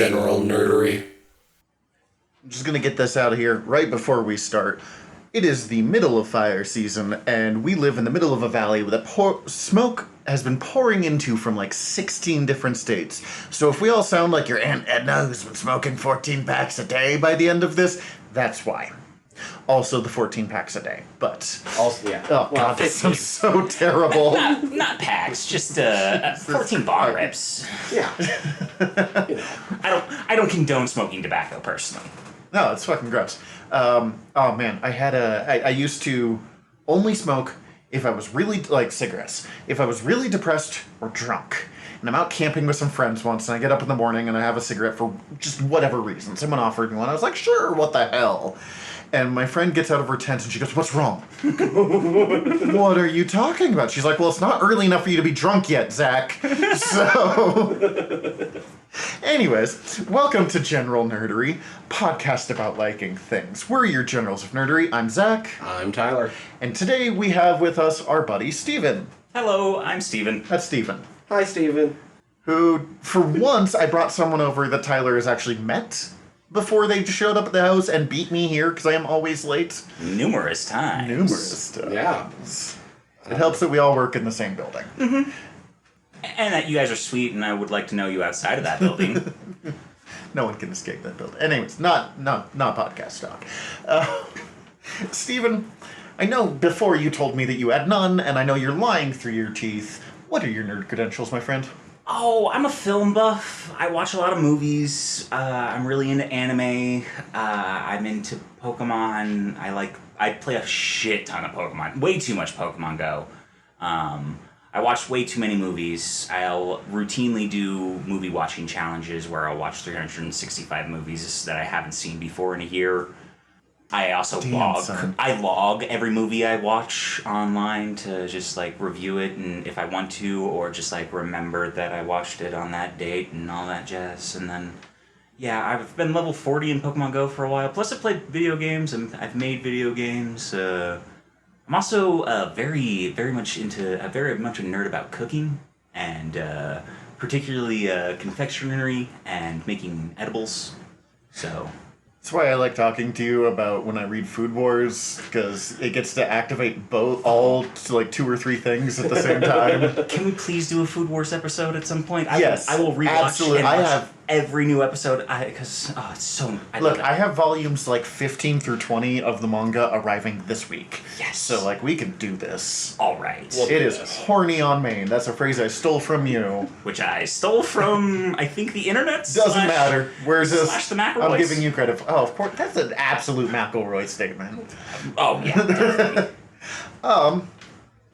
general nerdery. I'm just going to get this out of here right before we start. It is the middle of fire season, and we live in the middle of a valley that smoke has been pouring into from like 16 different states. So if we all sound like your Aunt Edna, who's been smoking 14 packs a day by the end of this, that's why. Also the 14 packs a day, but... Also, yeah. Oh, well, God, this sounds so terrible. Not packs, just 14 bong rips. Yeah. I don't condone smoking tobacco personally. No, it's fucking gross. Oh man, I used to only smoke if I was really, like, cigarettes. If I was really depressed or drunk. And I'm out camping with some friends once, and I get up in the morning and I have a cigarette for just whatever reason. Someone offered me one. I was like, sure, what the hell? And my friend gets out of her tent and she goes, what's wrong? What are you talking about? She's like, well, it's not early enough for you to be drunk yet, Zach. So... Anyways, welcome to General Nerdery, podcast about liking things. We're your generals of nerdery. I'm Zach. I'm Tyler. And today we have with us our buddy Steven. Hello, I'm Steven. That's Steven. Hi, Steven. Who, for once, I brought someone over that Tyler has actually met before they showed up at the house and beat me here, because I am always late. Numerous times. Yeah. It helps that we all work in the same building. Mm-hmm. And that you guys are sweet, and I would like to know you outside of that building. No one can escape that building. Anyways, not podcast talk. Steven, I know before you told me that you had none, and I know you're lying through your teeth. What are your nerd credentials, my friend? Oh, I'm a film buff. I watch a lot of movies. I'm really into anime. I'm into Pokemon. I play a shit ton of Pokemon. Way too much Pokemon Go. I watch way too many movies. I'll routinely do movie watching challenges where I'll watch 365 movies that I haven't seen before in a year. I also log. Son. I log every movie I watch online to just like review it, and if I want to, or just like remember that I watched it on that date and all that jazz. And then, yeah, I've been level 40 in Pokemon Go for a while. Plus, I played video games and I've made video games. I'm also very much a nerd about cooking, and particularly confectionery and making edibles. So that's why I like talking to you about when I read Food Wars, because it gets to activate all like 2 or 3 things at the same time. Can we please do a Food Wars episode at some point? Yes, I will rewatch absolutely. and watch every new episode because it's so. I have volumes like 15 through 20 of the manga arriving this week. Yes. So like we can do this. All right. Well, it is horny on Maine. That's a phrase I stole from you. Which I stole from I think the internet. Doesn't matter. Where's this? Slash the McElroys. I'm giving you credit. Oh, of course. That's an absolute McElroy statement. Oh yeah. Definitely.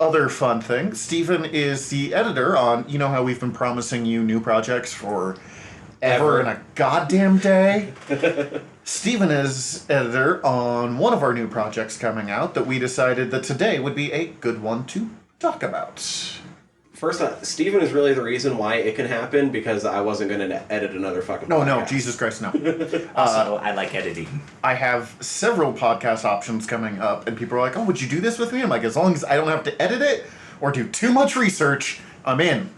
Other fun thing. Steven is the editor on. You know how we've been promising you new projects for. Ever in a goddamn day. Steven is editor on one of our new projects coming out that we decided that today would be a good one to talk about. First, Steven is really the reason why it can happen, because I wasn't going to edit another fucking podcast. No, Jesus Christ, no. Also, I like editing. I have several podcast options coming up, and people are like, oh, would you do this with me? I'm like, as long as I don't have to edit it or do too much research, I'm in.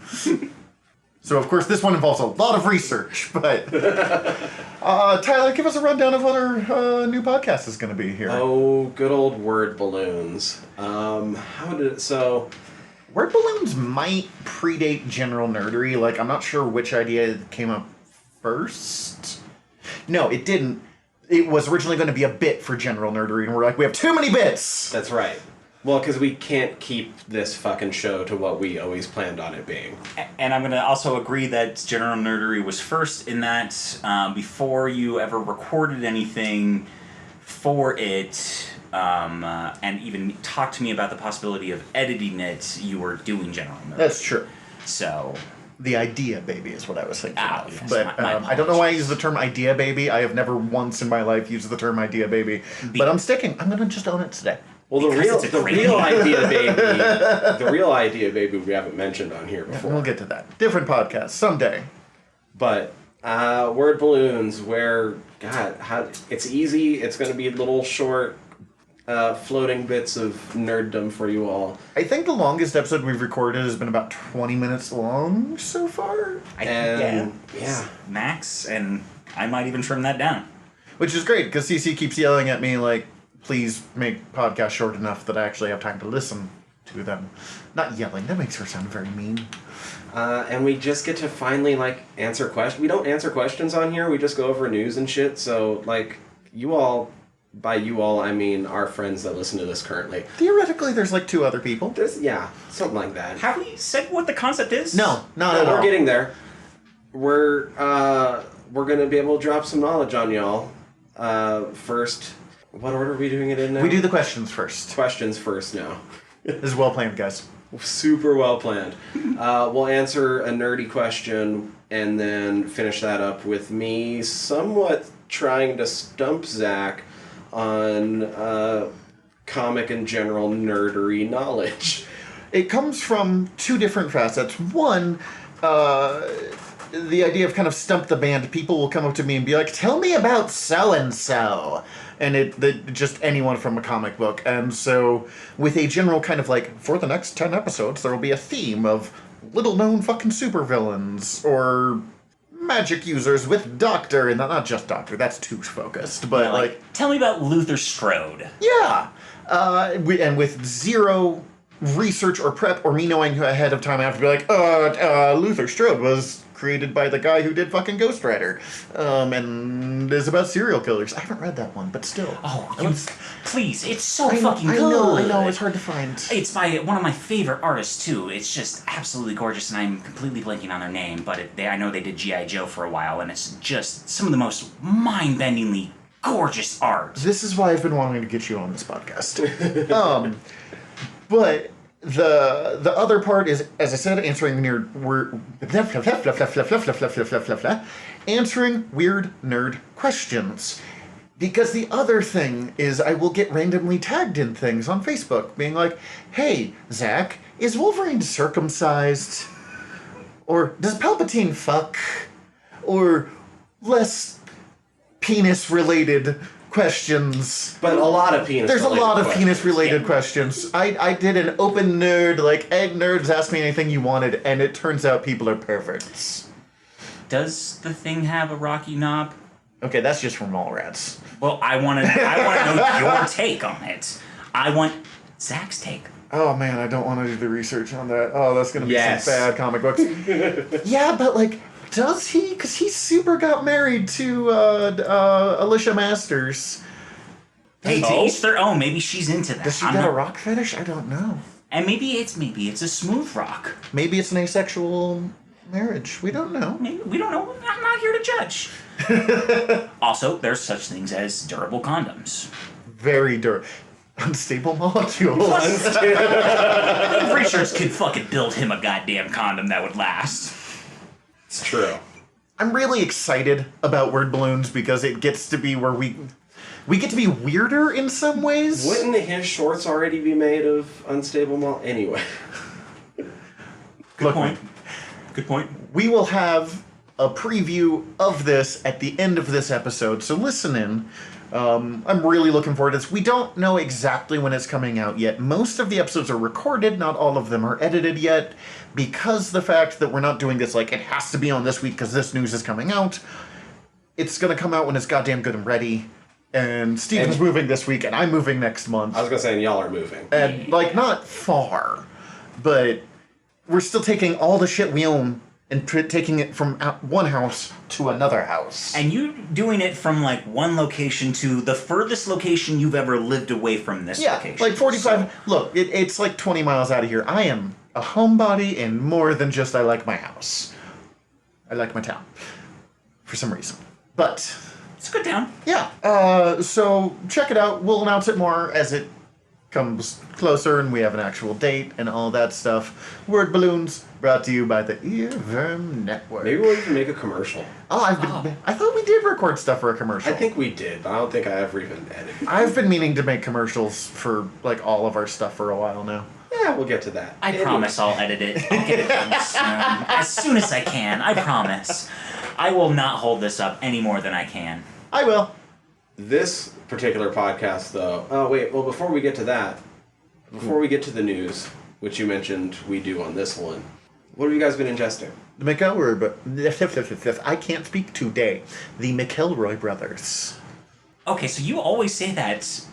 So, of course, this one involves a lot of research, but... Tyler, give us a rundown of what our new podcast is going to be here. Oh, good old word balloons. So... Word balloons might predate General Nerdery. Like, I'm not sure which idea came up first. No, it didn't. It was originally going to be a bit for General Nerdery, and we're like, we have too many bits! That's right. Well, because we can't keep this fucking show to what we always planned on it being. And I'm going to also agree that General Nerdery was first in that before you ever recorded anything for it and even talked to me about the possibility of editing it, you were doing General Nerdery. That's true. So... The idea baby is what I was thinking of. Yes, but my I don't know why I use the term idea baby. I have never once in my life used the term idea baby. But I'm sticking. I'm going to just own it today. Well, the real idea baby we haven't mentioned on here before. We'll get to that. Different podcast someday. But word balloons, where God, it's easy. It's going to be little short floating bits of nerddom for you all. I think the longest episode we've recorded has been about 20 minutes long so far. Yeah. Max, and I might even trim that down. Which is great, because CC keeps yelling at me, like, please make podcasts short enough that I actually have time to listen to them. Not yelling, that makes her sound very mean. And we just get to finally, like, answer questions. We don't answer questions on here, we just go over news and shit, so, like, you all, by you all, I mean our friends that listen to this currently. Theoretically, there's like 2 other people. Yeah, something like that. Have we said what the concept is? No, not at all. We're getting there. We're gonna be able to drop some knowledge on y'all. First, what order are we doing it in now? We do the questions first. Questions first now. This is well planned, guys. Super well planned. We'll answer a nerdy question and then finish that up with me somewhat trying to stump Zach on comic and general nerdery knowledge. It comes from 2 different facets. One, the idea of kind of stump the band. People will come up to me and be like, tell me about so-and-so. And just anyone from a comic book. And so with a general kind of like, for the next 10 episodes, there will be a theme of little-known fucking supervillains or magic users with Doctor, and not just Doctor, that's too focused, but Yeah, like, tell me about Luther Strode. Yeah! And with 0 research or prep, or me knowing ahead of time, I have to be like, Luther Strode was created by the guy who did fucking Ghost Rider, and is about serial killers. I haven't read that one, but still. Please, it's so fucking good. I know, it's hard to find. It's by one of my favorite artists, too. It's just absolutely gorgeous, and I'm completely blanking on their name, but I know they did G.I. Joe for a while, and it's just some of the most mind-bendingly gorgeous art. This is why I've been wanting to get you on this podcast. But the other part is, as I said, answering weird nerd questions. Because the other thing is I will get randomly tagged in things on Facebook, being like, hey, Zach, is Wolverine circumcised? Or does Palpatine fuck? Or less penis-related questions. But a lot of penis. There's a lot of penis-related questions. I did an open nerd, like, hey, nerds, ask me anything you wanted, and it turns out people are perverts. Does the thing have a rocky knob? Okay, that's just from Mallrats. Well, I want to know your take on it. I want Zach's take. Oh man, I don't want to do the research on that. Oh, that's going to be some bad comic books. Yeah, but like, does he? Because he super got married to Alicia Masters. Hey, to each their own. Maybe she's into that. Does she got a rock fetish? I don't know. And maybe it's a smooth rock. Maybe it's an asexual marriage. We don't know. Maybe, we don't know. I'm not here to judge. Also, there's such things as durable condoms. Very durable. Unstable molecules. I think Richards could fucking build him a goddamn condom that would last. It's true. I'm really excited about word balloons because it gets to be where we get to be weirder in some ways. Wouldn't his shorts already be made of unstable anyway? Good point. Good point. We will have a preview of this at the end of this episode, so listen in. I'm really looking forward to this. We don't know exactly when it's coming out yet. Most of the episodes are recorded, not all of them are edited yet, because the fact that we're not doing this like, it has to be on this week because this news is coming out. It's going to come out when it's goddamn good and ready. And Steven's moving this week, and I'm moving next month. I was going to say, and y'all are moving. And, like, not far, but we're still taking all the shit we own and taking it from one house to another house. And you doing it from, like, one location to the furthest location you've ever lived away from this location. Yeah, like 45... Look, it's like 20 miles out of here. I am a homebody and more than just I like my house. I like my town. For some reason. But... it's a good town. Yeah. So, check it out. We'll announce it more as it comes closer and we have an actual date and all that stuff. Word Balloons, brought to you by the Earworm Network. Maybe we'll even make a commercial. I thought we did record stuff for a commercial. I think we did, but I don't think I ever even edited. I've been meaning to make commercials for, like, all of our stuff for a while now. Yeah, we'll get to that. I promise I'll edit it. I'll get it done as soon as I can. I promise. I will not hold this up any more than I can. I will. This particular podcast, though... Oh, wait. Well, before we get to that, before we get to the news, which you mentioned we do on this one, what have you guys been ingesting? The McElroy... I can't speak today. The McElroy brothers. Okay, so you always say that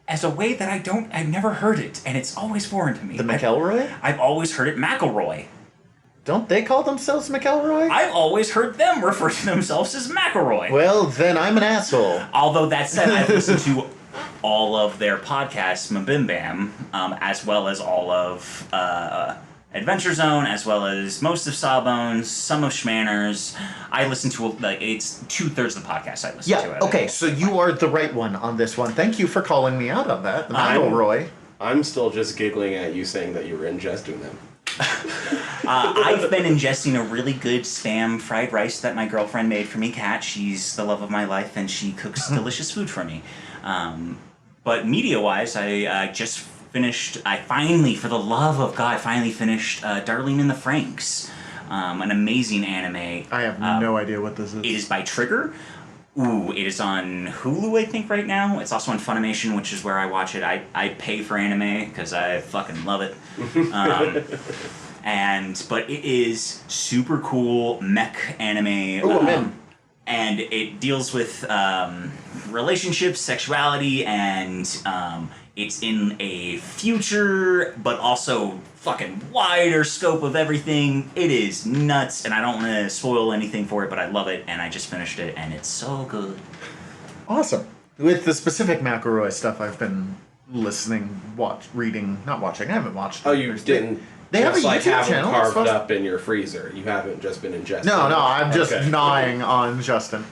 as a way that I've never heard it, and it's always foreign to me. The McElroy? I've always heard it McElroy. Don't they call themselves McElroy? I've always heard them refer to themselves as McElroy. Well, then I'm an asshole. Although that said, I've listened to all of their podcasts, Mabim Bam, as well as all of Adventure Zone, as well as most of Sawbones, some of Schmanners. I listen to, it's 2/3 of the podcast I listen to. Yeah, okay, so you are the right one on this one. Thank you for calling me out on that, the McElroy. I'm still just giggling at you saying that you were ingesting them. I've been ingesting a really good Spam fried rice that my girlfriend made for me, Kat. She's the love of my life, and she cooks delicious food for me. But media-wise, I just finished, for the love of God, finished Darlene and the Franxx, an amazing anime. I have no idea what this is. It is by Trigger. It is on Hulu, I think, right now. It's also on Funimation, which is where I watch it. I pay for anime because I fucking love it. But it is super cool mech anime. Oh, I'm in. And it deals with relationships, sexuality, and it's in a future, but also fucking wider scope of everything. It is nuts, and I don't want to spoil anything for it, but I love it, and I just finished it, and it's so good. Awesome. With the specific McElroy stuff, I've been listening, reading, not watching. I haven't watched. Oh, you didn't? They have a just YouTube have channel. Them carved up in your freezer. You haven't just been ingesting. No, I'm just gnawing on Justin.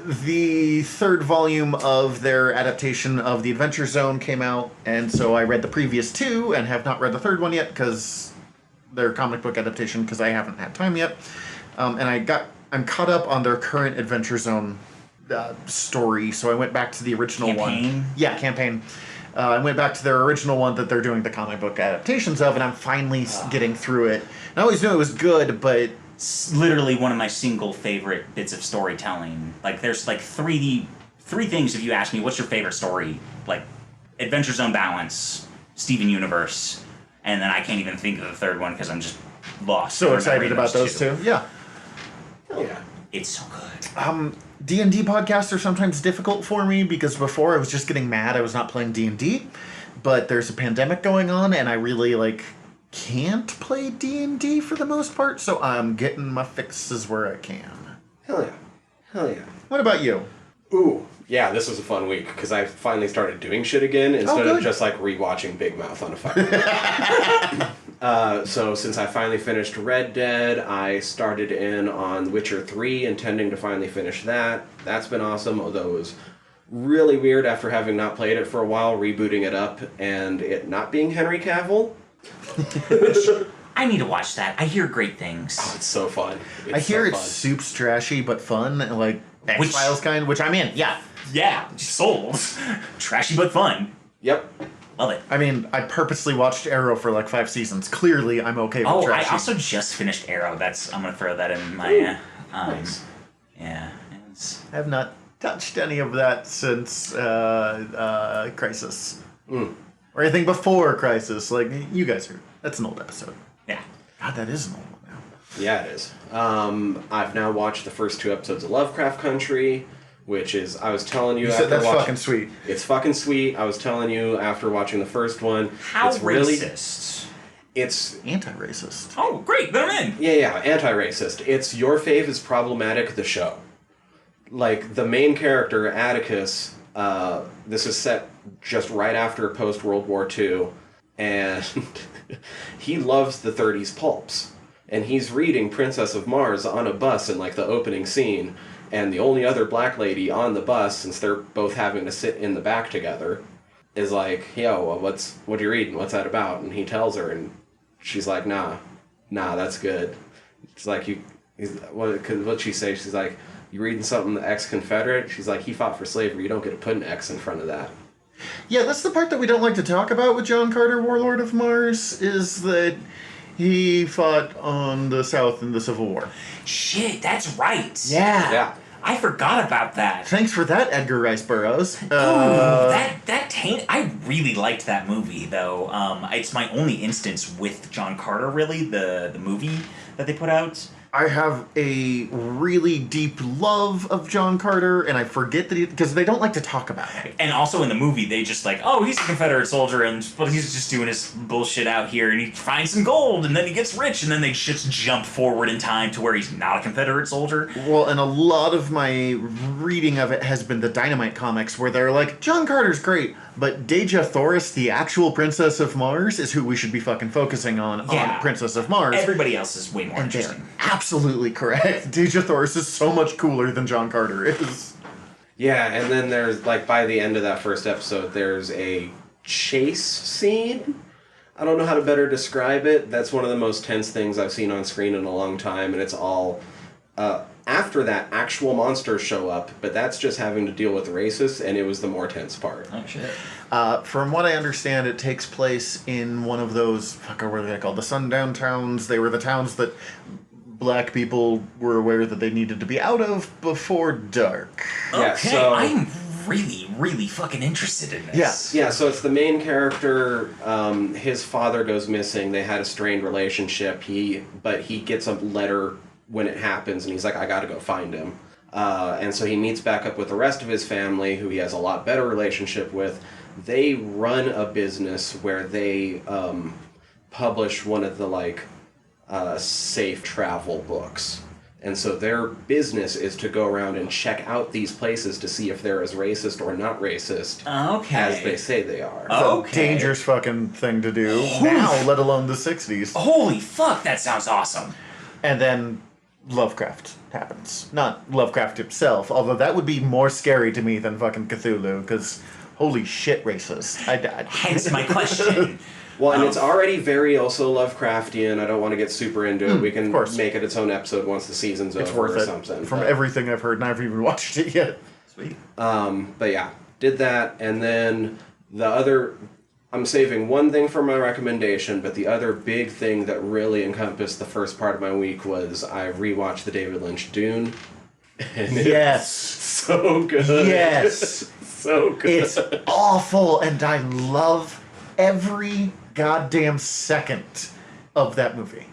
The third volume of their adaptation of The Adventure Zone came out, and so I read the previous two and have not read the third one yet because they're comic book adaptation because I haven't had time yet. And I'm caught up on their current Adventure Zone story, so I went back to the original one. Yeah, campaign. I went back to their original one that they're doing the comic book adaptations of, and I'm finally getting through it. And I always knew it was good, but it's literally one of my single favorite bits of storytelling. Like, there's like three things if you ask me, what's your favorite story? Like, Adventure Zone Balance, Steven Universe, and then I can't even think of the third one because I'm just lost. So excited about those two. Yeah. Oh, yeah. It's so good. D&D podcasts are sometimes difficult for me because before I was just getting mad I was not playing D&D, but there's a pandemic going on and I really can't play D&D for the most part, so I'm getting my fixes where I can. Hell yeah. What about you? Ooh, yeah, this was a fun week because I finally started doing shit again instead of just rewatching Big Mouth on a fire. So since I finally finished Red Dead, I started in on Witcher 3, intending to finally finish that. That's been awesome, although it was really weird after having not played it for a while, rebooting it up, and it not being Henry Cavill. I need to watch that. I hear great things. Oh, it's so fun. I hear it's soup's trashy but fun, like X-Files kind, which I'm in, yeah. Yeah, sold. Trashy but fun. Yep. Love it. I mean, I purposely watched Arrow for 5 seasons. Clearly, I'm okay with trashy. I also just finished Arrow. I'm gonna throw that in my. Nice. Yeah. I have not touched any of that since Crisis. Or anything before Crisis. You guys heard. That's an old episode. Yeah. God, that is an old one now. Yeah, it is. I've now watched the first 2 episodes of Lovecraft Country, which is, I was telling you, said that's fucking sweet. It's fucking sweet. I was telling you after watching the first one. How it's racist? It's anti-racist. Oh, great! Then I'm in. Yeah, anti-racist. It's Your Fave is Problematic, the show. The main character, Atticus, this is set just right after post-World War II, and he loves the 30s pulps. And he's reading Princess of Mars on a bus in the opening scene, and the only other black lady on the bus, since they're both having to sit in the back together, is yo, what are you reading? What's that about? And he tells her, and she's like, nah, that's good. She's like, what'd she say? She's like, you reading something ex-Confederate? She's like, he fought for slavery. You don't get to put an X in front of that. Yeah, that's the part that we don't like to talk about with John Carter, Warlord of Mars, is that he fought on the South in the Civil War. Shit, that's right. Yeah. I forgot about that. Thanks for that, Edgar Rice Burroughs. That taint. I really liked that movie, though. It's my only instance with John Carter, really, the movie that they put out. I have a really deep love of John Carter, and I forget that because they don't like to talk about it. And also in the movie, they just like, oh, he's a Confederate soldier, but he's just doing his bullshit out here, and he finds some gold, and then he gets rich, and then they just jump forward in time to where he's not a Confederate soldier. Well, and a lot of my reading of it has been the Dynamite comics, where they're like, John Carter's great, but Dejah Thoris, the actual Princess of Mars, is who we should be fucking focusing on Princess of Mars. Everybody else is way more and interesting. Absolutely correct. Dejah Thoris is so much cooler than John Carter is. Yeah, and then there's, like, by the end of that first episode, there's a chase scene. I don't know how to better describe it. That's one of the most tense things I've seen on screen in a long time, and it's all... after that, actual monsters show up, but that's just having to deal with racists, and it was the more tense part. Oh, shit. From what I understand, it takes place in one of those... Fuck, what were they called? The sundown towns. They were the towns that black people were aware that they needed to be out of before dark. Yeah, Okay, so... I'm really, really fucking interested in this. Yeah. Yeah, so it's the main character. His father goes missing. They had a strained relationship. But he gets a letter when it happens, and he's like, I gotta go find him. And so he meets back up with the rest of his family, who he has a lot better relationship with. They run a business where they publish one of the, like, safe travel books. And so their business is to go around and check out these places to see if they're as racist or not racist as they say they are. It's a dangerous fucking thing to do now, let alone the 60s. Holy fuck, that sounds awesome. And then Lovecraft happens. Not Lovecraft himself, although that would be more scary to me than fucking Cthulhu, because holy shit, racist. Hence my question. Well, and it's already very also Lovecraftian. I don't want to get super into it. We can make it its own episode once the season's over worth or it. something. From everything I've heard, and I haven't even watched it yet. Sweet. But yeah, did that, and then the other... I'm saving one thing for my recommendation, but the other big thing that really encompassed the first part of my week was I rewatched the David Lynch Dune. And Yes. So good. Yes. So good. It's awful, and I love every goddamn second of that movie.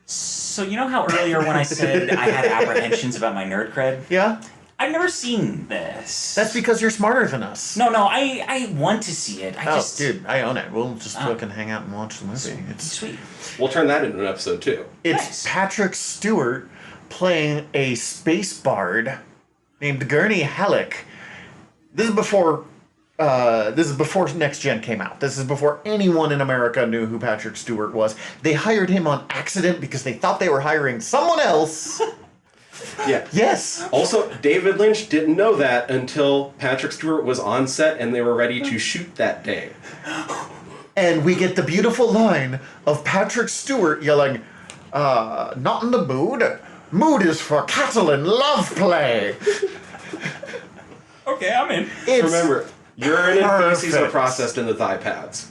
So you know how earlier when I said I had apprehensions about my nerd cred? Yeah? I've never seen this. That's because you're smarter than us. No, I want to see it. Dude, I own it. We'll just fucking hang out and watch the movie. It's sweet. We'll turn that into an episode, too. It's Nice. Patrick Stewart playing a space bard named Gurney Halleck. This is before Next Gen came out. This is before anyone in America knew who Patrick Stewart was. They hired him on accident because they thought they were hiring someone else. Yeah. Yes. Also, David Lynch didn't know that until Patrick Stewart was on set and they were ready to shoot that day. And we get the beautiful line of Patrick Stewart yelling, not in the mood. Mood is for cattle and love play. Okay, I'm in. Remember, urine and feces are perfect. processed in the thigh pads.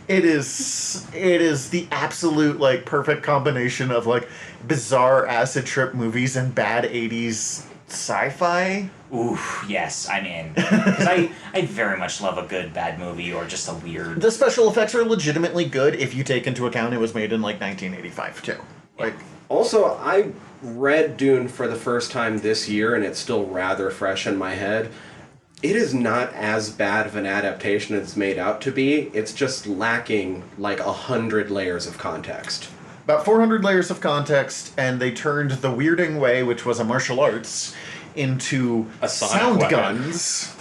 It is the absolute, like, perfect combination of, like, bizarre acid trip movies and bad 80s sci-fi. Ooh, yes, I'm in. Because I very much love a good bad movie or just a weird... The special effects are legitimately good if you take into account it was made in, like, 1985, too. Like, Also, I read Dune for the first time this year, and it's still rather fresh in my head. It is not as bad of an adaptation as it's made out to be. It's just lacking, like, 100 layers of context. about 400 layers of context, and they turned the Weirding Way, which was a martial arts, into A sonic sound weapon. guns,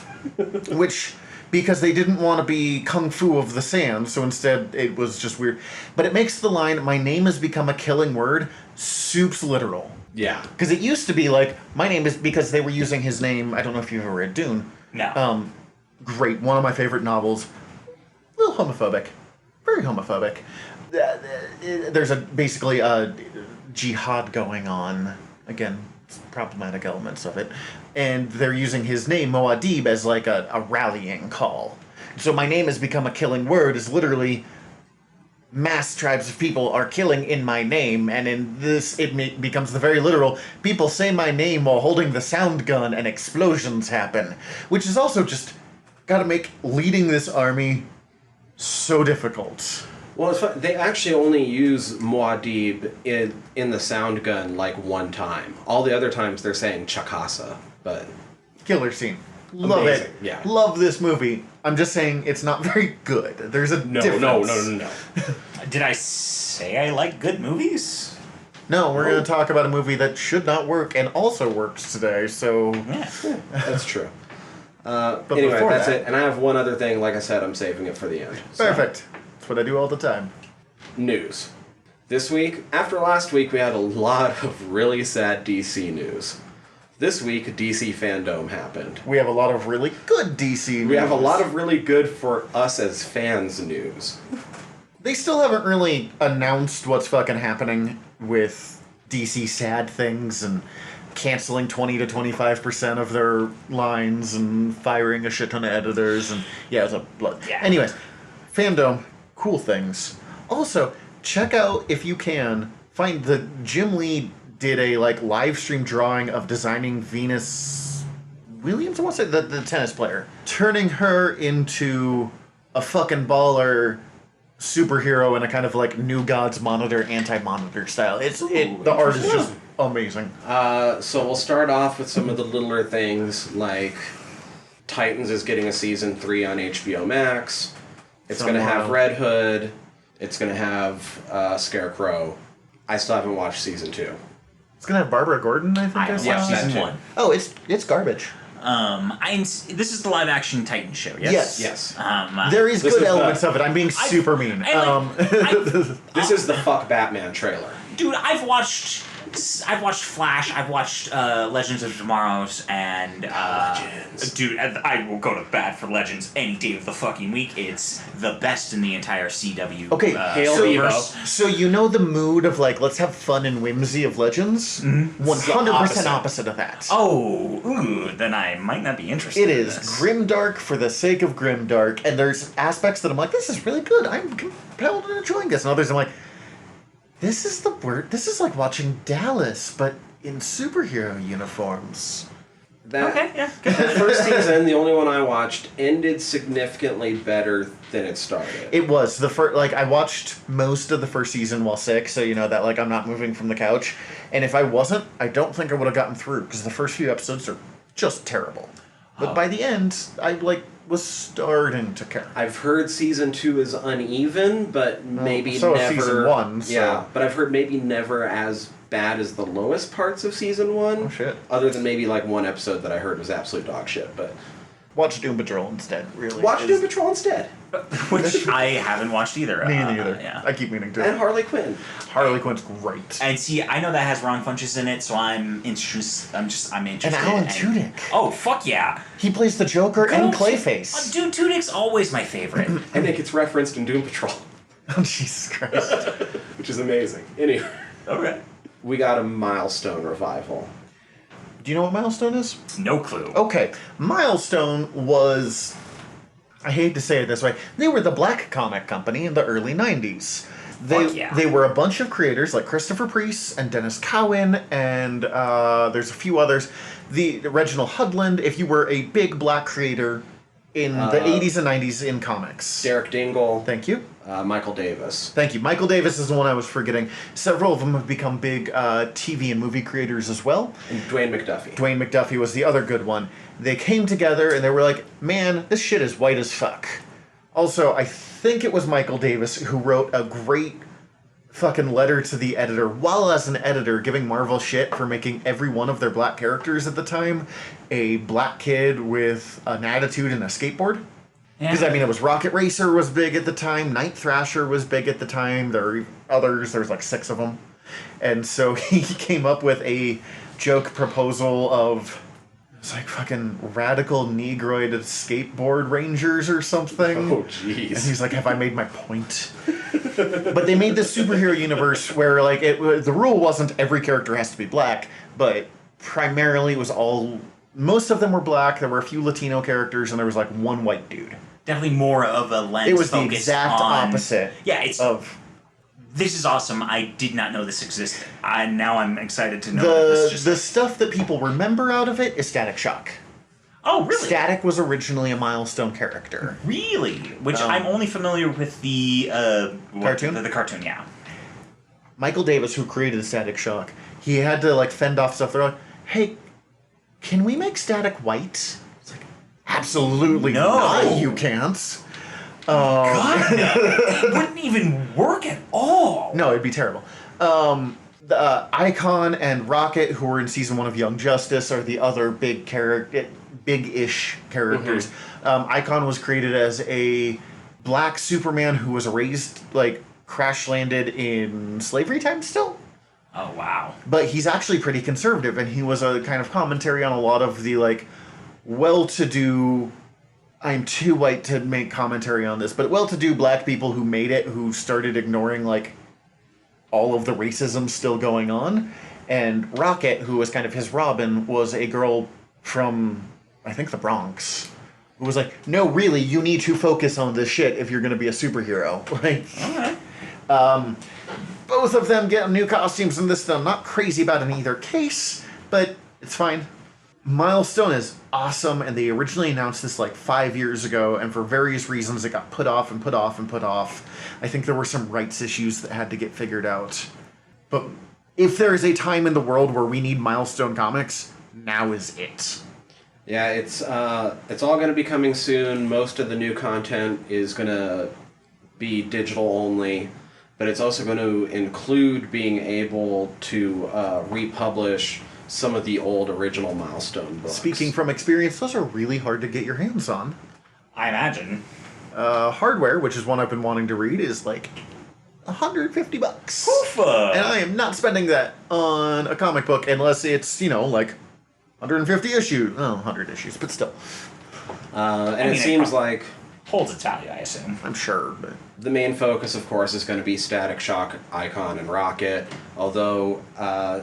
which... because they didn't want to be Kung Fu of the Sand, so instead it was just weird. But it makes the line, my name has become a killing word, soups literal. Yeah. Because it used to be like, my name is, because they were using his name, I don't know if you've ever read Dune. No. Great, one of my favorite novels. A little homophobic. Very homophobic. There's basically a jihad going on. Again, problematic elements of it. And they're using his name, Muad'Dib, as like a rallying call. So my name has become a killing word is literally mass tribes of people are killing in my name, and in this it becomes the very literal, people say my name while holding the sound gun and explosions happen, which is also just gotta make leading this army so difficult. Well, it's fun. They actually only use Muad'Dib in the sound gun like one time. All the other times they're saying Chakasa, but Killer scene. Love amazing. it. Yeah. Love this movie. I'm just saying it's not very good. There's a difference. No. Did I say I like good movies? No, we're going to talk about a movie that should not work and also works today, so... Yeah. That's true. But Anyway, before that's that- it. And I have one other thing. Like I said, I'm saving it for the end. So, Perfect. That's what I do all the time. news. This week, after last week, we had a lot of really sad DC news. This week, DC Fandome happened. We have a lot of really good DC news. We have a lot of really good for us as fans news. They still haven't really announced what's fucking happening with DC sad things and canceling 20 to 25% of their lines and firing a shit ton of editors and it's a blood. Yeah. Anyways, Fandome, cool things. Also, check out if you can find the Jim Lee did a live stream drawing of designing Venus Williams, I want to say the tennis player, turning her into a fucking baller superhero in a kind of New Gods Monitor, anti-Monitor style. The art is just amazing. So we'll start off with some of the littler things, like Titans is getting a season 3 on HBO Max. It's going to have Red Hood. It's going to have Scarecrow. I still haven't watched season 2. It's gonna have Barbara Gordon, I think. I saw. watched that season too. 1. Oh, it's garbage. This is the live action Titan show, yes? Yes. Yes. There is This good is elements of it. I'm being super mean. This is the Fuck Batman trailer. Dude, I've watched Flash, I've watched Legends of Tomorrow's, and Legends. Dude, I will go to bat for Legends any day of the fucking week. It's the best in the entire CW. Okay, Hail universe. So you know the mood of let's have fun and whimsy of Legends? 100% opposite of that. Oh, ooh, then I might not be interested. It in is this. grimdark for the sake of grimdark, and there's aspects that I'm like, this is really good. I'm compelled and enjoying this, and others I'm like, this is the word. This is like watching Dallas, but in superhero uniforms. That, Okay, yeah. that first season, the only one I watched, ended significantly better than it started. It was the first. I watched most of the first season while sick, so you know that I'm not moving from the couch. And if I wasn't, I don't think I would have gotten through because the first few episodes are just terrible. But by the end, I was starting to care. I've heard season 2 is uneven, but maybe so is never. season 1, so- Yeah, but I've heard maybe never as bad as the lowest parts of season 1. Oh, shit. Other than maybe one episode that I heard was absolute dog shit. But Watch Doom Patrol instead. Really, watch Doom Patrol instead, Which I haven't watched either. Me neither. Yeah. I keep meaning to. and Harley Quinn. Harley Quinn's great. And see, I know that has Ron Funches in it, so I'm interested. I'm interested. And Alan Tudyk. Oh fuck yeah! He plays the Joker and Go- Clayface. Dude, Tudyk's always my favorite. And it gets referenced in Doom Patrol, Oh, Jesus Christ. which is amazing. Anyway, Okay. we got a Milestone revival. Do you know what Milestone is? No clue. Okay. Milestone was, I hate to say it this way, they were the black comic company in the early 90s. Fuck yeah. They were a bunch of creators like Christopher Priest and Dennis Cowan and there's a few others. The Reginald Hudland, if you were a big black creator in the 80s and 90s in comics. Derek Dingle, Thank you. Michael Davis. Thank you. Michael Davis is the one I was forgetting. Several of them have become big TV and movie creators as well. And Dwayne McDuffie. Dwayne McDuffie was the other good one. They came together and they were like, man, this shit is white as fuck. Also, I think it was Michael Davis who wrote a great fucking letter to the editor while as an editor giving Marvel shit for making every one of their black characters at the time a black kid with an attitude and a skateboard. Because, I mean, it was Rocket Racer was big at the time, Night Thrasher was big at the time, there were others, there was 6 of them. And so he came up with a joke proposal of, it was fucking radical Negroid skateboard rangers or something. Oh, And jeez. he's like, have I made my point? But they made this superhero universe where, the rule wasn't every character has to be black, but primarily it was all, most of them were black, there were a few Latino characters, and there was one white dude. Definitely more of a lens. It was the focused exact on, opposite Yeah, it's of This is awesome. I did not know this existed. Now I'm excited to know that this just... The stuff that people remember out of it is Static Shock. Oh, really? Static was originally a Milestone character. Really? Which I'm only familiar with the... cartoon? The cartoon, yeah. Michael Davis, who created Static Shock, he had to, like, fend off stuff. They're like, hey, can we make Static white? It's like, absolutely not, you can't. God, no. It wouldn't even work at all. No, it'd be terrible. Icon and Rocket, who were in season 1 of Young Justice, are the other big big-ish characters. Mm-hmm. Icon was created as a black Superman who was raised, like, crash-landed in slavery time still. Oh, wow. But he's actually pretty conservative, and he was a kind of commentary on a lot of the, like, well-to-do... I'm too white to make commentary on this, but well-to-do black people who made it, who started ignoring, like, all of the racism still going on. And Rocket, who was kind of his Robin, was a girl from, I think, the Bronx, who was like, no, really, you need to focus on this shit if you're going to be a superhero. Like, okay. Both of them get new costumes in this. I'm not crazy about in either case, but it's fine. Milestone is awesome, and they originally announced this like 5 years ago, and for various reasons it got put off and put off and put off. I think there were some rights issues that had to get figured out. But if there is a time in the world where we need Milestone comics, now is it. Yeah, it's all going to be coming soon. Most of the new content is going to be digital only, but it's also going to include being able to republish some of the old original Milestone books. Speaking from experience, those are really hard to get your hands on. I imagine. Hardware, which is one I've been wanting to read, is like $150. Oofa! And I am not spending that on a comic book unless it's, you know, like 150 issues. Oh, 100 issues, but still. It seems like... holds its value, I assume. I'm sure, but... The main focus, of course, is going to be Static Shock, Icon, and Rocket. Although,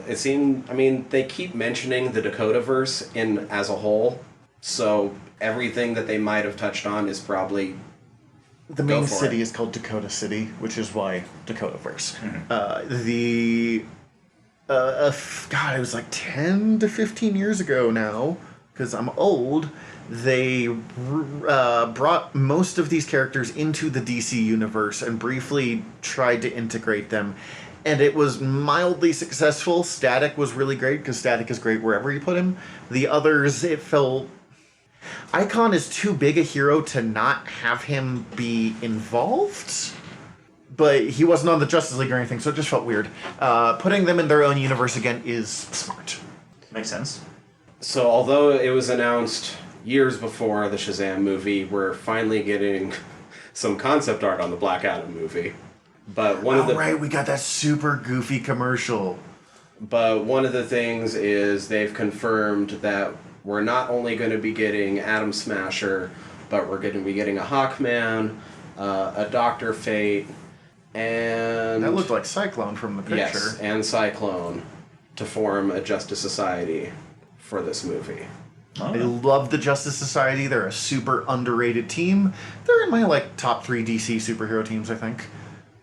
it seemed... I mean, they keep mentioning the Dakotaverse as a whole. So, everything that they might have touched on is probably... The main city is called Dakota City, which is why Dakotaverse. Mm-hmm. God, it was like 10 to 15 years ago now, because I'm old... They brought most of these characters into the DC universe and briefly tried to integrate them. And it was mildly successful. Static was really great, because Static is great wherever you put him. The others, it felt... Icon is too big a hero to not have him be involved. But he wasn't on the Justice League or anything, so it just felt weird. Putting them in their own universe again is smart. Makes sense. So, although it was announced... years before the Shazam movie, we're finally getting some concept art on the Black Adam movie. But right, we got that super goofy commercial. But one of the things is they've confirmed that we're not only going to be getting Atom Smasher, but we're going to be getting a Hawkman, a Dr. Fate, and... That looked like Cyclone from the picture. Yes, and Cyclone to form a Justice Society for this movie. Oh. I love the Justice Society. They're a super underrated team. They're in my top 3 DC superhero teams, I think.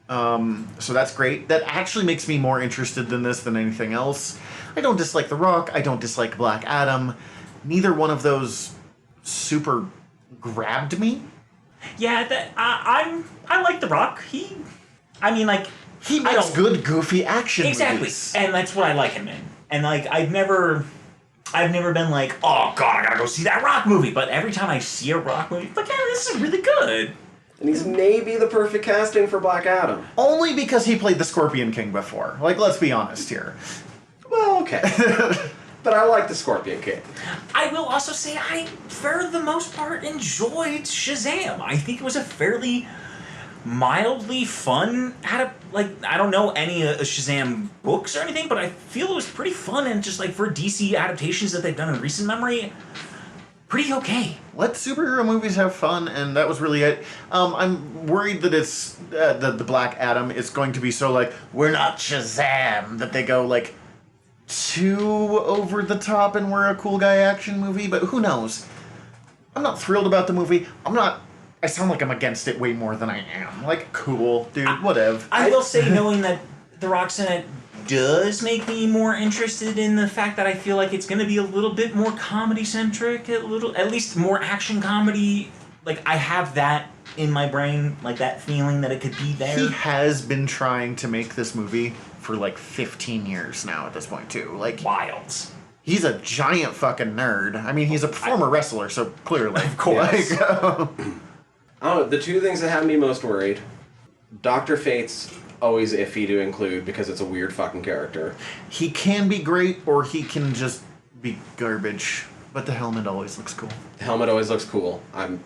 So that's great. That actually makes me more interested in this than anything else. I don't dislike The Rock. I don't dislike Black Adam. Neither one of those super grabbed me. Yeah, I like The Rock. He makes good goofy action movies. And that's what I like him in. And I've never been like, oh god, I gotta go see that Rock movie. But every time I see a Rock movie, yeah, this is really good. And he's maybe the perfect casting for Black Adam. Only because he played the Scorpion King before. Let's be honest here. Well, okay. But I like the Scorpion King. I will also say I, for the most part, enjoyed Shazam. I think it was a fairly mildly fun. I don't know any Shazam books or anything, but I feel it was pretty fun, and just for DC adaptations that they've done in recent memory, pretty okay. Let superhero movies have fun, and that was really it. I'm worried that it's the Black Adam is going to be so we're not Shazam, that they go too over the top and we're a cool guy action movie, but who knows? I'm not thrilled about the movie. I'm not I sound like I'm against it way more than I am. Like, cool, dude, whatever. I will say, knowing that The Rock's in it does make me more interested in the fact that I feel like it's going to be a little bit more comedy-centric, at least more action comedy. Like, I have that in my brain, like that feeling that it could be there. He has been trying to make this movie for like 15 years now at this point, too. Like, Wilds. He's a giant fucking nerd. I mean, he's a former wrestler, so clearly. Of course. Like, I don't know, the two things that have me most worried, Dr. Fate's always iffy to include because it's a weird fucking character. he can be great, or he can just be garbage. But the helmet always looks cool. The helmet always looks cool. I'm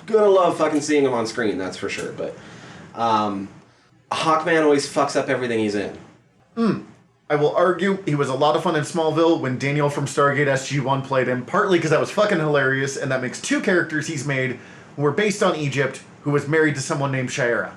gonna love fucking seeing him on screen, that's for sure, but Hawkman always fucks up everything he's in. I will argue he was a lot of fun in Smallville when Daniel from Stargate SG-1 played him, partly because that was fucking hilarious, and that makes two characters he's made who were based on Egypt, who was married to someone named Shaira.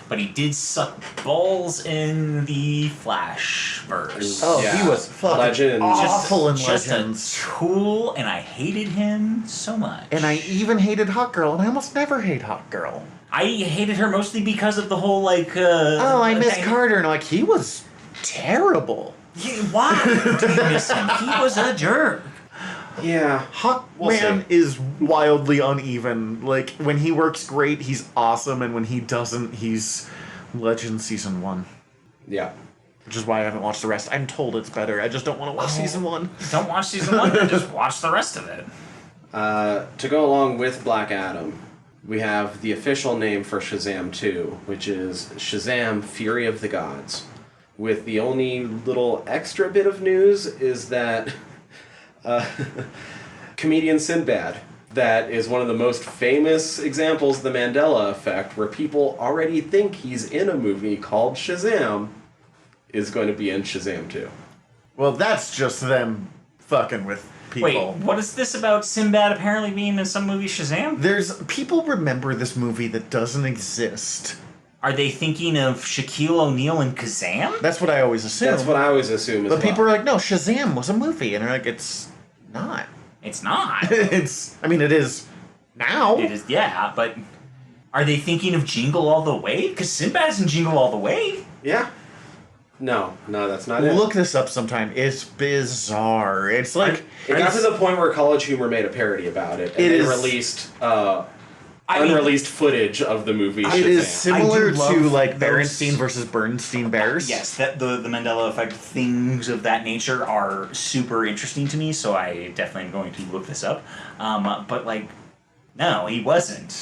But he did suck balls in the Flash verse. Oh, Yeah. he was fucking Legend. awful in Just Legends. a tool, and I hated him so much. And I even hated Hawkgirl, and I almost never hate Hawkgirl. I hated her mostly because of the whole, like, Oh, I miss Carter, and like, he was terrible. Why do you miss him? He was a jerk. Yeah. Hawkman We'll see. is wildly uneven. Like, when he works great, he's awesome, and when he doesn't, he's Legend Season 1. Yeah. Which is why I haven't watched the rest. I'm told it's better. I just don't want to watch Season 1. Don't watch season 1, then just watch the rest of it. To go along with Black Adam, we have the official name for Shazam 2, which is Shazam! Fury of the Gods. With the only little extra bit of news is that comedian Sinbad, that is one of the most famous examples of the Mandela effect, where people already think he's in a movie called Shazam, is going to be in Shazam 2. Well, that's just them fucking with people. Wait, what is this about Sinbad apparently being in some movie Shazam? There's people remember this movie that doesn't exist. Are they thinking of Shaquille O'Neal and Kazam? That's what I always assume. That's what I always assume as But well. people are like, no, Shazam was a movie, and they're like, it's not. It's not. It's. I mean, it is now. It is, yeah, but are they thinking of Jingle All the Way? Because Sinbad's in Jingle All the Way. Yeah. No, that's not it. Look this up sometime. It's bizarre. It's like It got to the point where College Humor made a parody about it, and It they is- released I mean, unreleased footage of the movie Shazam. it is similar I do love to like those- Berenstein versus Bernstein Bears. yes, that the Mandela effect, things of that nature are super interesting to me, so I definitely am going to look this up. But like, no, he wasn't.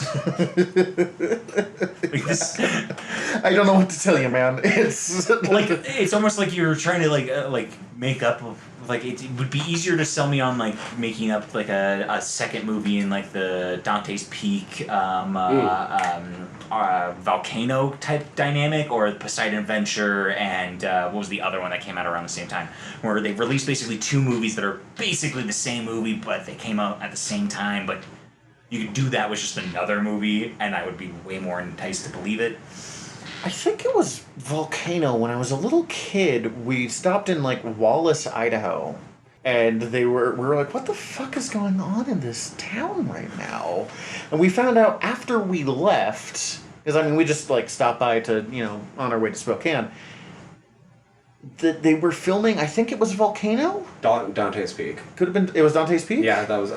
Like this, I don't know what to tell you, man. It's like it's almost like you're trying to like make up. Like it would be easier to sell me on like making up like a second movie in like the Dante's Peak volcano type dynamic, or Poseidon Adventure, and what was the other one that came out around the same time, where they released basically two movies that are basically the same movie but they came out at the same time, but you could do that with just another movie and I would be way more enticed to believe it. I think it was Volcano. When I was a little kid, we stopped in like Wallace, Idaho, and we were like, what the fuck is going on in this town right now? And we found out after we left, because I mean we just like stopped by to, on our way to Spokane, that they were filming, I think it was Volcano? Dante's Peak. Could have been, it was Dante's Peak? Yeah, that was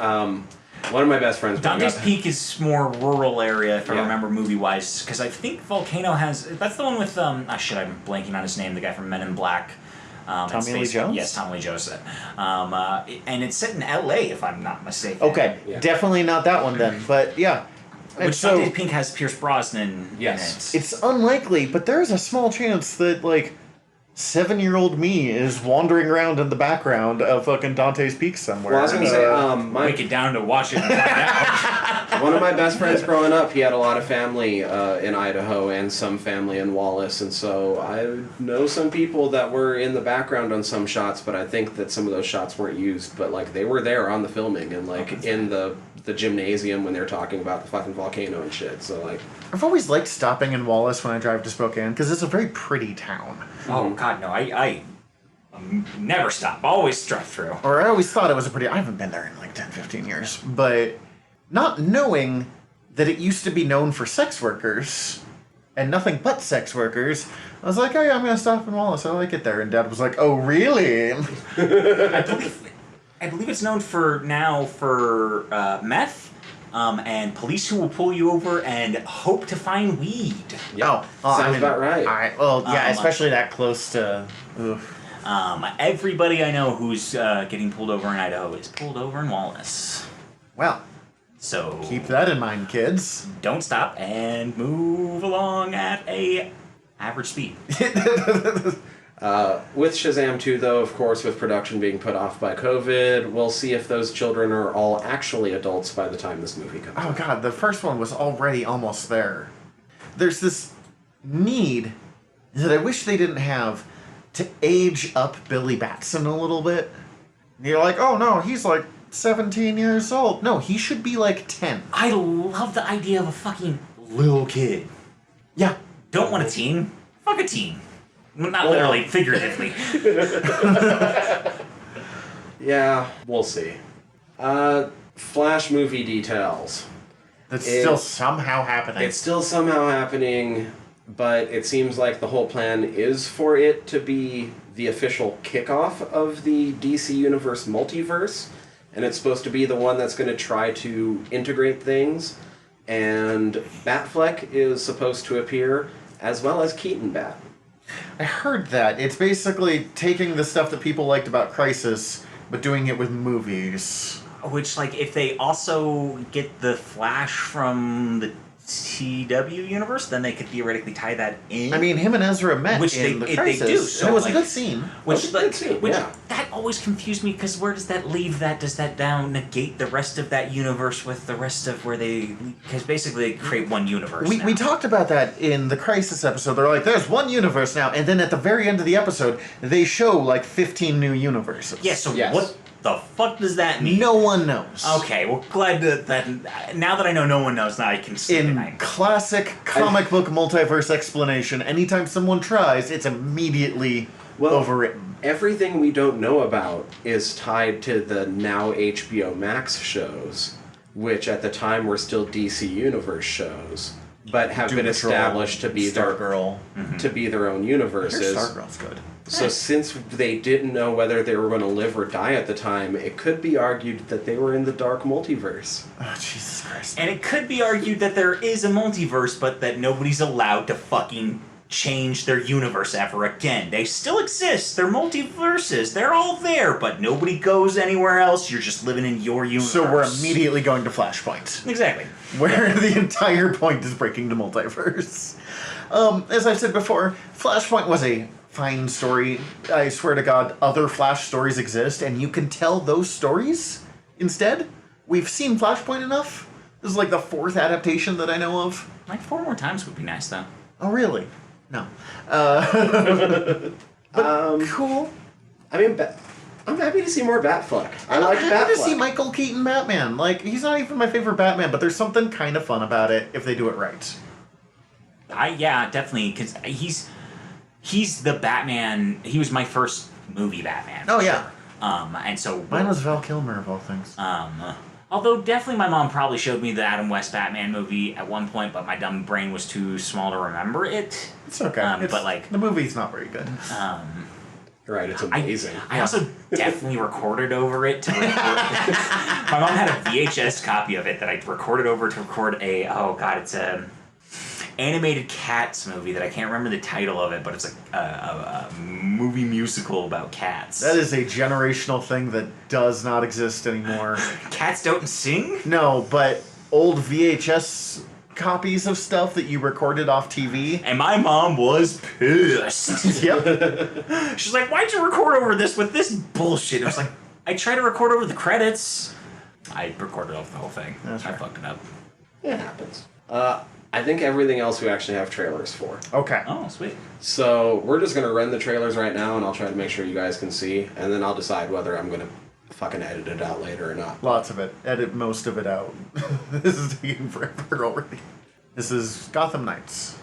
one of my best friends. Dante's Peak is more rural area, if I Yeah. remember movie-wise, because I think Volcano has... That's the one with... I'm blanking on his name, the guy from Men in Black. Tommy Lee Jones? Yes, Tommy Lee Jones. And it's set in L.A., if I'm not mistaken. Okay, Yeah. definitely not that one then, but yeah. And Which so, Dante's Peak has Pierce Brosnan Yes. in it. it's unlikely, but there's a small chance that, like, 7-year-old me is wandering around in the background of fucking Dante's Peak somewhere. Well, I was going to say, Break it down to watch it and find out. one of my best friends growing up, he had a lot of family in Idaho and some family in Wallace, and so I know some people that were in the background on some shots, but I think that some of those shots weren't used, but like they were there on the filming and like in the gymnasium when they were talking about the fucking volcano and shit. So like, I've always liked stopping in Wallace when I drive to Spokane, because it's a very pretty town. Oh, God, no. I never stop. Always drive through. Or I always thought it was a pretty... I haven't been there in like 10, 15 years. But not knowing that it used to be known for sex workers and nothing but sex workers. I was like, oh yeah, I'm gonna stop in Wallace. I like it there. And Dad was like, oh really? I believe it's known for meth, and police who will pull you over and hope to find weed. Yeah, sounds about right. All right. Well, yeah, especially that close to. Oof. Everybody I know who's getting pulled over in Idaho is pulled over in Wallace. Well, so keep that in mind, kids. Don't stop and move along at a average speed. With Shazam 2, though, of course, with production being put off by COVID, we'll see if those children are all actually adults by the time this movie comes out. Oh god, the first one was already almost there. There's this need that I wish they didn't have to age up Billy Batson a little bit. You're like, oh no, he's like 17 years old. No, he should be like 10. I love the idea of a fucking little kid. Yeah. Don't want a teen. Fuck a teen. Not literally, figuratively. Yeah, we'll see. Flash movie details. That's still somehow happening. It's still somehow happening, but it seems like the whole plan is for it to be the official kickoff of the DC Universe multiverse, and it's supposed to be the one that's going to try to integrate things, and Batfleck is supposed to appear, as well as Keaton Bat. I heard that. It's basically taking the stuff that people liked about Crisis, but doing it with movies. Which, like, if they also get the Flash from the CW universe, then they could theoretically tie that in. I mean, him and Ezra met which in the they Crisis, do. So, and it was like, a good scene. Which Yeah. That always confused me, because where does that leave that? Does that now negate the rest of that universe with the rest of where they... Because basically they create one universe now. We talked about that in the Crisis episode. They're like, there's one universe now, and then at the very end of the episode, they show like 15 new universes. Yeah, so Yes. what the fuck does that mean? No one knows. Okay, well, glad that now that I know no one knows, now I can sleep at In night. classic comic book multiverse explanation, anytime someone tries, it's immediately overwritten. Everything we don't know about is tied to the now HBO Max shows, which at the time were still DC Universe shows, but have been established to be Stargirl. to be their own universes. Stargirl's good. So since they didn't know whether they were going to live or die at the time, it could be argued that they were in the dark multiverse. Oh, Jesus Christ. And it could be argued that there is a multiverse, but that nobody's allowed to fucking change their universe ever again. They still exist. They're multiverses. They're all there, but nobody goes anywhere else. You're just living in your universe. So we're immediately going to Flashpoint. Exactly. Where the entire point is breaking the multiverse. As I said before, Flashpoint was a fine story. I swear to God, other Flash stories exist, and you can tell those stories instead. We've seen Flashpoint enough. This is like the 4th adaptation that I know of. Like 4 more times would be nice, though. Oh, really? No. Cool. I mean, I'm happy to see more Batfleck. I like I'm happy to see Batfleck. Michael Keaton Batman. Like, he's not even my favorite Batman, but there's something kind of fun about it if they do it right. Yeah, definitely, because he's the Batman. He was my first movie Batman. Oh, yeah. Sure. And so Mine was Val Kilmer, of all things. Although definitely my mom probably showed me the Adam West Batman movie at one point, but my dumb brain was too small to remember it. It's okay. But like the movie's not very good. You're right, it's amazing. I also definitely recorded over it to record. My mom had a VHS copy of it that I recorded over to record it's a animated cats movie that I can't remember the title of it, but it's a movie musical about cats. That is a generational thing that does not exist anymore. Cats don't sing? No, but old VHS copies of stuff that you recorded off TV. And my mom was pissed. Yep. She's like, why'd you record over this with this bullshit? I was like, I tried to record over the credits. I recorded off the whole thing. That's I right. fucked it up. It happens. I think everything else we actually have trailers for. Okay. Oh, sweet. So we're just going to run the trailers right now, and I'll try to make sure you guys can see, and then I'll decide whether I'm going to fucking edit it out later or not. Lots of it. Edit most of it out. This is taking forever already. This is Gotham Knights.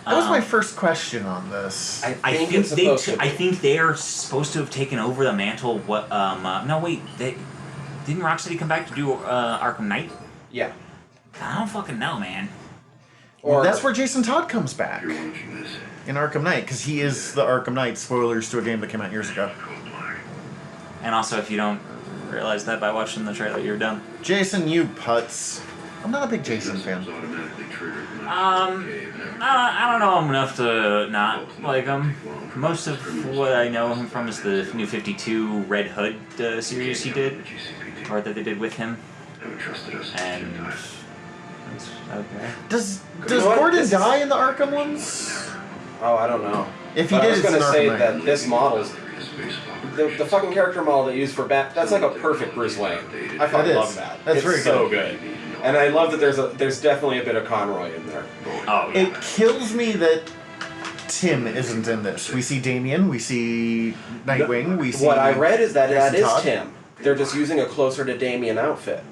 That was my first question on this. I think it's supposed to be. I think they are supposed to have taken over the mantle. No, wait. Didn't Rocksteady come back to do Arkham Knight? Yeah. I don't fucking know, man. Well, that's where Jason Todd comes back in Arkham Knight, because he is the Arkham Knight. Spoilers to a game that came out years ago. And also, if you don't realize that by watching the trailer, you're dumb. Jason, you putz. I'm not a big Jason fan. I don't know him enough to not like him. Most of what I know him from is the New 52 Red Hood series he did, or that they did with him. And that's okay. Does Gordon die in the Arkham ones? Oh, I don't know. If he but did, I was it's going to an say Arkham that Knight. this model's the fucking character model they use for that's like a perfect Bruce Wayne. I fucking love that. That's it's very so good. And I love that there's definitely a bit of Conroy in there. Oh, yeah. It kills me that Tim isn't in this. We see Damian, we see Nightwing, we see... What I read is that Jason that is Todd. Tim. They're just using a closer to Damian outfit.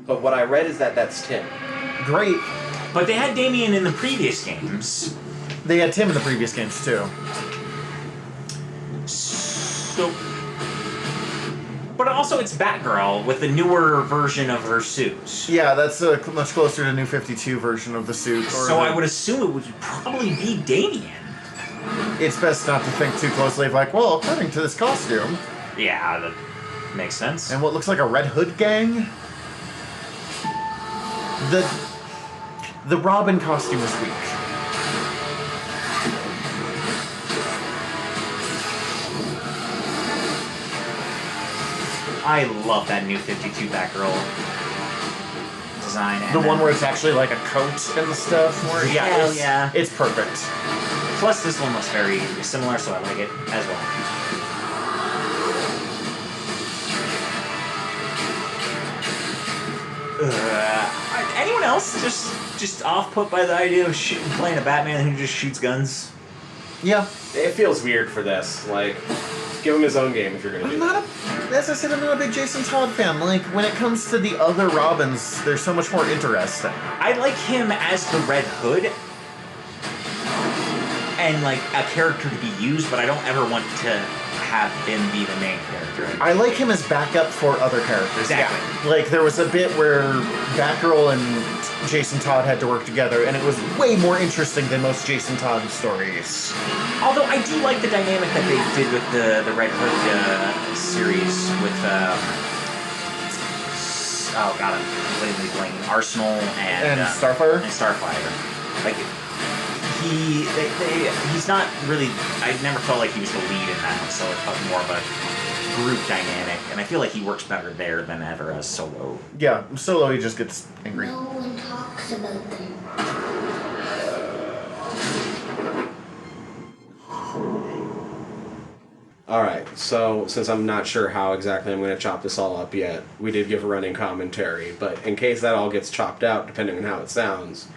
But what I read is that that's Tim. Great. But they had Damian in the previous games. They had Tim in the previous games, too. So... But also it's Batgirl with the newer version of her suit. Yeah, that's a much closer to New 52 version of the suit. So I would assume it would probably be Damian. It's best not to think too closely of like, well, according to this costume... Yeah, that makes sense. And what looks like a Red Hood gang? The Robin costume is weak. I love that new 52 Batgirl design. The one where it's actually like a coat and stuff. Where, yeah, Hell it's, yeah. it's perfect. Plus, this one looks very similar, so I like it as well. Anyone else just off put by the idea of playing a Batman who just shoots guns? Yeah. It feels weird for this. Like, give him his own game if you're gonna do that. As I said, I'm not a big Jason Todd fan. Like, when it comes to the other Robins, they're so much more interesting. I like him as the Red Hood and like a character to be used, but I don't ever want to have him be the main character. I like him as backup for other characters. Exactly. Yeah. Like, there was a bit where Batgirl and Jason Todd had to work together, and it was way more interesting than most Jason Todd stories. Although I do like the dynamic that they did with the Red Hood series with oh god, I'm completely blanking. Arsenal and Starfire. And Starfire. Like he's not really. I never felt like he was the lead in that, so it felt more of a group dynamic, and I feel like he works better there than ever as solo. Yeah, solo he just gets angry. No one talks about them. Alright, so since I'm not sure how exactly I'm going to chop this all up yet, we did give a running commentary, but in case that all gets chopped out, depending on how it sounds,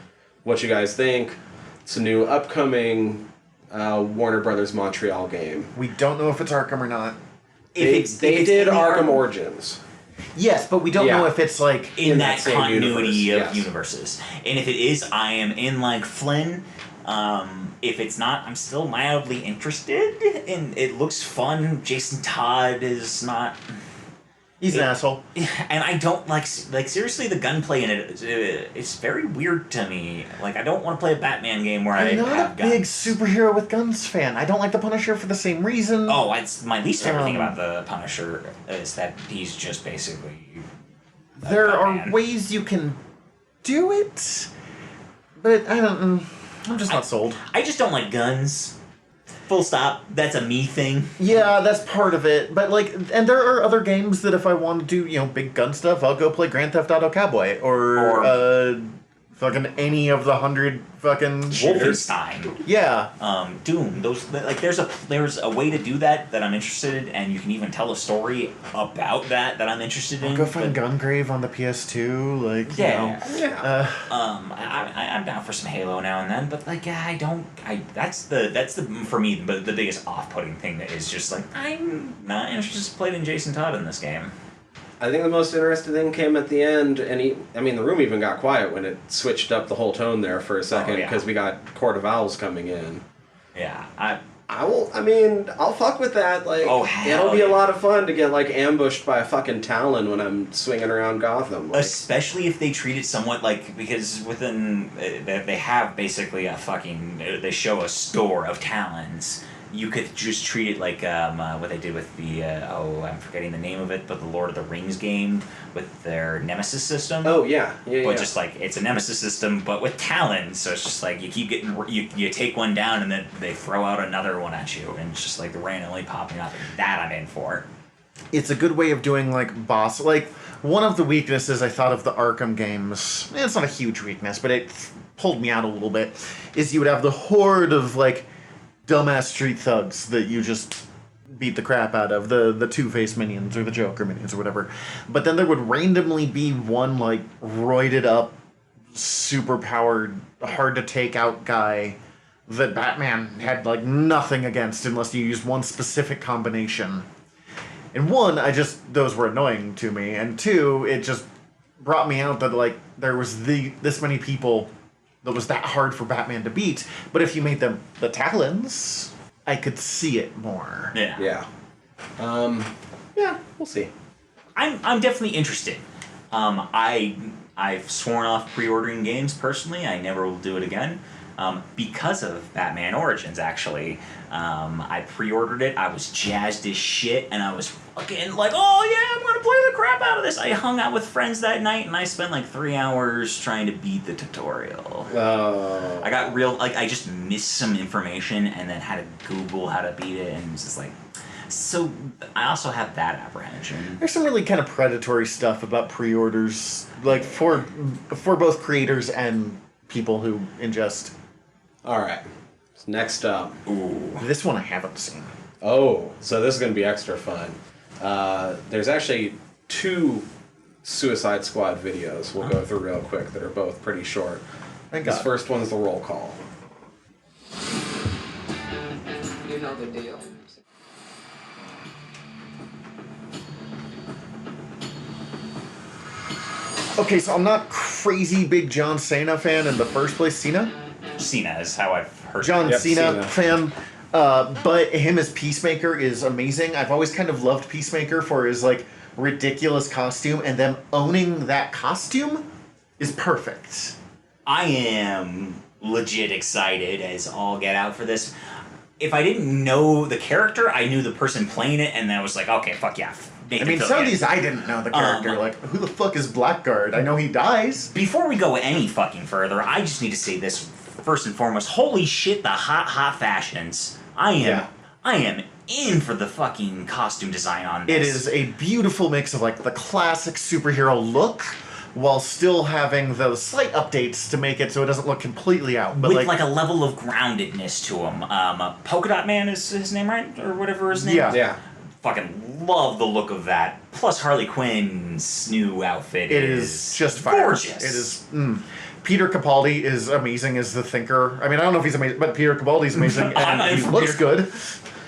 what you guys think? It's a new upcoming Warner Brothers Montreal game. We don't know if it's Arkham or not. They did in the Arkham Origins. Yes, but we don't know if it's like in that same continuity universe, of yes. universes. And if it is, I am in like Flynn. If it's not, I'm still mildly interested. And it looks fun. Jason Todd is not. he's an asshole. And I don't like seriously the gunplay in it. It's very weird to me. Like I don't want to play a Batman game where I I'm not have a guns. big superhero with guns fan. I don't like the Punisher for the same reason. Oh, it's my least favorite thing about the Punisher is that he's just basically. There Batman. are ways you can do it, but I don't. I'm just not sold. I just don't like guns. Full stop. That's a me thing. Yeah, that's part of it. But like, and there are other games that if I want to do, big gun stuff, I'll go play Grand Theft Auto Cowboy or fucking any of the 100 fucking shooters. Wolfenstein. Yeah. Doom. Those like there's a way to do that I'm interested in, and you can even tell a story about that I'm interested in. Go find Gungrave on the PS2. Like, Yeah. Yeah. I'm down for some Halo now and then, but like that's the for me the biggest off-putting thing that is just like I'm not interested in playing Jason Todd in this game. I think the most interesting thing came at the end, and the room even got quiet when it switched up the whole tone there for a second, yeah. because we got Court of Owls coming in. Yeah, I'll fuck with that. Like, Oh, hell it'll be a yeah. lot of fun to get like ambushed by a fucking Talon when I'm swinging around Gotham. Like, Especially if they treat it somewhat like, because within they have basically a fucking, they show a store of talons. You could just treat it like what they did with the I'm forgetting the name of it, but the Lord of the Rings game with their Nemesis system. oh yeah, But just like it's a Nemesis system, but with talons. So it's just like you keep getting you take one down and then they throw out another one at you, and it's just like randomly popping up. That I'm in for. It's a good way of doing like boss. Like one of the weaknesses I thought of the Arkham games. It's not a huge weakness, but it pulled me out a little bit. Is you would have the horde of like dumbass street thugs that you just beat the crap out of, the Two-Face minions or the Joker minions or whatever. But then there would randomly be one like roided up, super powered, hard to take out guy that Batman had like nothing against unless you used one specific combination. And one, those were annoying to me, and two, it just brought me out that like there was this many people that was that hard for Batman to beat, but if you made them the Talons, I could see it more. Yeah. Yeah, we'll see. I'm definitely interested. I've sworn off pre-ordering games personally. I never will do it again. Because of Batman Origins, actually. I pre-ordered it, I was jazzed as shit, and I was fucking like, oh yeah, I'm gonna play the crap out of this. I hung out with friends that night, and I spent like 3 hours trying to beat the tutorial. I got I just missed some information, and then had to Google how to beat it, and it was just like... So, I also have that apprehension. There's some really kind of predatory stuff about pre-orders, like for both creators and people who ingest. All right. Next up. Ooh. This one I haven't seen. Oh, so this is going to be extra fun. There's actually 2 Suicide Squad videos we'll go through real quick that are both pretty short. Thank This God. first one's the roll call. You know the deal. Okay, so I'm not crazy big John Cena fan in the first place. Cena is how I've heard. John Yep, Cena Cena. fan. But him as Peacemaker is amazing. I've always kind of loved Peacemaker for his like ridiculous costume, and them owning that costume is perfect. I am legit excited as all get out for this. If I didn't know the character, I knew the person playing it, and then I was like, okay, fuck yeah. I mean, some of these I didn't know the character. Like, who the fuck is Blackguard? I know he dies. Before we go any fucking further, I just need to say this first and foremost. Holy shit, the hot fashions. I am in for the fucking costume design on this. It is a beautiful mix of like the classic superhero look, while still having those slight updates to make it so it doesn't look completely out. But with like a level of groundedness to him. Polka Dot Man is his name, right? Or whatever his name is? Yeah. Fucking love the look of that. Plus Harley Quinn's new outfit it is just fire. gorgeous. It is. Peter Capaldi is amazing as the Thinker. I mean, I don't know if he's amazing, but Peter Capaldi's amazing, and he looks good.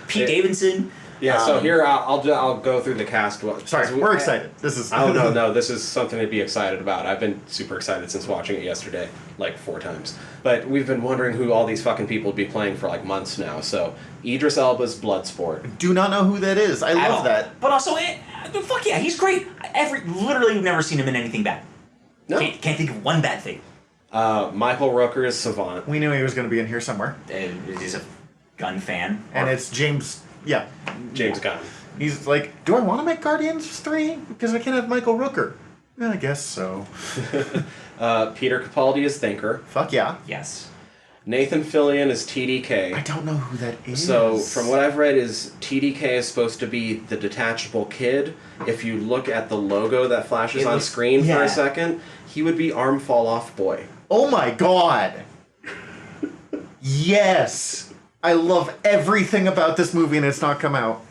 Pete Davidson. Yeah, so here I'll go through the cast. Sorry, we're excited. This is. Oh, no, this is something to be excited about. I've been super excited since watching it yesterday, like 4 times. But we've been wondering who all these fucking people would be playing for like months now. So, Idris Elba's Bloodsport. Do not know who that is. I love that. But also, fuck yeah, he's great. Literally, we've never seen him in anything bad. No. Can't think of one bad thing. Michael Rooker is Savant. We knew he was going to be in here somewhere. He's a gun fan. And it's James. Yeah. James Gunn. He's like, do I want to make Guardians 3? Because I can't have Michael Rooker. I guess so. Peter Capaldi is Thinker. Fuck yeah. Yes. Nathan Fillion is TDK. I don't know who that is. So, from what I've read, is TDK is supposed to be the detachable kid. If you look at the logo that flashes on screen for a second, he would be Arm Fall Off Boy. Oh my god! Yes! I love everything about this movie and it's not come out.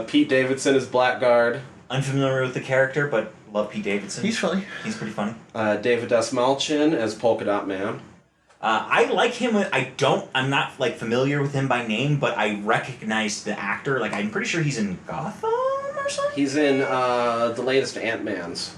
Pete Davidson is Blackguard. Unfamiliar with the character, but love Pete Davidson. He's funny. He's pretty funny. David Dastmalchian as Polka Dot Man. I like him. I'm not like familiar with him by name, but I recognize the actor. Like, I'm pretty sure he's in Gotham or something. He's in the latest Ant-Man's.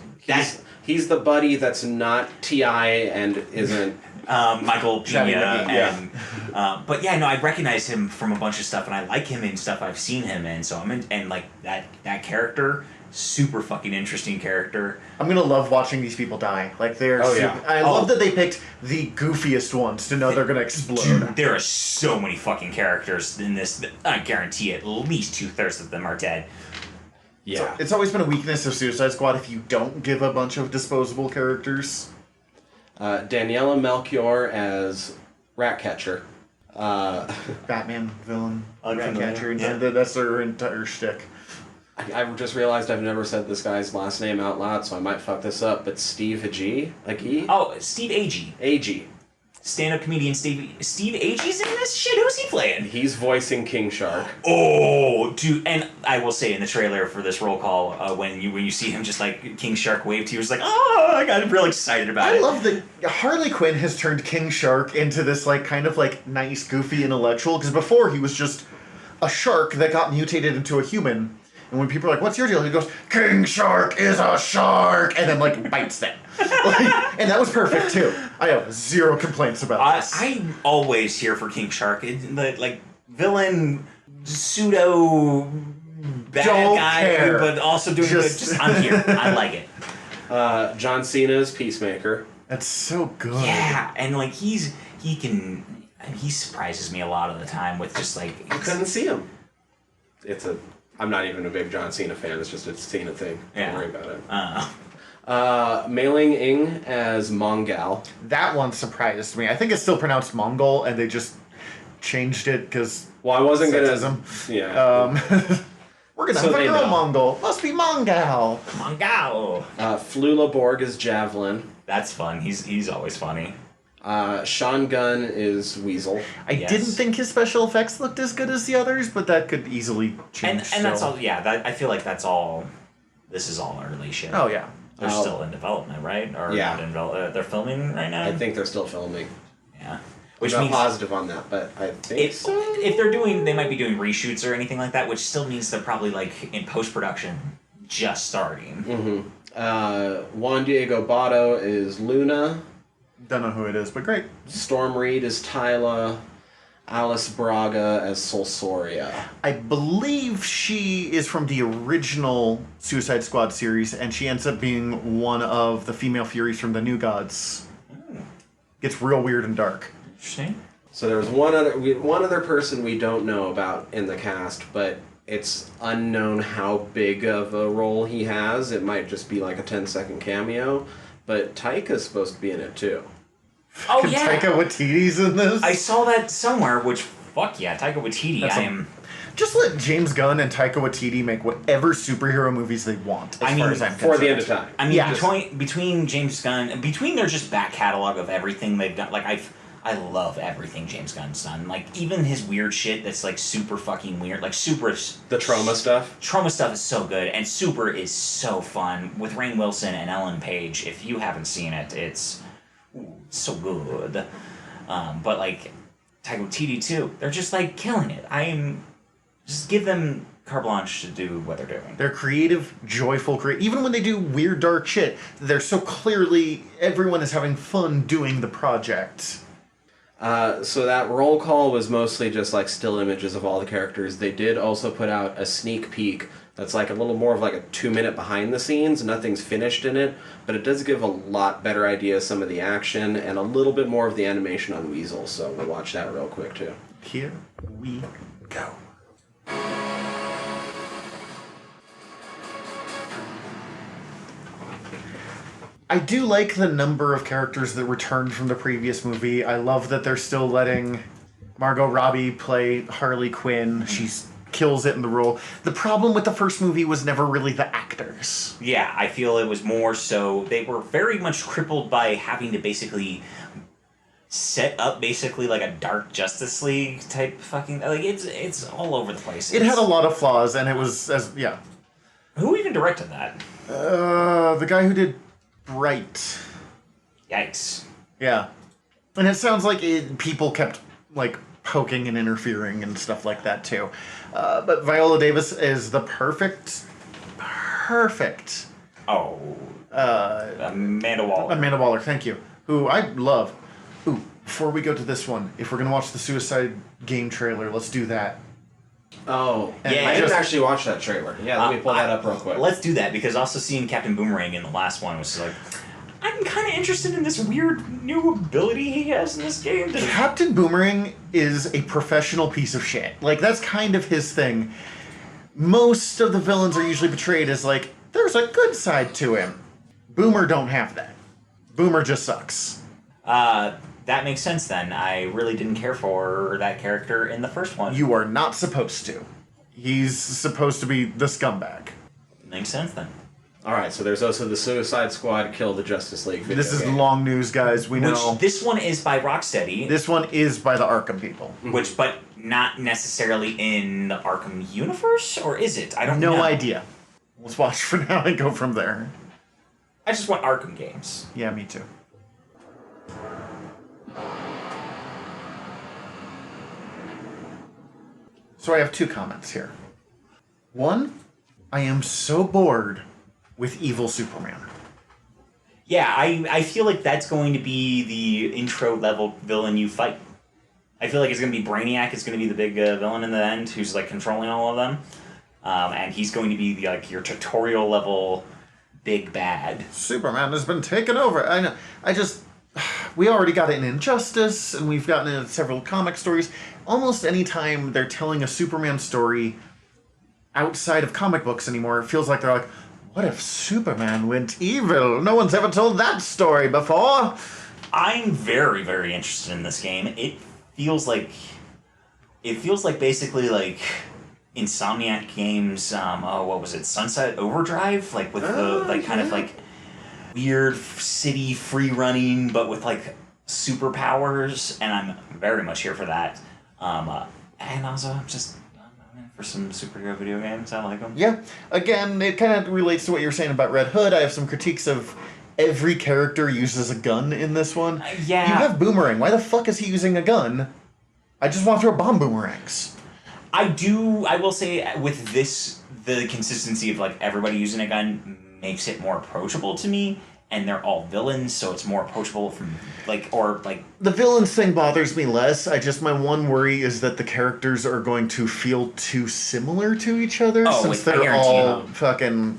He's the buddy that's not T.I. and isn't... Michael Pena. Yeah. And, but yeah, no, I recognize him from a bunch of stuff, and I like him in stuff I've seen him in. So I'm in, and like that character, super fucking interesting character. I'm gonna love watching these people die. Like they're. Oh, yeah. I love that they picked the goofiest ones to know they're gonna explode. Dude, there are so many fucking characters in this that I guarantee at least 2/3 of them are dead. Yeah. So it's always been a weakness of Suicide Squad if you don't give a bunch of disposable characters. Daniela Melchior as Ratcatcher. Batman villain, Unfamiliar, Ratcatcher, and yeah. that's their entire shtick. I just realized I've never said this guy's last name out loud, so I might fuck this up, but Steve Agee? Oh, Steve Agee. Agee. Stand-up comedian Steve Agee's in this shit? Who's he playing? He's voicing King Shark. Oh, dude! And I will say in the trailer for this roll call, when you see him just like King Shark wave to you, it's like, oh, I got real excited about it. I love that Harley Quinn has turned King Shark into this like kind of like nice, goofy intellectual. Because before he was just a shark that got mutated into a human. And when people are like, "What's your deal?" He goes, "King Shark is a shark," and then like bites them. And that was perfect too. I have zero complaints about this. I'm always here for King Shark. Like villain, pseudo bad Don't guy, care. but also doing Just- good. Just I'm here. I like it. John Cena's Peacemaker. That's so good. Yeah, and like he surprises me a lot of the time with just like I couldn't see him. I'm not even a big John Cena fan. It's just a Cena thing. Yeah. Don't worry about it. Mei Ling Ing as Mongal. That one surprised me. I think it's still pronounced Mongol, and they just changed it because Well, I wasn't sexism. Yeah. We're gonna So have a they girl know. Mongol. Must be Mongal. Mongal. Flula Borg is Javelin. That's fun. He's always funny. Sean Gunn is Weasel. I Yes. didn't think his special effects looked as good as the others, but that could easily change. And that's still. all. Yeah, I feel like that's all. This is all early shit. Oh yeah. They're still in development, right? Or Yeah. not in they're filming right now. I think they're still filming. Yeah. I'm Which not means positive on that, but I think so. if they're doing, they might be doing reshoots or anything like that, which still means they're probably like in post production, just starting. Juan Diego Botto is Luna. Don't know who it is, but great. Storm Reed is Tyla. Alice Braga as Solsoria. I believe she is from the original Suicide Squad series, and she ends up being one of the female Furies from the New Gods. Gets real weird and dark. Interesting. So there was one other person we don't know about in the cast, but it's unknown how big of a role he has. It might just be like a 10-second cameo, but Taika's supposed to be in it too. Oh yeah. Taika Waititi's in this. I saw that somewhere. Which fuck yeah, Taika Waititi. That's I a- am. Just let James Gunn and Taika Waititi make whatever superhero movies they want. As I far mean, as I'm For the concerned. end of time. I mean, Yeah. between James Gunn, between their just back catalog of everything they've done, like I love everything James Gunn's done. Like even his weird shit that's like super fucking weird. Like Super is The trauma stuff. Trauma stuff is so good, and Super is so fun with Rainn Wilson and Ellen Page. If you haven't seen it, it's so good. But like Taika Waititi too, they're just like killing it. Just give them carte blanche to do what they're doing. They're creative, joyful, even when they do weird, dark shit, they're so clearly everyone is having fun doing the project. So that roll call was mostly just like still images of all the characters. They did also put out a sneak peek that's like a little more of like a 2-minute behind the scenes. Nothing's finished in it, but it does give a lot better idea of some of the action and a little bit more of the animation on Weasel. So we'll watch that real quick too. Here we go. I do like the number of characters that returned from the previous movie. I love that they're still letting Margot Robbie play Harley Quinn. She kills it in the role. The problem with the first movie was never really the actors. Yeah, I feel it was more so they were very much crippled by having to basically set up basically like a Dark Justice League type fucking like it's all over the place. It had a lot of flaws, and it was yeah. Who even directed that? The guy who did Bright. Yikes. Yeah. And it sounds like people kept, like, poking and interfering and stuff like that, too. But Viola Davis is the perfect Oh. Amanda Waller. Amanda Waller, thank you. Who I love. Ooh, before we go to this one, if we're going to watch the Suicide Game trailer, let's do that. Oh, And Yeah, I didn't just- actually watch that trailer. Yeah, let me pull that up real quick. Let's do that, because also seeing Captain Boomerang in the last one was like, I'm kind of interested in this weird new ability he has in this game. Captain Boomerang is a professional piece of shit. Like, that's kind of his thing. Most of the villains are usually portrayed as, like, there's a good side to him. Boomer don't have that. Boomer just sucks. That makes sense then. I really didn't care for that character in the first one. You are not supposed to. He's supposed to be the scumbag. Makes sense then. Alright, so there's also the Suicide Squad Kill the Justice League video This is game. long news, guys. We know. Which, this one is by Rocksteady. This one is by the Arkham people. Which, but not necessarily in the Arkham universe? Or is it? I don't know. No idea. Let's watch for now and go from there. I just want Arkham games. Yeah, me too. So I have two comments here. One, I am so bored with evil Superman. Yeah, I feel like that's going to be the intro level villain you fight. I feel like it's going to be Brainiac. It's going to be the big villain in the end who's like controlling all of them. And he's going to be the, like your tutorial level big bad. Superman has been taken over. I know. We already got it in Injustice, and we've gotten it in several comic stories. Almost any time they're telling a Superman story outside of comic books anymore, it feels like they're like, what if Superman went evil? No one's ever told that story before. I'm very, very interested in this game. It feels like basically like Insomniac games. What was it? Sunset Overdrive, like with the like kind of like weird city free running, but with like superpowers. And I'm very much here for that. And also I'm in for some superhero video games. I like them. Yeah, again, it kind of relates to what you were saying about Red Hood. I have some critiques of every character uses a gun in this one. Yeah. You have Boomerang. Why the fuck is he using a gun? I just want to throw bomb boomerangs. I will say with this, the consistency of like everybody using a gun makes it more approachable to me, and they're all villains, so it's more approachable from The villains thing bothers me less. My one worry is that the characters are going to feel too similar to each other since I they're guarantee all you. fucking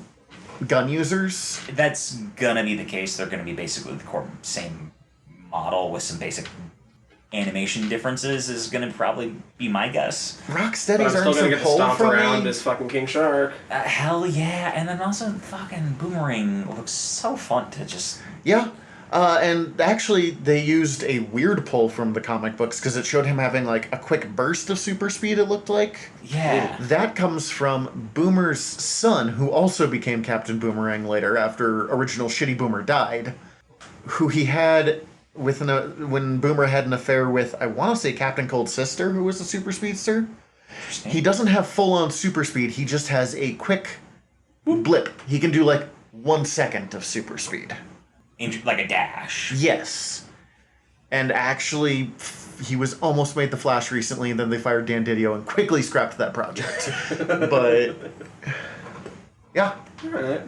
gun users. That's gonna be the case. They're gonna be basically the core same model with some basic animation differences is gonna probably be my guess. But I'm Rocksteady's still earned gonna some get to pull stomp from around me. as fucking King Shark. Hell yeah, and then also fucking Boomerang looks so fun to just... Yeah. And actually, they used a weird pull from the comic books because it showed him having like a quick burst of super speed, it looked like. Yeah. That comes from Boomer's son, who also became Captain Boomerang later after original Shitty Boomer died, who he had when Boomer had an affair with, I want to say, Captain Cold's sister, who was a super speedster. He doesn't have full-on super speed, he just has a quick blip. He can do like 1 second of super speed. Like a dash. Yes. And actually, he was almost made the Flash recently, and then they fired Dan Didio and quickly scrapped that project. But, yeah. Alright.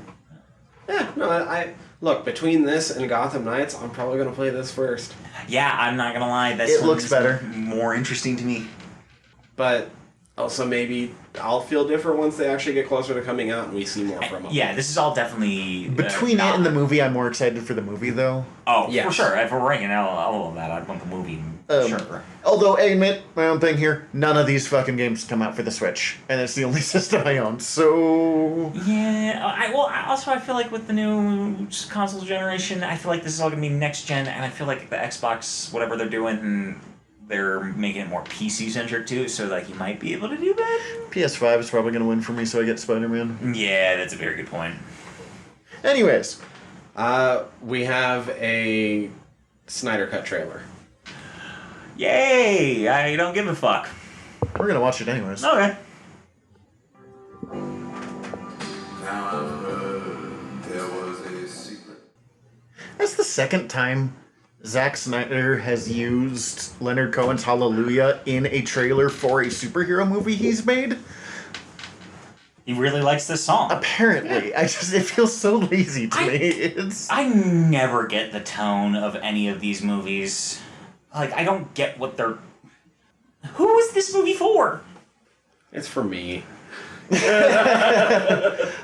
Yeah, no, I look, between this and Gotham Knights, I'm probably gonna play this first. Yeah, I'm not gonna lie. It looks better. More interesting to me. But also maybe I'll feel different once they actually get closer to coming out and we see more from them. Yeah, this is all definitely... Between it and the movie, I'm more excited for the movie, though. Oh, Yes. for sure. If we're ranking all of that, I'd want the movie. Sure. Although, I admit, my own thing here, none of these fucking games come out for the Switch. And it's the only system I own, so... Yeah, I feel like with the new console generation, I feel like this is all going to be next gen, and I feel like the Xbox, whatever they're doing, they're making it more PC-centric too, so like you might be able to do that. PS5 is probably going to win for me, so I get Spider-Man. Yeah, that's a very good point. Anyways. We have a Snyder Cut trailer. Yay! I don't give a fuck. We're going to watch it anyways. Okay. Now I've heard there was a secret. That's the second time Zack Snyder has used Leonard Cohen's Hallelujah in a trailer for a superhero movie he's made. He really likes this song. Apparently. It feels so lazy to me. I never get the tone of any of these movies. Like, I don't get what they're... Who is this movie for? It's for me. It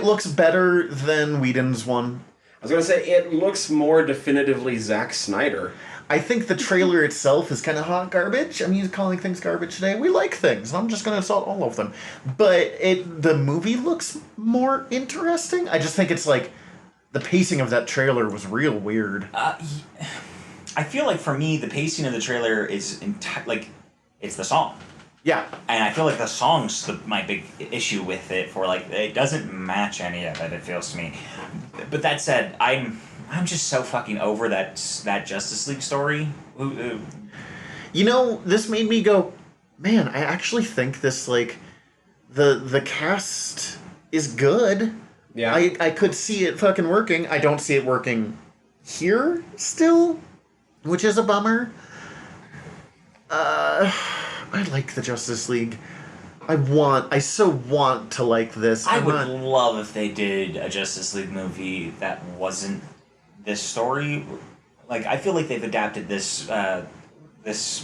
looks better than Whedon's one. I was going to say, it looks more definitively Zack Snyder. I think the trailer itself is kind of hot garbage. I'm used to calling things garbage today. We like things, and I'm just going to assault all of them. But the movie looks more interesting. I just think it's like the pacing of that trailer was real weird. I feel like for me, the pacing of the trailer is it's the song. Yeah. And I feel like the song's my big issue with it. For like, it doesn't match any of it. It feels to me. But that said, I'm just so fucking over that Justice League story. This made me go, man, I actually think this, like, the cast is good. Yeah. I could see it fucking working. I don't see it working here still, which is a bummer. I like the Justice League. I so want to like this. I would love if they did a Justice League movie that wasn't this story. Like, I feel like they've adapted this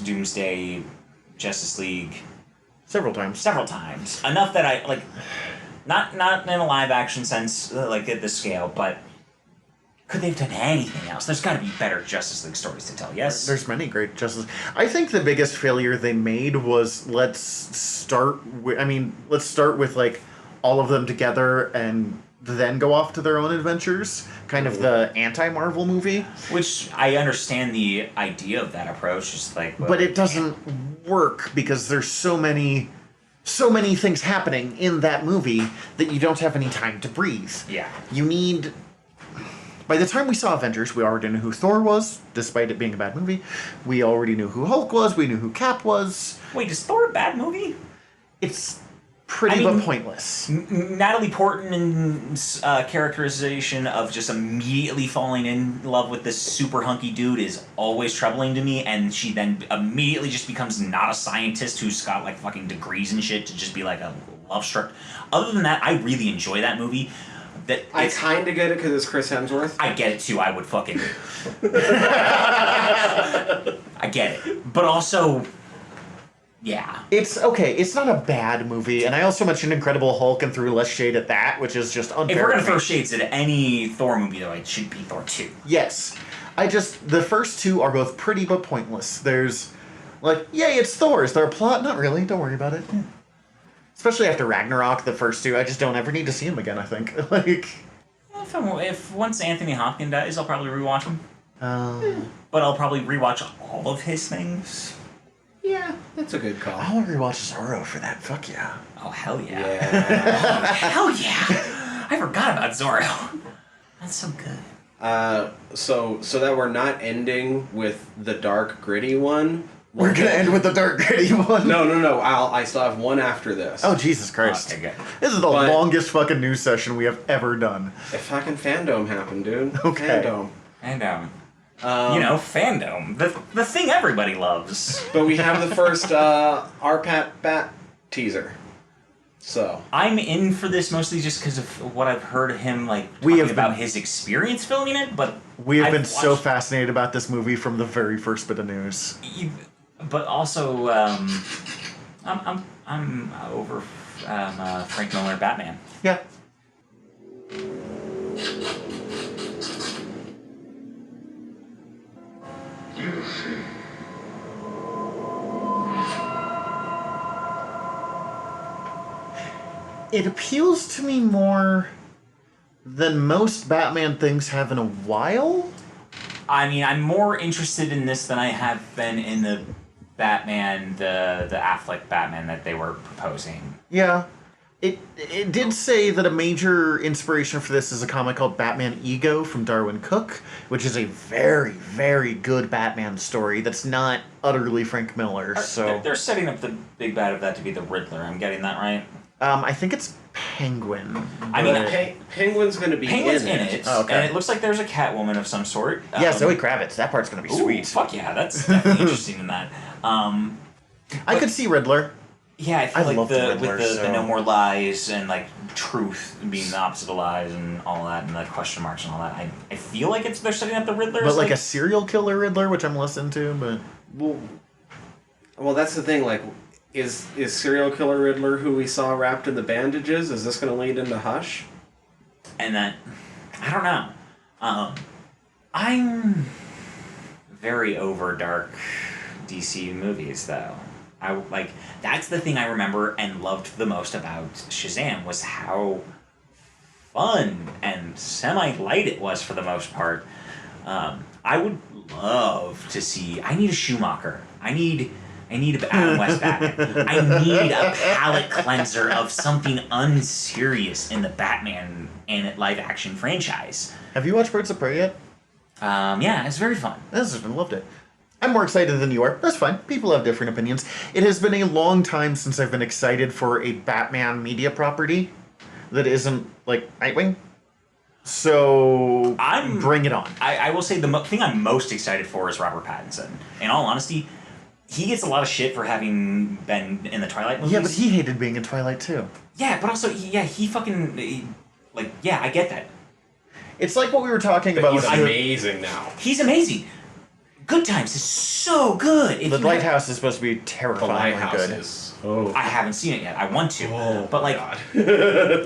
Doomsday Justice League several times. Enough that I, like, not in a live action sense, like at this scale, but could they have done anything else? There's got to be better Justice League stories to tell, yes? There's many great Justice... I think the biggest failure they made was let's start with, like, all of them together and then go off to their own adventures. Kind of the anti-Marvel movie. Which, I understand the idea of that approach, just like... Well, but it doesn't work because there's so many things happening in that movie that you don't have any time to breathe. Yeah. You need... By the time we saw Avengers, we already knew who Thor was, despite it being a bad movie. We already knew who Hulk was. We knew who Cap was. Wait, is Thor a bad movie? It's pretty but pointless. Natalie Portman's characterization of just immediately falling in love with this super hunky dude is always troubling to me, and she then immediately just becomes not a scientist who's got, like, fucking degrees and shit to just be, like, a love struck. Other than that, I really enjoy that movie. I kind of get it because it's Chris Hemsworth. I get it too. I would fucking... I get it. But also... Yeah. It's okay. It's not a bad movie, and I also mentioned Incredible Hulk and threw less shade at that, which is just unfair. If we're going to throw shades at any Thor movie, though, it should be Thor 2. Yes. The first two are both pretty but pointless. There's, like, yay, it's Thor. Is there a plot? Not really. Don't worry about it. Especially after Ragnarok, the first two, I just don't ever need to see him again, I think. Like... If once Anthony Hopkins dies, I'll probably rewatch him. But I'll probably rewatch all of his things. Yeah, that's a good call. I want to rewatch Zorro for that. Fuck yeah. Oh, hell yeah. Yeah. Oh, hell yeah. I forgot about Zorro. That's so good. So that we're not ending with the dark, gritty one. We're gonna end with the dark, gritty one. No. I still have one after this. Oh, Jesus Christ. Okay, good. This is the longest fucking news session we have ever done. If fucking Fandome happened, dude. Okay. Fandome. Fandome. The thing everybody loves. But we have the first RPAT Bat teaser. So I'm in for this mostly just because of what I've heard of him, like, talking about his experience filming it, but... We have been so fascinated about this movie from the very first bit of news. But also, I'm over Frank Miller Batman. Yeah. It appeals to me more than most Batman things have in a while. I mean, I'm more interested in this than I have been in the Batman, the Affleck Batman that they were proposing. Yeah. It did say that a major inspiration for this is a comic called Batman Ego from Darwin Cook, which is a very, very good Batman story that's not utterly Frank Miller. They're setting up the big bad of that to be the Riddler. I'm getting that right? I think it's Penguin. I mean, Penguin's going to be Penguin's in it. Oh, okay. And it looks like there's a Catwoman of some sort. Yeah, Zoe Kravitz. That part's going to be sweet. Fuck yeah, that's definitely interesting in that. I could see Riddler. Yeah, I feel I love like the with Riddler, the so- no more lies and like truth being the opposite of lies and all that and the question marks and all that. I feel like they're setting up the Riddler. But as, like a serial killer Riddler, which I'm less into, but Well, that's the thing. Like, is serial killer Riddler who we saw wrapped in the bandages? Is this going to lead into Hush? and that I don't know. I'm very over dark DC movies though. I like that's the thing I remember and loved the most about Shazam was how fun and semi-light it was for the most part. I would love to see. I need a Schumacher. I need an Adam West Batman. I need a palate cleanser of something unserious in the Batman and live action franchise. have you watched Birds of Prey yet? Yeah, it's very fun. I loved it. I'm more excited than you are. That's fine. People have different opinions. It has been a long time since I've been excited for a Batman media property that isn't like Nightwing. So bring it on. I will say the thing I'm most excited for is Robert Pattinson. In all honesty, he gets a lot of shit for having been in the Twilight movies. Yeah, but he hated being in Twilight too. Yeah, but also, he fucking... I get that. It's like what we were talking about He's with amazing now. He's amazing. Good Times is so good. the Lighthouse is supposed to be The terrifyingly Lighthouse good. is. Oh. I haven't seen it yet. I want to. Oh, but like, God.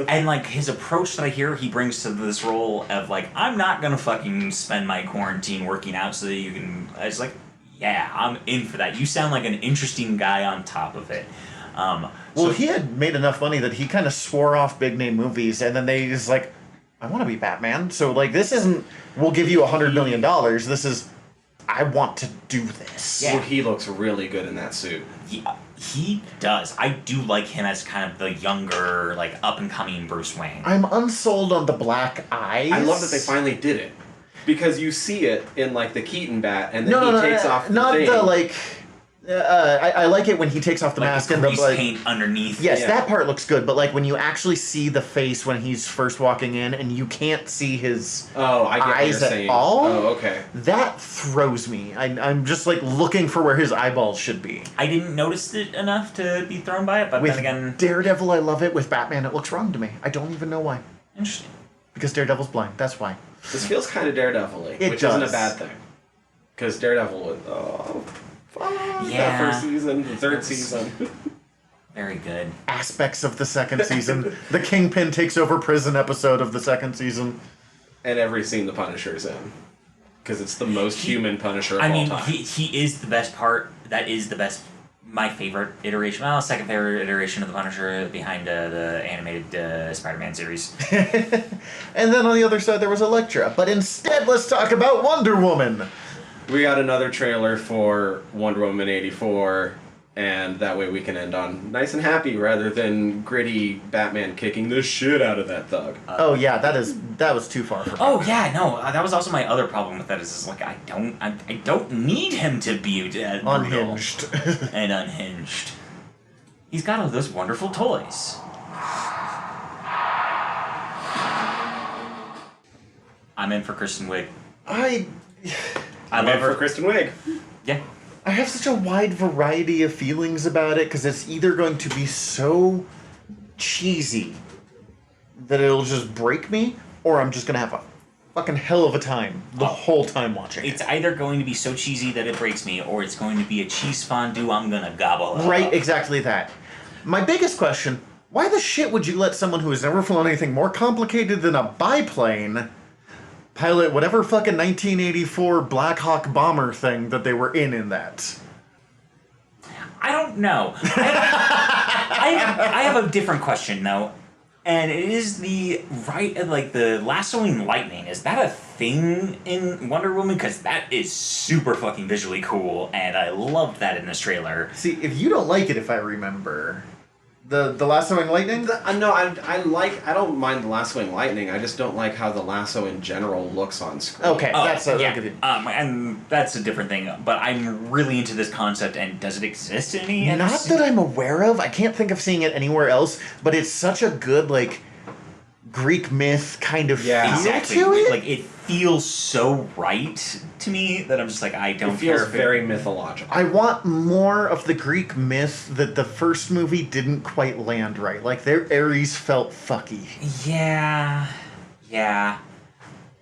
and like his approach that I hear he brings to this role of like, I'm not gonna fucking spend my quarantine working out so that you can. It's like, yeah, I'm in for that. You sound like an interesting guy on top of it. Well, he had made enough money that he kind of swore off big name movies, and then they just like, I want to be Batman. So like, this isn't. We'll give you $100 million. This is. I want to do this. Yeah. Well, he looks really good in that suit. He does. I do like him as kind of the younger, like up and coming Bruce Wayne. I'm unsold on the black eyes. I love that they finally did it. Because you see it in, like, the Keaton bat, and then No, he takes off the not thing. the like. I like it when he takes off the like mask the and the grease like. paint underneath. Yes, Yeah. that part looks good, but like when you actually see the face when he's first walking in and you can't see his Oh, I get what eyes you're at saying. all. Oh, okay. That throws me. I'm just like looking for where his eyeballs should be. I didn't notice it enough to be thrown by it, but With then again, Daredevil, I love it. With Batman, it looks wrong to me. I don't even know why. interesting. Because Daredevil's blind. That's why. This feels kind of Daredevil-y, It which isn't a does. bad thing. Because Daredevil was... Oh, fuck. Yeah. That first season, the third season. Very good. Aspects of the second season. The Kingpin takes over prison episode of the second season. And every scene the Punisher's in. Because it's the most human Punisher of I all mean, time. he is the best part. That is the best. My favorite iteration. Well, second favorite iteration of the Punisher behind the animated Spider-Man series. And then on the other side there was Elektra. But instead, let's talk about Wonder Woman. We got another trailer for Wonder Woman 84, and that way we can end on nice and happy rather than gritty Batman kicking the shit out of that thug. Oh yeah, that was too far for me. Oh yeah, no, that was also my other problem with that. Is like I don't need him to be brutal Unhinged. and unhinged. He's got all those wonderful toys. I'm in for Kristen Wiig. I I I'm love in for her. Kristen Wiig. Yeah. I have such a wide variety of feelings about it because it's either going to be so cheesy that it'll just break me, or I'm just gonna have a fucking hell of a time the whole time watching It's it. either going to be so cheesy that it breaks me, or it's going to be a cheese fondue I'm gonna gobble up. Right, exactly that. My biggest question: why the shit would you let someone who has never flown anything more complicated than a biplane pilot whatever fucking 1984 Black Hawk bomber thing that they were in that? I don't know. I have a different question though, and it is the lassoing lightning. Is that a thing in Wonder Woman? Because that is super fucking visually cool, and I loved that in this trailer. See, if you don't like it, if I remember, the lassoing lightning. No, I don't mind the lassoing lightning. I just don't like how the lasso in general looks on screen. Okay, that's yeah. I'll give you. And that's a different thing. But I'm really into this concept. And does it exist in any? Not that I'm aware of. I can't think of seeing it anywhere else. But it's such a good Greek myth kind of Yeah. feel Exactly. to it. Like, it feels so right to me that I'm just like, I don't It feels care if very mythological. I want more of the Greek myth that the first movie didn't quite land right. Like, their Ares felt fucky. Yeah. Yeah.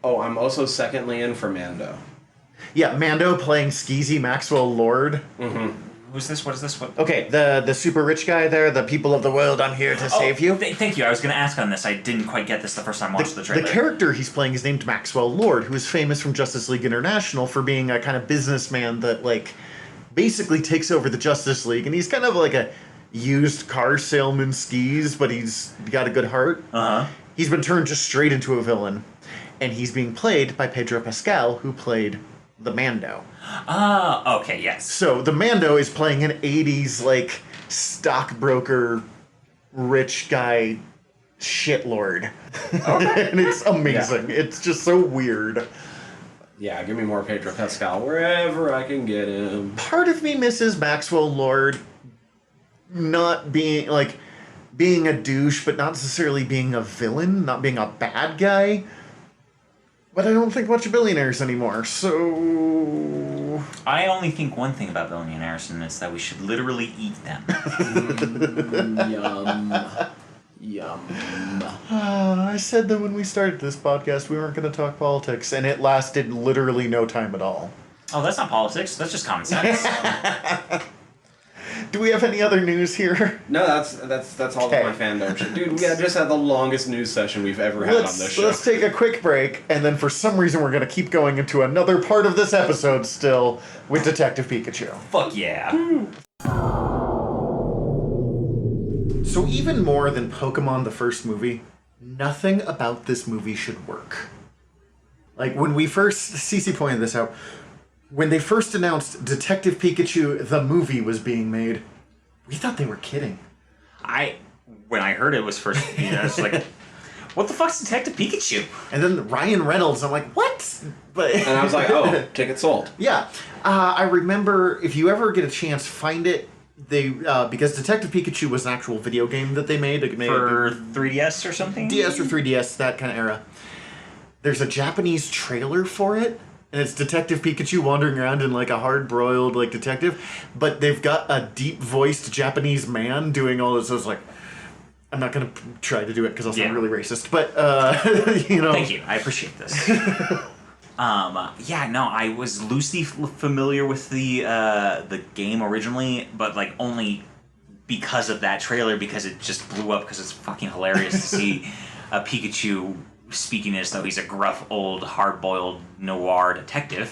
Oh, I'm also secondly in for Mando. Yeah, Mando playing skeezy Maxwell Lord. Who's this? What is this? What? Okay, the super rich guy there, the people of the world, I'm here to save you. Thank you. I was going to ask on this. I didn't quite get this the first time I watched the trailer. The character he's playing is named Maxwell Lord, who is famous from Justice League International for being a kind of businessman that, like, basically takes over the Justice League, and he's kind of like a used car salesman skis, but he's got a good heart. Uh-huh. He's been turned just straight into a villain, and he's being played by Pedro Pascal, who played the Mando. Ah, okay, yes. So the Mando is playing an 80s, like, stockbroker, rich guy shitlord. And it's amazing. Yeah. It's just so weird. Yeah, give me more Pedro Pascal wherever I can get him. Part of me misses Maxwell Lord not being, like, being a douche, but not necessarily being a villain, not being a bad guy. But I don't think much of billionaires anymore, so... I only think one thing about billionaires, and it's that we should literally eat them. Yum. Yum. I said that when we started this podcast, we weren't going to talk politics, and it lasted literally no time at all. Oh, that's not politics. That's just common sense. Do we have any other news here? No, that's all Okay. of my fandom shit. Dude, we just had the longest news session we've ever had on this show. Let's take a quick break, and then for some reason we're going to keep going into another part of this episode still with Detective Pikachu. Fuck yeah. So even more than Pokemon the first movie, nothing about this movie should work. Like, when we first... Cece pointed this out. When they first announced Detective Pikachu, the movie, was being made, we thought they were kidding. When I heard it was first, I was like, what the fuck's Detective Pikachu? And then Ryan Reynolds, I'm like, what? But And I was like, oh, ticket sold. Yeah. I remember, if you ever get a chance, find it. They because Detective Pikachu was an actual video game that they made. For 3DS or something? DS or 3DS, that kind of era. There's a Japanese trailer for it, and it's Detective Pikachu wandering around in, like, a hard-broiled, like, detective, but they've got a deep-voiced Japanese man doing all this. So it's like, I'm not going to try to do it because I'll sound really racist, but, you know. Thank you. I appreciate this. Yeah, no, I was loosely familiar with the game originally, but, like, only because of that trailer, because it just blew up, because it's fucking hilarious to see a Pikachu speaking as though he's a gruff, old, hard-boiled noir detective.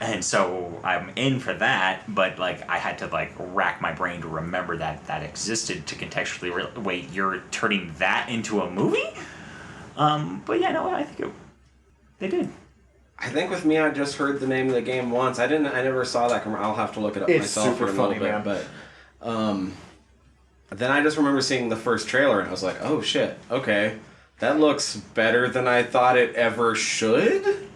And so I'm in for that, but, like, I had to, like, rack my brain to remember that existed to contextually... Wait, you're turning that into a movie? But yeah, no, I think they did. I think with me, I just heard the name of the game once. I never saw that commercial. I'll have to look it up It's myself super for a little funny, bit. man. But then I just remember seeing the first trailer, and I was like, oh shit, okay. That looks better than I thought it ever should.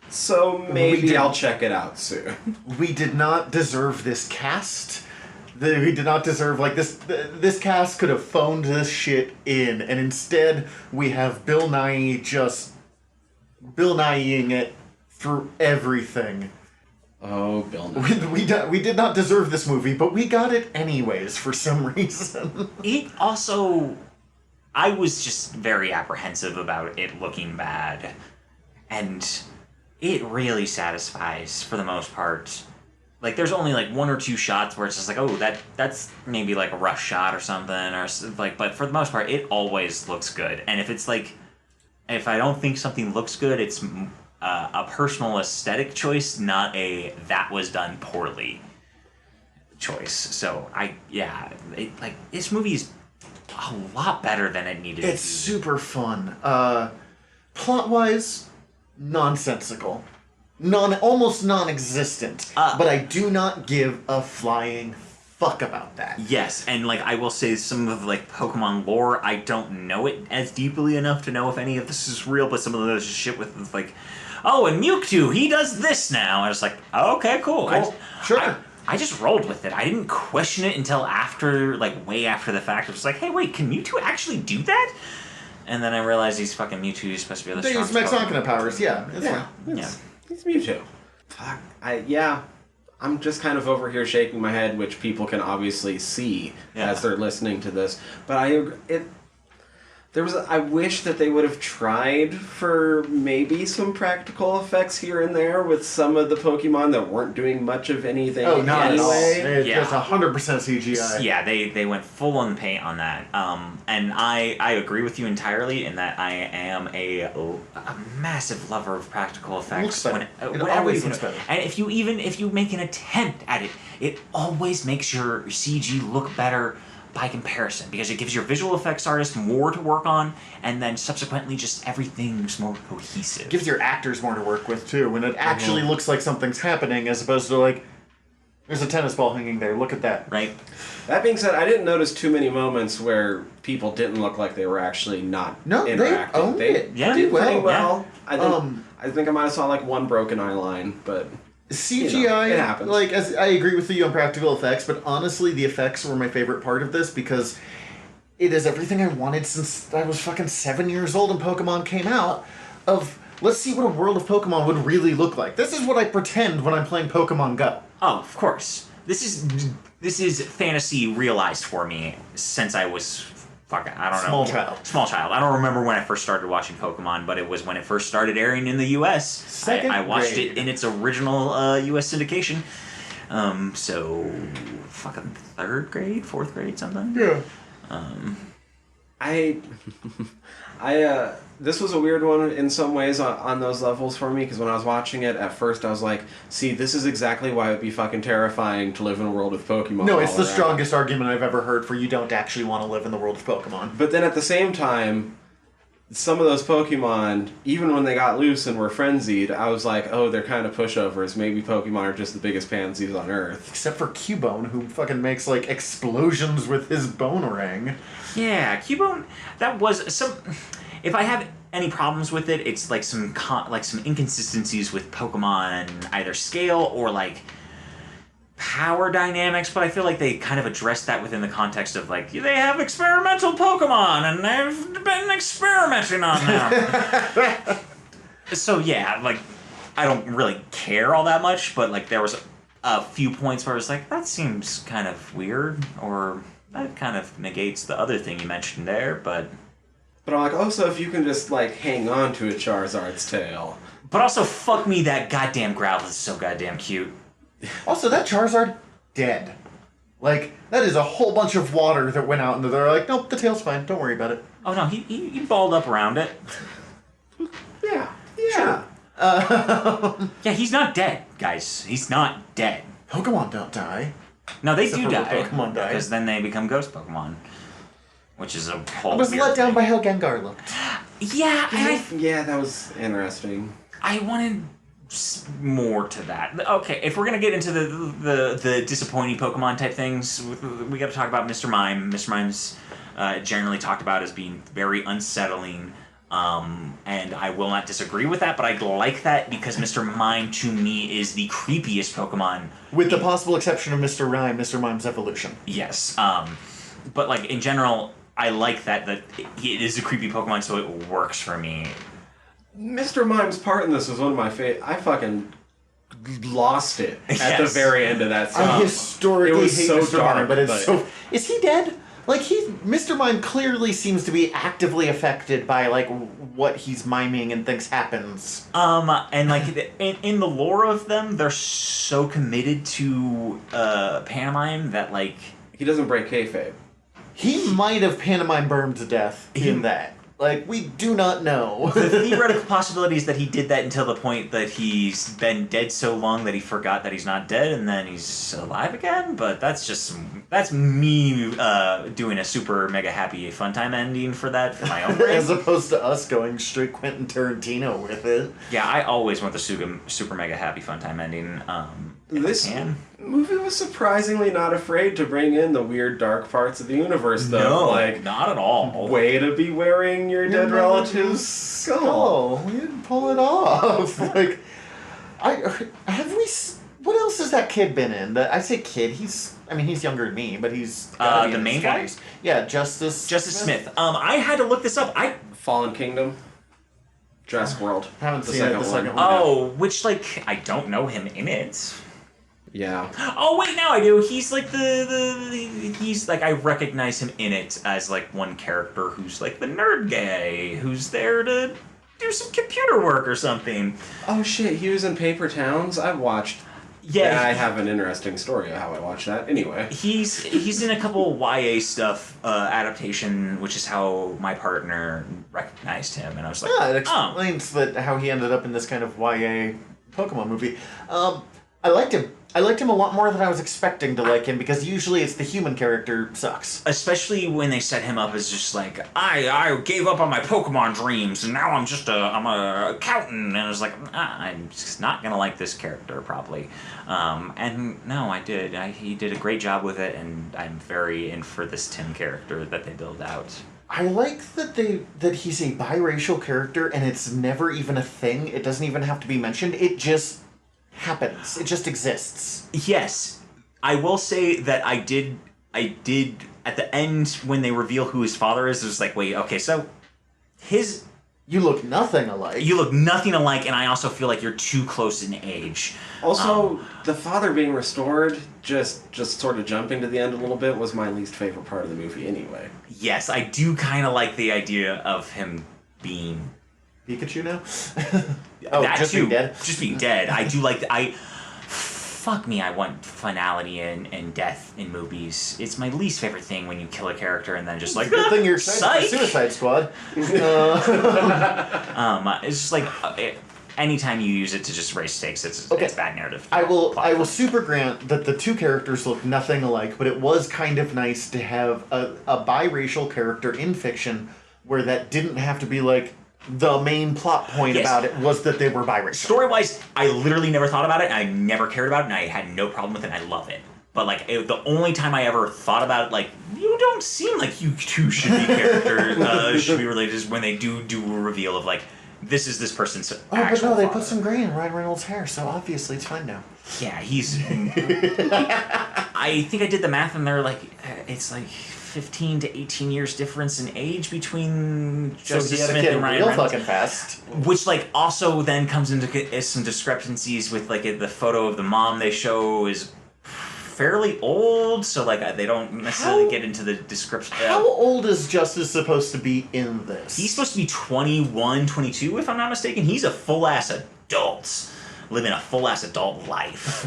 So maybe I'll check it out soon. We did not deserve this cast. We did not deserve, like, this cast could have phoned this shit in, and instead we have Bill Nyeing it through everything. Oh, Bill Nye. We did not deserve this movie, but we got it anyways for some reason. It also... I was just very apprehensive about it looking bad. And it really satisfies, for the most part. Like, there's only, like, one or two shots where it's just like, oh, that's maybe, like, a rush shot or something. Or, like, but for the most part, it always looks good. And if it's, like... If I don't think something looks good, it's a personal aesthetic choice, not a that was done poorly choice. So, this movie is a lot better than it needed to be. It's super fun. Plot-wise, nonsensical. Almost non-existent. But I do not give a flying fuck about that. Yes, and, like, I will say some of, like, Pokemon lore, I don't know it as deeply enough to know if any of this is real, but some of those shit with like, oh, and Mewtwo, he does this now. I was like, oh, okay, cool. Sure. I just rolled with it. I didn't question it until after, like, way after the fact. I was like, hey, wait, can Mewtwo actually do that? And then I realized he's fucking Mewtwo. He's supposed to be the They use strongest Pokemon. Mechanical powers, yeah. It's Yeah. fine. Yeah. It's Mewtwo. Fuck. I'm just kind of over here shaking my head, which people can obviously see as they're listening to this. But I agree. I wish that they would have tried for maybe some practical effects here and there with some of the Pokemon that weren't doing much of anything Oh, not at all. anyway. It's just 100% CGI. Yeah, they went full on paint on that. And I agree with you entirely in that I am a massive lover of practical effects. Looks better. It Whenever always you looks better. And if you make an attempt at it, it always makes your CG look better by comparison, because it gives your visual effects artist more to work on, and then subsequently just everything's more cohesive. Gives your actors more to work with, too, when it actually looks like something's happening, as opposed to, like, there's a tennis ball hanging there, look at that. Right? That being said, I didn't notice too many moments where people didn't look like they were actually not No, they interacting. owned it Yeah. did pretty well. well. I think I might have saw like one broken eye line, but CGI, it happens. like, as I agree with you on practical effects, but honestly, the effects were my favorite part of this, because it is everything I wanted since I was fucking 7 years old and Pokemon came out, of, let's see what a world of Pokemon would really look like. This is what I pretend when I'm playing Pokemon Go. Oh, of course. This is fantasy realized for me since I was fucking, I don't know. Small child. I don't remember when I first started watching Pokemon, but it was when it first started airing in the U.S. Second I watched grade. it in its original U.S. syndication. So fucking third grade, fourth grade, something. Yeah. This was a weird one in some ways on those levels for me, because when I was watching it at first I was like, see, this is exactly why it would be fucking terrifying to live in a world with Pokemon. No, it's all the around. strongest argument I've ever heard for you don't actually want to live in the world of Pokemon. But then at the same time, some of those Pokemon, even when they got loose and were frenzied, I was like, oh, they're kind of pushovers. Maybe Pokemon are just the biggest pansies on Earth. Except for Cubone, who fucking makes, like, explosions with his bone ring. Yeah, Cubone. That was some. If I have any problems with it, it's like some inconsistencies with Pokemon, either scale or like power dynamics. But I feel like they kind of addressed that within the context of like they have experimental Pokemon and they've been experimenting on them. So yeah, like I don't really care all that much, but like there was a few points where I was like, that seems kind of weird, or that kind of negates the other thing you mentioned there, but I'm like, oh, so if you can just, like, hang on to a Charizard's tail. But also, fuck me, that goddamn Growl is so goddamn cute. Also, that Charizard, dead. Like, that is a whole bunch of water that went out into there. Like, nope, the tail's fine, don't worry about it. Oh no, he balled up around it. Yeah. Sure. Yeah, he's not dead, guys. He's not dead. Pokemon don't die. No, they Except do for when die. Pokemon die. Because then they become ghost Pokemon. Which is a whole I was weird let down thing. by how Gengar looked. Yeah, and Yeah, that was interesting. I wanted more to that. Okay, if we're gonna get into the disappointing Pokemon type things, we got to talk about Mr. Mime. Mr. Mime's generally talked about as being very unsettling, and I will not disagree with that. But I like that because Mr. Mime to me is the creepiest Pokemon. With the possible exception of Mr. Ryme, Mr. Mime's evolution. Yes. But like in general, I like that it is a creepy Pokemon, so it works for me. Mr. Mime's part in this was one of my favorite. I fucking lost it at the Yes. very end of that I song. historically It was hate so Mr. dark, Mime, but it's but- so... Is he dead? Like, Mr. Mime clearly seems to be actively affected by, like, what he's miming and thinks happens. And like in the lore of them, they're so committed to pantomime that like He doesn't break kayfabe. He might have pantomime burned to death in that. Like, we do not know. the theoretical possibility is that he did that until the point that he's been dead so long that he forgot that he's not dead, and then he's alive again. But that's me doing a super mega happy fun time ending for that for my own brain. As opposed to us going straight Quentin Tarantino with it. Yeah, I always want the super mega happy fun time ending. If This I can. movie was surprisingly not afraid to bring in the weird dark parts of the universe, though. No, Like, not at all. way to be wearing your dead relative's skull. We didn't pull it off. Like, have we What else has that kid been in? I say kid. He's younger than me, but he's gotta be the in main his guy? 20s. Yeah, Justice Smith. I had to look this up. Fallen Kingdom. Jurassic World. Haven't The seen it, second the one. second one. Oh, which like I don't know him in it. Yeah. Oh wait, now I do. He's like he's like I recognize him in it as like one character who's like the nerd guy who's there to do some computer work or something. Oh shit, he was in Paper Towns? I've watched. Yeah, I have an interesting story of how I watched that. Anyway. He's in a couple YA stuff adaptation, which is how my partner recognized him, and I was like, Yeah, it explains that how he ended up in this kind of YA Pokemon movie. I liked him. I liked him a lot more than I was expecting to like him, because usually it's the human character sucks. Especially when they set him up as just like, I gave up on my Pokemon dreams and now I'm a accountant, and I was like, I'm just not gonna like this character probably. And no, I did. He did a great job with it, and I'm very in for this Tim character that they build out. I like that he's a biracial character, and it's never even a thing. It doesn't even have to be mentioned. It just happens. It just exists. Yes, I will say that I did at the end when they reveal who his father is. It was like, wait, okay, so You look nothing alike. you look nothing alike, and I also feel like you're too close in age. Also, the father being restored, just sort of jumping to the end a little bit, was my least favorite part of the movie anyway. Yes, I do kind of like the idea of him being Pikachu now? that just too. being dead? Just being dead. I do like fuck me, I want finality and death in movies. It's my least favorite thing when you kill a character and then just like, Good thing you're excited for psych! Suicide Squad. It's just like anytime you use it to just raise stakes, it's bad narrative. I will super grant that the two characters look nothing alike, but it was kind of nice to have a biracial character in fiction where that didn't have to be like the main plot point Yes. about it was that they were biracial. Story-wise, I literally never thought about it, and I never cared about it, and I had no problem with it, and I love it. But, like, the only time I ever thought about it, like, you don't seem like you two should be characters, should be related, is when they do a reveal of, like, this is this person's actual but no, they father. put some gray in Ryan Reynolds' hair, so obviously it's fine now. Yeah, he's... I think I did the math, and they're, like, it's, like... 15 to 18 years difference in age between Justice Smith and Ryan Reynolds. Fucking fast. Which, like, also then comes into some discrepancies with, like, the photo of the mom they show is fairly old, so, like, they don't necessarily get into the description. How old is Justice supposed to be in this? He's supposed to be 21, 22, if I'm not mistaken. He's a full-ass adult, living a full-ass adult life.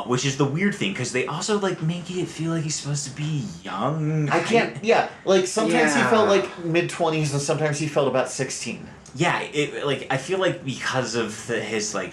Which is the weird thing, because they also, like, make it feel like he's supposed to be young. I can't... Yeah, like, sometimes he Yeah. felt like mid-20s, and sometimes he felt about 16. Yeah, I feel like because of his, like,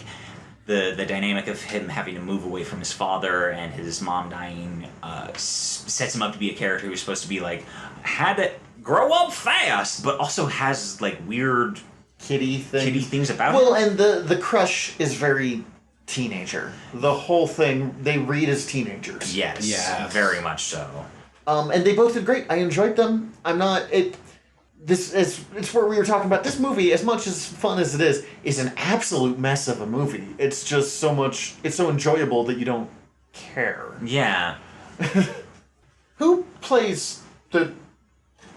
the dynamic of him having to move away from his father and his mom dying sets him up to be a character who's supposed to be, like, had to grow up fast, but also has, like, weird Kitty things about him. Well, and the crush is very... teenager. The whole thing they read as teenagers. Yes, Yes. very much so. And they both did great. I enjoyed them. It's where we were talking about this movie, as much as fun as it is an absolute mess of a movie. It's just so much, it's so enjoyable that you don't care. Yeah. Who plays the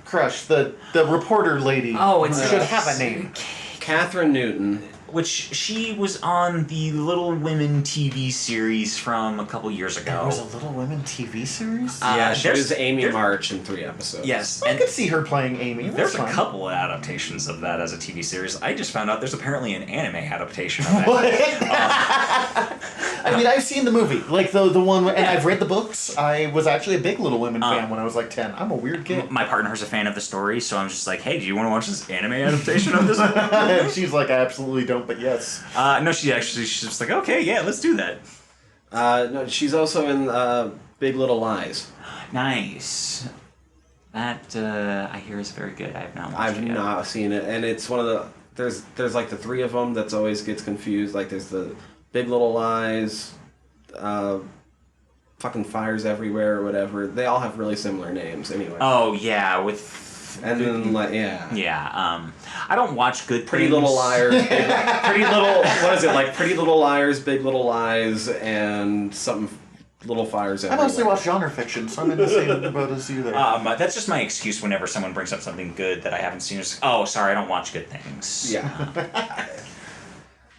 crush, the reporter lady? Oh, it's should have a name. Catherine Newton. Which she was on the Little Women TV series from a couple years ago. There was a Little Women TV series? Yeah, she there's- was Amy there's- March in 3 episodes. Yes, I and could see her playing Amy. there's That's a fine. couple of adaptations of that as a TV series. I just found out there's apparently an anime adaptation of that. What? I mean, I've seen the movie, like the one, and I've read the books. I was actually a big Little Women fan when I was like 10. I'm a weird kid. My partner's a fan of the story, so I'm just like, hey, do you want to watch this anime adaptation of this? And she's like, I absolutely don't, but yes. No, she's just like, okay, yeah, let's do that. No, she's also in Big Little Lies. Nice. That, I hear is very good. I have not watched I've it yet. not seen it, and it's one of the there's like the 3 of them that's always gets confused. Like there's the Big Little Lies, fucking Fires Everywhere or whatever. They all have really similar names anyway. Oh, yeah, with And then, like, yeah. Yeah, I don't watch good Pretty things. Little Liars, Pretty Little, what is it, like Pretty Little Liars, Big Little Lies, and something, Little Fires I Everywhere. mostly watch genre fiction, so I'm in the same boat as you there. That's just my excuse whenever someone brings up something good that I haven't seen. It's, oh, sorry, I don't watch good things. Yeah.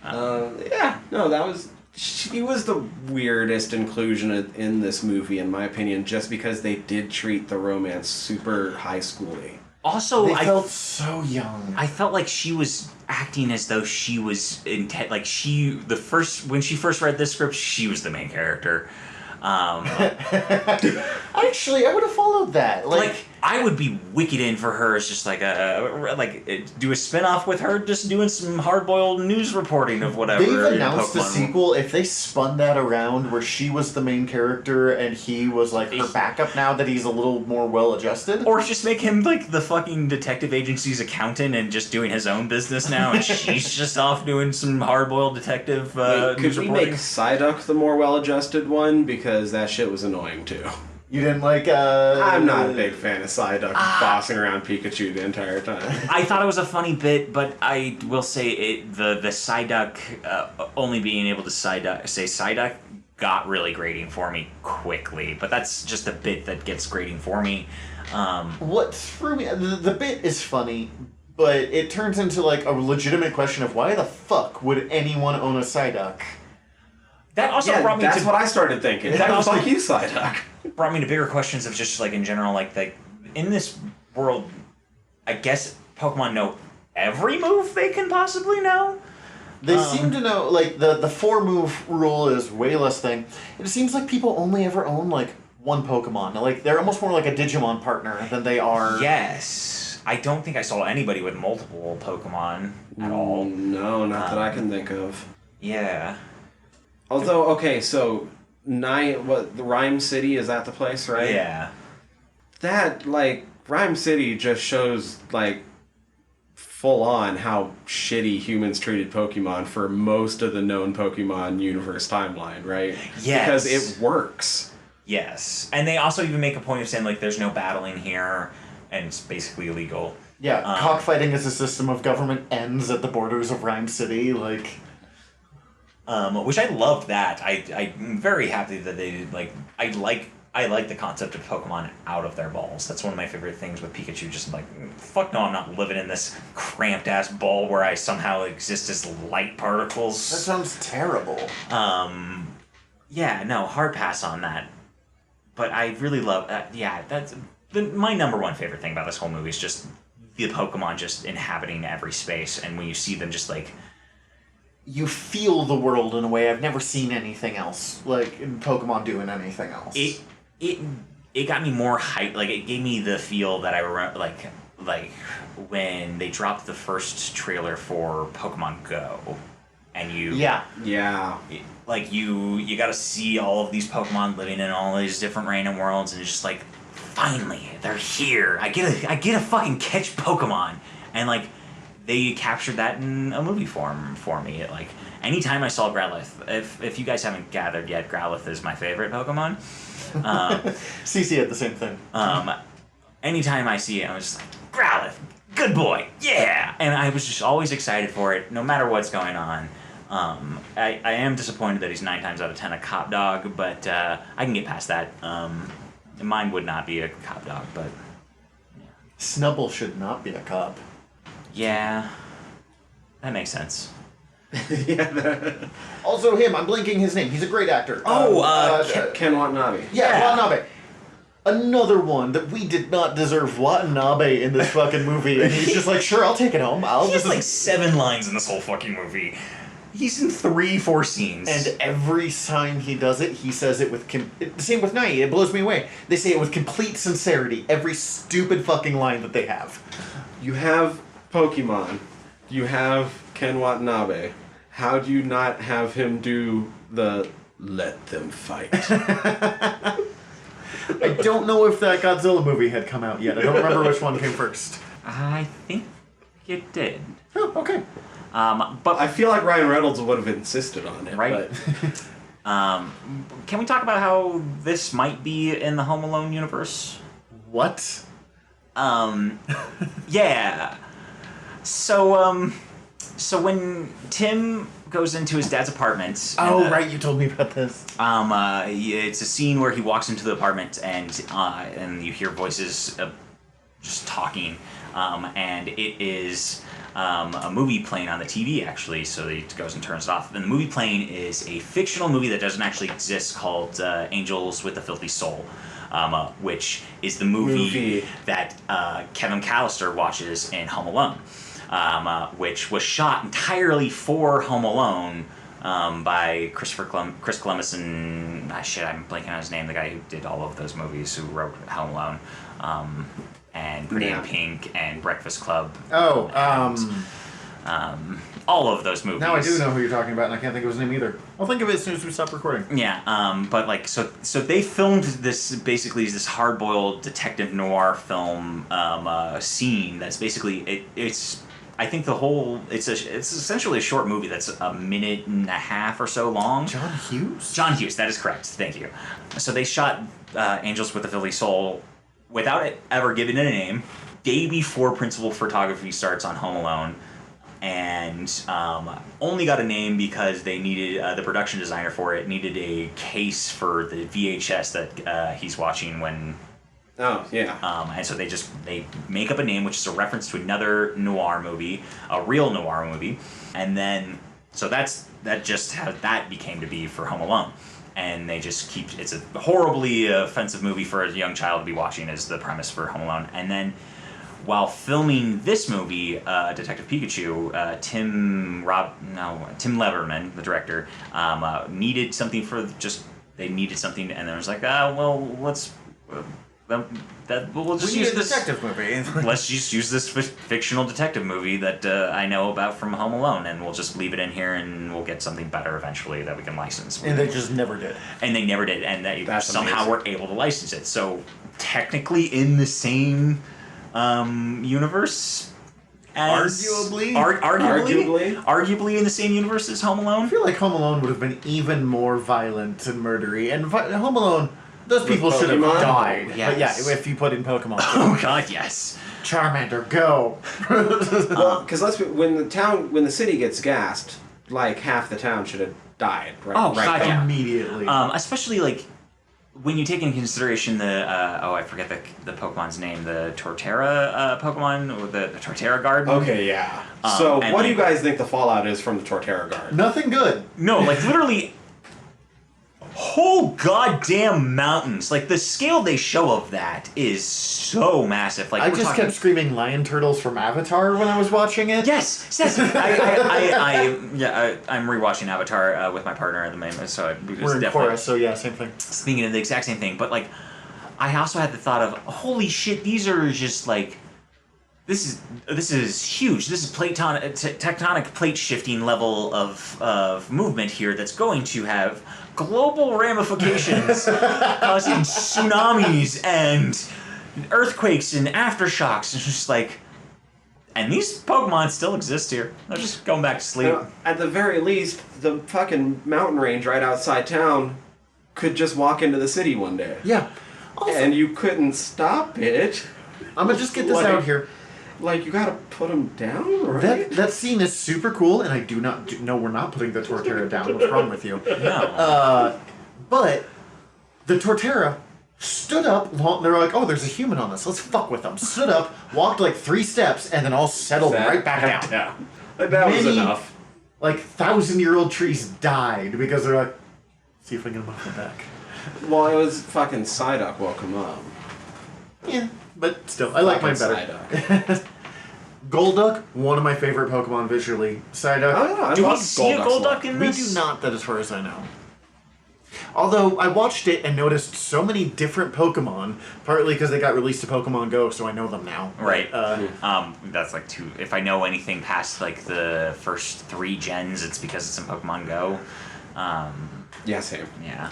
Yeah, no, that was... She was the weirdest inclusion in this movie, in my opinion, just because they did treat the romance super high school-y. Also, They felt so young. I felt like she was acting as though she was intent. Like when she first read this script, she was the main character. Actually, I would have followed that. Like I would be wicked in for her as just like do a spin-off with her just doing some hard-boiled news reporting of whatever. They've announced a Pokemon. sequel. If they spun that around where she was the main character and he was like her backup now that he's a little more well-adjusted. Or just make him like the fucking detective agency's accountant and just doing his own business now, and she's just off doing some hard-boiled detective Wait, news could we reporting. make Psyduck the more well-adjusted one? Because that shit was annoying, too. You didn't like, I'm not a big fan of Psyduck bossing around Pikachu the entire time. I thought it was a funny bit, but I will say the Psyduck only being able to say Psyduck got really grating for me quickly. But that's just a bit that gets grating for me. What threw me... The bit is funny, but it turns into like a legitimate question of why the fuck would anyone own a Psyduck? That also brought me that's to what I started thinking. That also- Fuck you, Psyduck. brought me to bigger questions of just like in general, like in this world, I guess Pokemon know every move they can possibly know. They seem to know, like, the 4-move rule is way less thing. It seems like people only ever own, like, one Pokemon. Like, they're almost more like a Digimon partner than they are... Yes. I don't think I saw anybody with multiple Pokemon at all. No, not that I can think of. Yeah. Although, okay, so... the Ryme City, is that the place, right? Yeah. That, like, Ryme City just shows, like, full on how shitty humans treated Pokemon for most of the known Pokemon universe timeline, right? Yes. Because it works. Yes. And they also even make a point of saying, like, there's no battling here, and it's basically illegal. Yeah, cockfighting as a system of government ends at the borders of Ryme City, like... Which I loved that. I'm very happy that they did, like... I like the concept of Pokemon out of their balls. That's one of my favorite things with Pikachu. Just like, fuck no, I'm not living in this cramped-ass ball where I somehow exist as light particles. That sounds terrible. Yeah, no, hard pass on that. But I really love... that's... my number one favorite thing about this whole movie is just the Pokemon just inhabiting every space, and when you see them just, like... You feel the world in a way I've never seen anything else, like, in Pokemon doing anything else. It got me more hyped. Like, it gave me the feel that I remember, like when they dropped the first trailer for Pokemon Go, and you Yeah. like you got to see all of these Pokemon living in all these different random worlds, and it's just like, finally they're here. I get a fucking catch Pokemon, and like they captured that in a movie form for me. Like anytime I saw Growlithe, if you guys haven't gathered yet, Growlithe is my favorite Pokemon. CC had the same thing. Anytime I see it, I was just like, Growlithe, good boy, yeah! And I was just always excited for it, no matter what's going on. I am disappointed that he's 9 times out of 10 a cop dog, but I can get past that. Mine would not be a cop dog, but... Snubbull should not be a cop. Yeah, that makes sense. Also him, I'm blanking his name. He's a great actor. Ken Watanabe. Yeah, Watanabe. Another one that we did not deserve Watanabe in this fucking movie, and he's just like, sure, I'll take it home. He has like 7 lines in this whole fucking movie. He's in 3-4 scenes. And every time he does it, he says it with... Same with Nai, it blows me away. They say it with complete sincerity, every stupid fucking line that they have. You have Pokemon. You have Ken Watanabe. How do you not have him do the let them fight? I don't know if that Godzilla movie had come out yet. I don't remember which one came first. I think it did. Oh, okay. But I feel like Ryan Reynolds would have insisted on it. Right. But Can we talk about how this might be in the Home Alone universe? What? Yeah. So when Tim goes into his dad's apartment. Oh, right, you told me about this. It's a scene where he walks into the apartment and you hear voices just talking, and it is a movie playing on the TV actually. So he goes and turns it off. And the movie playing is a fictional movie that doesn't actually exist called Angels with a Filthy Soul. Which is the movie that Kevin Callister watches in Home Alone, which was shot entirely for Home Alone by Chris Columbus and I'm blanking on his name, the guy who did all of those movies, who wrote Home Alone, and Pretty in Pink and Breakfast Club. All of those movies. Now I do know who you're talking about, and I can't think of his name either. I'll think of it as soon as we stop recording. Yeah, but like, so they filmed this, basically this hard-boiled detective noir film scene that's basically it's. I think the whole it's essentially a short movie that's a minute and a half or so long. John Hughes? John Hughes, that is correct. Thank you. So they shot Angels with a Filthy Soul without it ever giving it a name, day before principal photography starts on Home Alone. And only got a name because they needed the production designer for it needed a case for the VHS that he's watching when. Oh yeah. And so they make up a name which is a reference to another noir movie, a real noir movie, and then so that's just how that became to be for Home Alone. And they just keep it's a horribly offensive movie for a young child to be watching is the premise for Home Alone, and then. While filming this movie, Detective Pikachu, Tim Leverman, the director, needed something they needed something, and they was like, we'll just use this detective movie. Let's just use this fictional detective movie that I know about from Home Alone, and we'll just leave it in here, and we'll get something better eventually that we can license. And they just never did. And they never did, and they That's somehow amazing. were able to license it. So technically, in the same. Universe as Arguably? arguably in the same universe as Home Alone. I feel like Home Alone would have been even more violent and murdery. And Home Alone, those people should have Pokemon? died. Yes. But yeah, if you put in Pokemon. Oh God, yes. Charmander, go! Because when the city gets gassed, like half the town should have died. Right. Oh, right God, there. yeah. Immediately. Especially like when you take into consideration the I forget the Pokemon's name, the Torterra Pokemon, or the Torterra Garden. Okay, yeah. So and what do like- you guys think the fallout is from the Torterra Garden? Nothing good. No, like literally whole goddamn mountains. Like the scale they show of that is so massive. Like I we're just talking- kept screaming lion turtles from Avatar when I was watching it. Yes. I'm rewatching Avatar with my partner at the moment, so it was We're in definitely chorus, so yeah, same thing. thinking of the exact same thing. But like, I also had the thought of, holy shit, these are just like, this is huge. This is tectonic plate shifting level of movement here that's going to have global ramifications, causing tsunamis and earthquakes and aftershocks. It's just like, and these Pokemon still exist here. They're just going back to sleep. At the very least, the fucking mountain range right outside town could just walk into the city one day. Yeah. Also, And you couldn't stop it. I'm gonna just get this Like- out here. Like, you gotta put them down, right? That scene is super cool, and I do not no, we're not putting the Torterra down. What's wrong with you? No. But the Torterra stood up. They're like, oh, there's a human on this. Let's fuck with them. Stood up, walked like 3 steps, and then all settled right back down. Like, that was Many- enough. Like 1,000-year-old trees died because they're like, see if I can get them off the back. Well, it was fucking Psyduck woke him up. Yeah, but still, I like mine better. Psyduck. Golduck, one of my favorite Pokemon visually. Psyduck. Oh, yeah, I Do we love see a Golduck's Golduck look. in We this? do not, that as far as I know. Although, I watched it and noticed so many different Pokemon, partly because they got released to Pokemon Go, so I know them now. Right. But, That's like 2. If I know anything past like the first 3 gens, it's because it's in Pokemon Go. Yeah, same. Yeah.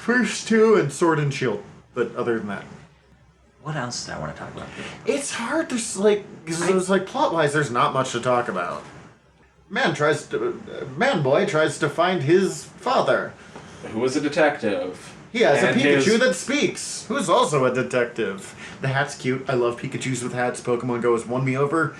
first 2 and Sword and Shield. But other than that. What else did I want to talk about? It's hard, there's like, because it was like, plot-wise, there's not much to talk about. Man boy tries to find his father. Who was a detective? He has a And Pikachu his- that speaks, who's also a detective. The hat's cute. I love Pikachus with hats. Pokemon Go has won me over.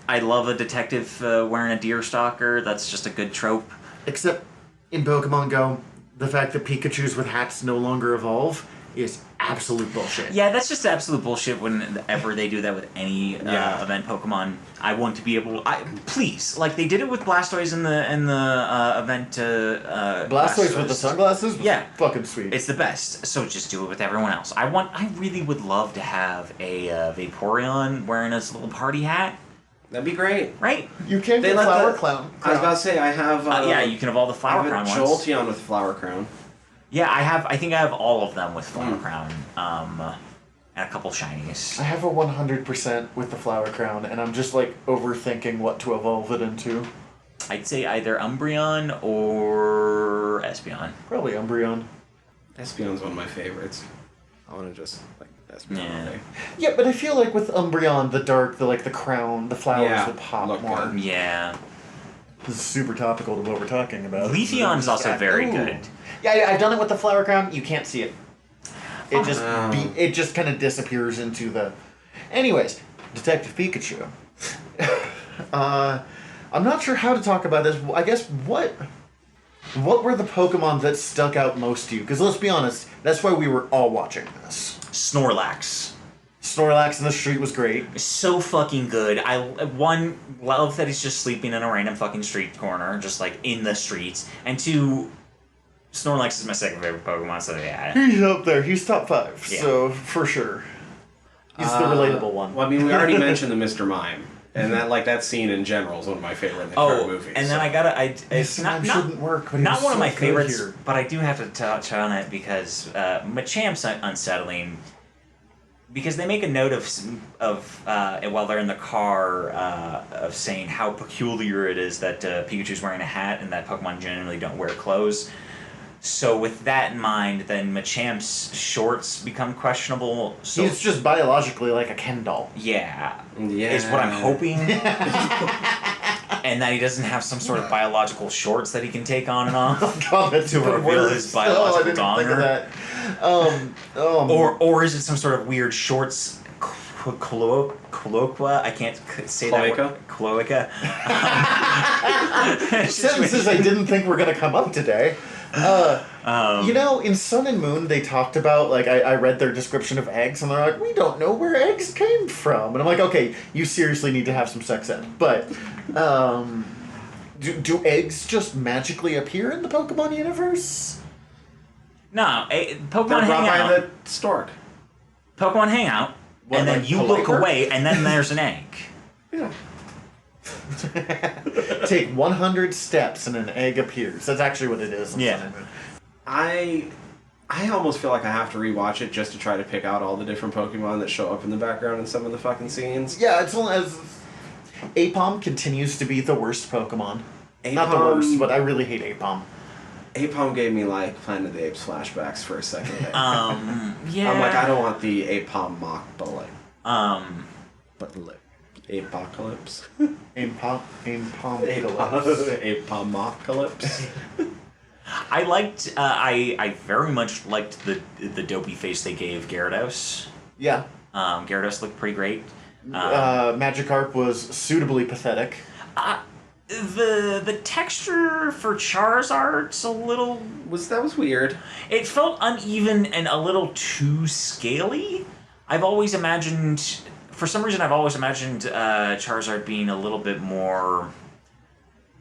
I love a detective wearing a deer stalker. That's just a good trope. Except in Pokemon Go, the fact that Pikachus with hats no longer evolve is absolute bullshit. Yeah, that's just absolute bullshit whenever they do that with any event Pokemon. I want to be able please, like they did it with Blastoise in the event Blastoise with the sunglasses? Was Yeah. fucking sweet. It's the best. So just do it with everyone else. I really would love to have a Vaporeon wearing his little party hat, That'd be great. right? You can't They get let Flower the- Clown. I was about to say, I have... Yeah, you can evolve the I Flower have Crown a ones. Jolteon with Flower Crown. Yeah, I think I have all of them with Flower Crown. And a couple shinies. I have a 100% with the Flower Crown, and I'm just like overthinking what to evolve it into. I'd say either Umbreon or Espeon. Probably Umbreon. Espeon's one of my favorites. I want to just, like, Espeon all day. Yeah, but I feel like with Umbreon, the crown, the flowers Yeah, would pop look more. good. Yeah. This is super topical to what we're talking about. Leafeon's also very Ooh. good. Yeah, I've done it with the Flower Crown. You can't see it. It just Oh. it just kind of disappears into the. Anyways, Detective Pikachu. I'm not sure how to talk about this. I guess what were the Pokemon that stuck out most to you? Because let's be honest, that's why we were all watching this. Snorlax. Snorlax in the street was great. So fucking good. I love that he's just sleeping in a random fucking street corner, just like in the streets. And two, Snorlax is my second favorite Pokemon, so yeah. He's up there. He's top 5, Yeah. so for sure. He's the relatable one. Well, I mean, we already mentioned the Mr. Mime. And that scene in general is one of my favorite in the entire movie. and then so. I gotta, it's Mr. not, Mime not, shouldn't work, but he not was one of so my good favorites, here. but I do have to touch on it because Machamp's unsettling. Because they make a note while they're in the car of saying how peculiar it is that Pikachu's wearing a hat and that Pokemon generally don't wear clothes. So with that in mind, then Machamp's shorts become questionable. So He's just biologically like a Ken doll. yeah, Yeah. is what I'm hoping. And that he doesn't have some sort of biological shorts that he can take on and off. God, that's To too reveal his biological I didn't think of donger. that. Or is it some sort of weird shorts cloaca? I can't say that word. Cloaca. Sentences I didn't think were going to come up today. You know, in Sun and Moon, they talked about, like, I read their description of eggs, and they're like, we don't know where eggs came from. And I'm like, okay, you seriously need to have some sex ed. But, do eggs just magically appear in the Pokemon universe? No, They're Pokemon brought by Hangout. the stork. Pokemon Hangout, What, and then like you polite look her? away, and then there's an egg. Yeah. Take 100 steps and an egg appears. That's actually what it is. In Yeah. Sun and Moon. I almost feel like I have to rewatch it just to try to pick out all the different Pokemon that show up in the background in some of the fucking scenes. Yeah, it's only as Apom continues to be the worst Pokemon. Not the Apom- worst, but I really hate Apom. Apom gave me like Planet of the Apes flashbacks for a second. Yeah. I'm like, I don't want the Apom mock bullet. Um, But look, Apocalypse. Apom. Apom mockcalypse. I liked. I very much liked the dopey face they gave Gyarados. Yeah. Gyarados looked pretty great. Magikarp was suitably pathetic. The texture for Charizard's a little. That was weird. It felt uneven and a little too scaly. I've always imagined, for some reason, Charizard being a little bit more,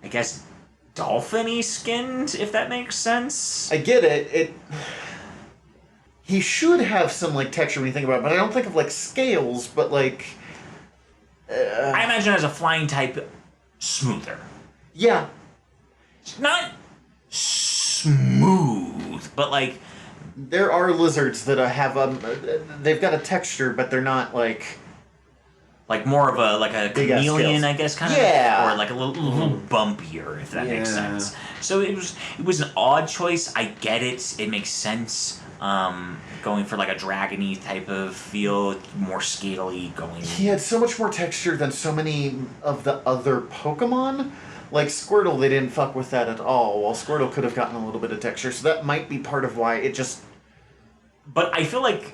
I guess, dolphin-y skinned, if that makes sense. I get it. He should have some like texture when you think about it, but I don't think of like scales, but like. I imagine as a flying type, smoother. Yeah. Not smooth, but like. There are lizards that have they've got a texture, but they're not like. Like more of a Big ass chameleon, scales. I guess, kind Yeah. of, or like a little bumpier, if that makes Yeah. sense. So it was an odd choice. I get it. It makes sense. Going for like a dragony type of feel, more scaly. He had so much more texture than so many of the other Pokemon. Like Squirtle, they didn't fuck with that at all. While Squirtle could have gotten a little bit of texture, so that might be part of why it just But I feel like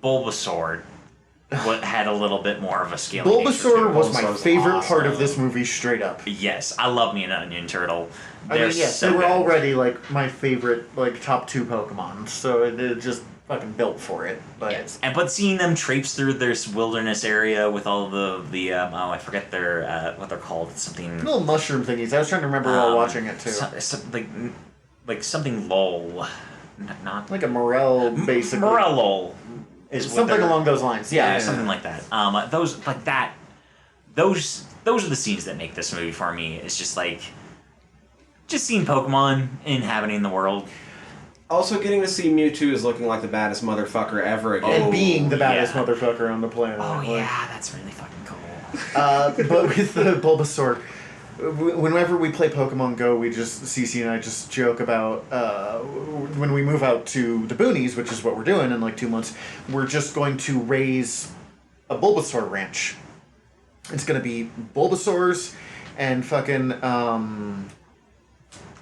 Bulbasaur had a little bit more of a scale. nature to Bulbasaur it. was my Bulbasaur's favorite part of awesome. this movie, straight up. Yes, I love me an onion turtle. I mean, yes, so they were good. already, like, my favorite, like, top 2 Pokemon, so it just fucking built for it. But Yes, but seeing them traipse through this wilderness area with all the I forget their what they're called. It's something little mushroom thingies. I was trying to remember while watching it, too. like something lol, not Like a morel, basically. Morello is what Something they're- along those lines, Yeah, yeah. something like that. Those like that. Those are the scenes that make this movie for me. It's just like just seeing Pokemon inhabiting the world. Also, getting to see Mewtwo is looking like the baddest motherfucker ever again. And being the baddest yeah. motherfucker on the planet. Oh Like, yeah, that's really fucking cool. But with the Bulbasaur, whenever we play Pokemon Go, Cece and I just joke about when we move out to the boonies, which is what we're doing in like 2 months, we're just going to raise a Bulbasaur ranch. It's going to be Bulbasaurs and fucking,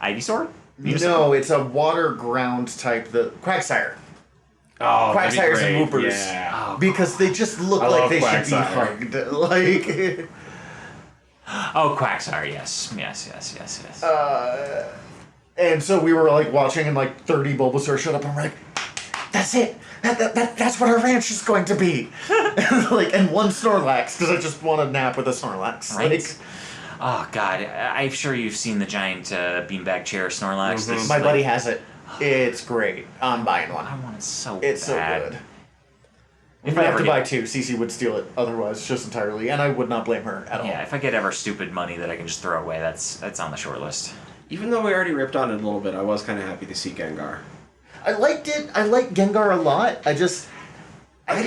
Ivysaur? no, it's a water ground type, the Quagsire. Oh, that'd be Quagsire's great. and Whoopers. Yeah. Oh, Because they just look I like love they should be Quagsire. hugged. Like... Oh, Quagsire, yes. And so we were like watching, and like 30 Bulbasaur showed up, and we're like, "That's it. That's what our ranch is going to be." and one Snorlax, because I just want to nap with a Snorlax. Right? Like, Oh god, I'm sure you've seen the giant beanbag chair Snorlax. This is my like- buddy has it. It's great. I'm buying I one. want it so It's so bad. good. If If I I have ever to get- buy 2, Cece would steal it otherwise, just entirely, and I would not blame her at all. Yeah, if I get ever stupid money that I can just throw away, that's on the short list. Even though we already ripped on it a little bit, I was kind of happy to see Gengar. I liked it. I like Gengar a lot. I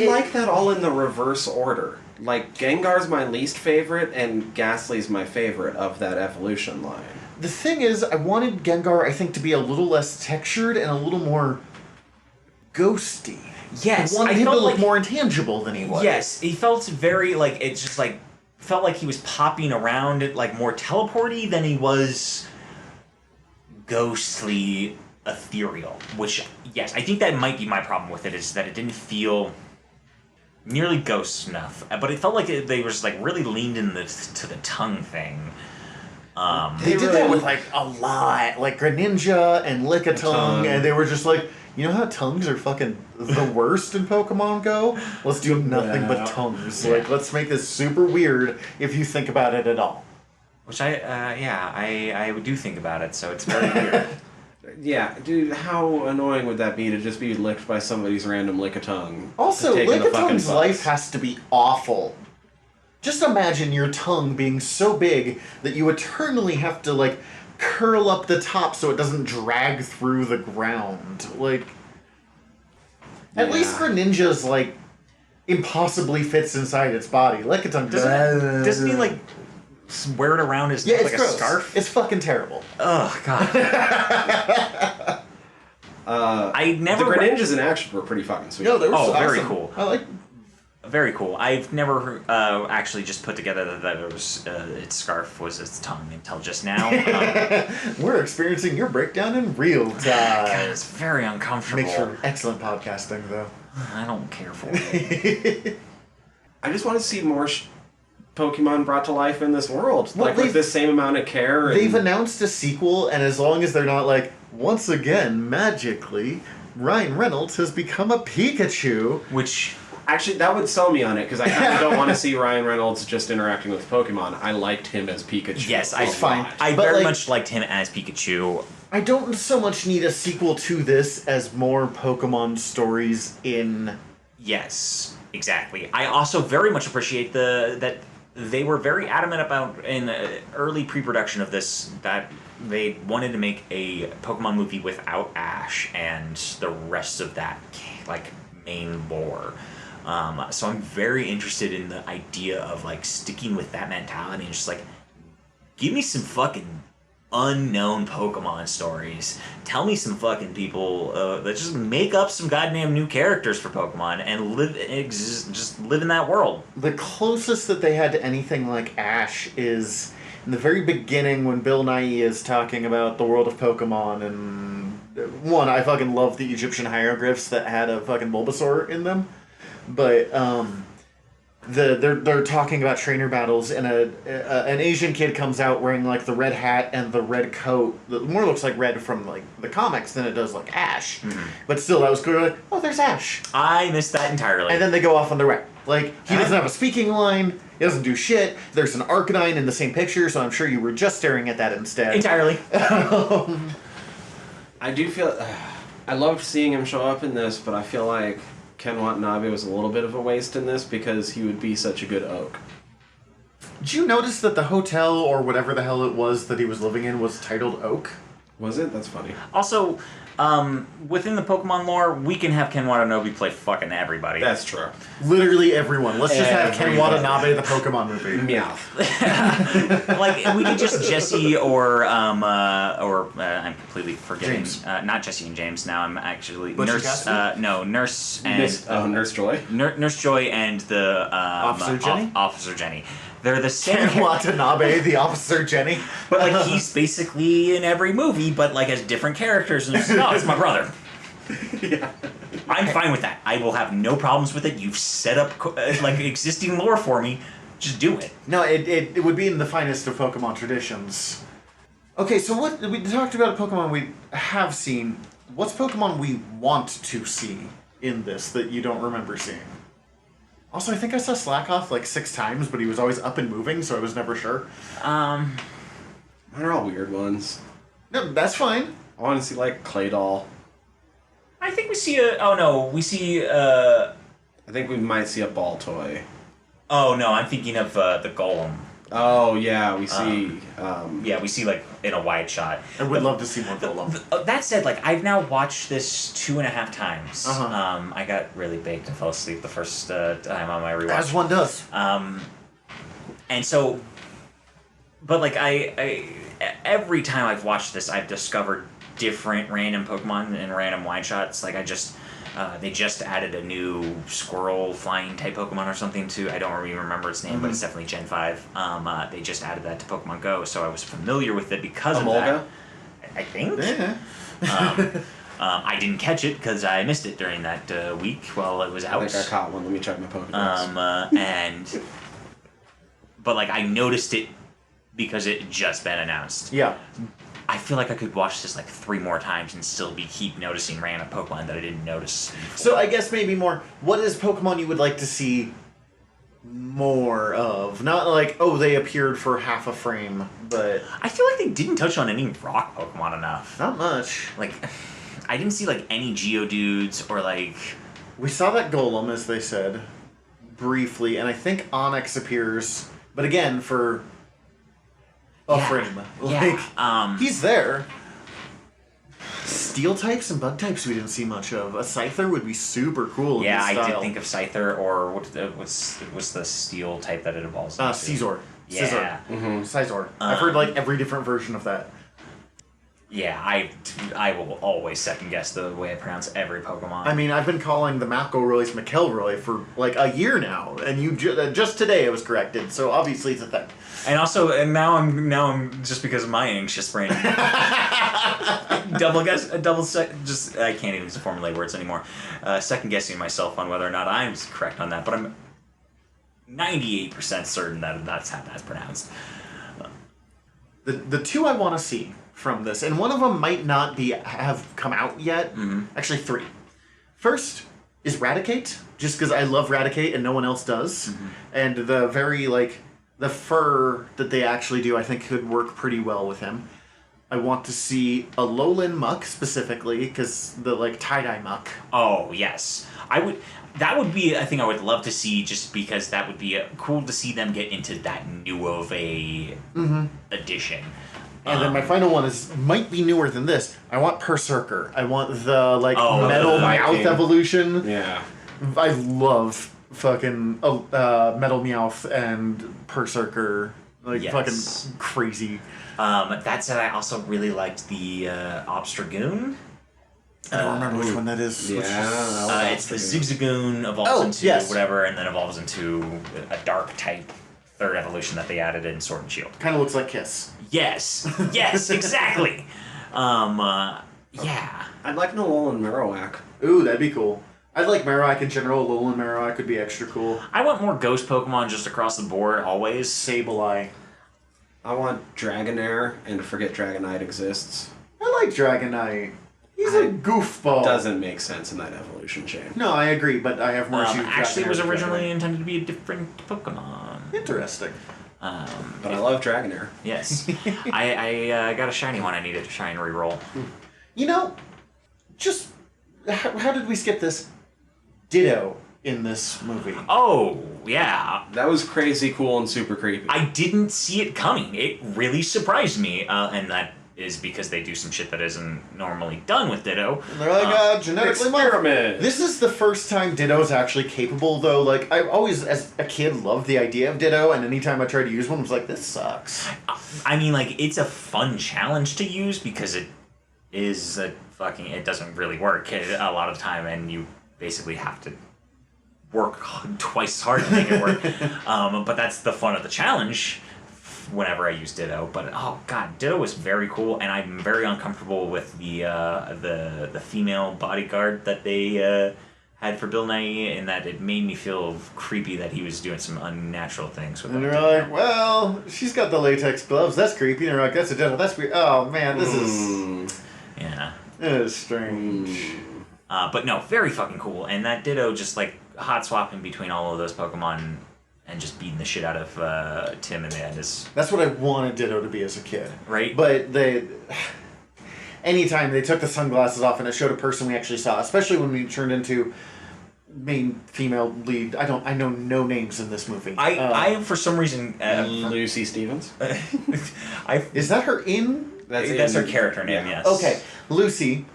like that all in the reverse order. Like, Gengar's my least favorite, and Ghastly's my favorite of that evolution line. The thing is, I wanted Gengar, I think, to be a little less textured and a little more ghosty. Yes, I wanted I him to felt look like- more intangible than he was. Yes, he felt very like it just like felt like he was popping around it like more teleporty than he was ghostly ethereal. Which yes, I think that might be my problem with it is that it didn't feel nearly ghost enough, but it felt like they were just like really leaned in to the tongue thing. They did that with, like, a lot. Like Greninja and Lickitung, Tongue. and they were just like, you know how tongues are fucking the worst in Pokemon Go? Let's do nothing Yeah. but tongues. Yeah. Like, let's make this super weird if you think about it at all. Which I do think about it, so it's very weird. Yeah, dude, how annoying would that be to just be licked by somebody's random Lickitung? Also, taking the fucking Lickitung's bus? life has to be awful. Just imagine your tongue being so big that you eternally have to, like, curl up the top so it doesn't drag through the ground. Like, at Yeah. least Greninja's, like, impossibly fits inside its body. Lickitung Doesn't he like wear it around his Yeah, neck it's like gross. a scarf? It's fucking terrible. Oh god. I never. The Greninjas in action were pretty fucking sweet. No, they were Oh, so very awesome. cool. I like. Very cool. I've never actually just put together that it was its scarf was its tongue until just now. We're experiencing your breakdown in real God, time. it's very uncomfortable. Makes for excellent podcasting, though. I don't care for it. I just want to see more Pokemon brought to life in this world. Well, like, with they've- this same amount of care. And, They've announced a sequel, and as long as they're not like, once again, magically, Ryan Reynolds has become a Pikachu. Which Actually, that would sell me on it, because I kind of don't want to see Ryan Reynolds just interacting with Pokemon. I liked him as Pikachu. yes, a fine. lot. I But, very like- much liked him as Pikachu. I don't so much need a sequel to this as more Pokemon stories in. Yes, exactly. I also very much appreciate that they were very adamant about in early pre-production of this that they wanted to make a Pokemon movie without Ash and the rest of that like main lore. So I'm very interested in the idea of like sticking with that mentality and just like give me some fucking unknown Pokemon stories. Tell me some fucking people that just make up some goddamn new characters for Pokemon and just live in that world. The closest that they had to anything like Ash is in the very beginning when Bill Nye is talking about the world of Pokemon and one, I fucking love the Egyptian hieroglyphs that had a fucking Bulbasaur in them, but they're talking about trainer battles, and an Asian kid comes out wearing like the red hat and the red coat that more looks like red from like the comics than it does like Ash. But still, that was clearly like, oh, there's Ash. I missed that entirely. And then they go off on their way. Like, he doesn't have a speaking line, he doesn't do shit, there's an Arcanine in the same picture, so I'm sure you were just staring at that instead. Entirely. I do feel... I loved seeing him show up in this, but I feel like Ken Watanabe was a little bit of a waste in this because he would be such a good Oak. Did you notice that the hotel, or whatever the hell it was that he was living in, was titled Oak? Was it? That's funny. Also, within the Pokemon lore, we can have Ken Watanabe play fucking everybody. That's true. Literally everyone. Let's just have Ken Everybody. Watanabe, the Pokemon movie. Meow. Like, we could just Jesse or I'm completely forgetting. James. Not Jesse and James now. I'm actually Butch and Nurse. Cassidy? Nurse and Nurse Joy? Nurse Joy and the Officer Jenny? Officer Jenny. They're the same. Ken Watanabe, the Officer Jenny. But like he's basically in every movie, but like as different characters. And it's my brother. Yeah. I'm fine with that. I will have no problems with it. You've set up like existing lore for me. Just do it. No, it would be in the finest of Pokemon traditions. Okay, so what we talked about a Pokemon we have seen. What's Pokemon we want to see in this that you don't remember seeing? Also, I think I saw Slackoth like 6 times, but he was always up and moving, so I was never sure. Mine are all weird ones. No, that's fine. I want to see, like, Claydol. I think we see a. Oh no, we see. I think we might see a ball toy. Oh no, I'm thinking of the Golem. Oh, yeah, we see... Yeah, we see like in a wide shot. I would love to see more Golem. That said, like I've now watched this 2.5 times. Uh-huh. I got really baked and fell asleep the first time on my rewatch. As one does. And so, but like I every time I've watched this, I've discovered different random Pokemon and random wide shots. Like they just added a new squirrel flying type Pokemon or something to, I don't even remember its name, but it's definitely Gen 5. They just added that to Pokemon Go, so I was familiar with it because of that. I think. Yeah. I didn't catch it because I missed it during that week while it was out. I think I caught one. Let me check my Pokedex. But like I noticed it because it had just been announced. Yeah. I feel like I could watch this like 3 more times and still keep noticing random Pokemon that I didn't notice before. So I guess maybe more, what is Pokemon you would like to see more of? Not like, oh, they appeared for half a frame, but... I feel like they didn't touch on any rock Pokemon enough. Not much. Like, I didn't see like any Geodudes or like... We saw that Golem, as they said, briefly, and I think Onix appears, but again, for... a frame. Like, he's there. Steel types and bug types we didn't see much of. A Scyther would be super cool. Yeah, in I this did style. think of Scyther, or what's the steel type that it evolves into? Caesar. Yeah. Scizor. Scizor. I've heard like every different version of that. Yeah, I will always second guess the way I pronounce every Pokemon. I mean, I've been calling the McElroys McElroy for like a year now, and you just today it was corrected, so obviously it's a thing. And also, now I'm just because of my anxious brain. I can't even formulate words anymore. Second guessing myself on whether or not I'm correct on that, but I'm 98% certain that that's how that's pronounced. The 2 I want to see from this, and one of them might not have come out yet. Actually, 3. First is Raticate, just because I love Raticate and no one else does, and the very the fur that they actually do, I think could work pretty well with him. I want to see a Lowland Muck specifically, because the tie-dye Muck. Oh yes, that would be a thing I would love to see, just because that would be cool to see them get into that new of a edition. And then my final one might be newer than this. I want Berserker. I want the metal Meowth evolution. Yeah. I love fucking Metal Meowth and Berserker. Fucking crazy. That said, I also really liked the Obstragoon. I don't remember which one that is. Yeah. It's the Zigzagoon evolves into yes. whatever, and then evolves into a dark type 3rd evolution that they added in Sword and Shield. Kind of looks like Kiss. Yes, exactly. Yeah. I'd like Nololan Marowak. Ooh, that'd be cool. I'd like Marowak in general. Alolan Marowak would be extra cool. I want more ghost Pokemon just across the board, always. Sableye. I want Dragonair, and to forget Dragonite exists. I like Dragonite. He's a goofball. Doesn't make sense in that evolution chain. No, I agree, but I have more issues with Actually, it Dragonair was than originally Dragonite. intended to be a different Pokemon. Interesting. But I love Dragonair. Yes. I got a shiny one I needed to try and reroll. You know, just how did we skip this? Ditto in this movie. Oh, yeah. That was crazy cool and super creepy. I didn't see it coming. It really surprised me, and that is because they do some shit that isn't normally done with Ditto. And they're like, genetically modified. Experiment. This is the first time Ditto's actually capable, though. Like, I always, as a kid, loved the idea of Ditto, and anytime I tried to use one, I was like, this sucks. I mean, like, it's a fun challenge to use because it is it doesn't really work a lot of the time, and you basically have to work twice as hard to make it work. But that's the fun of the challenge whenever I use Ditto. But oh god, Ditto was very cool, and I'm very uncomfortable with the female bodyguard that they had for Bill Nye, in that it made me feel creepy that he was doing some unnatural things with And that. they're like, well, she's got the latex gloves. That's creepy. And they're like, that's a Ditto. That's weird. Oh, man, this is... Yeah. It is strange. But no, very fucking cool. And that Ditto just like hot swapping between all of those Pokemon and just beating the shit out of Tim in the end is That's what I wanted Ditto to be as a kid. right. But anytime they took the sunglasses off and it showed a person we actually saw, especially when we turned into main female lead. I know no names in this movie. I for some reason Lucy Stevens. Is that her in? that's her character name. Yes. Okay, Lucy.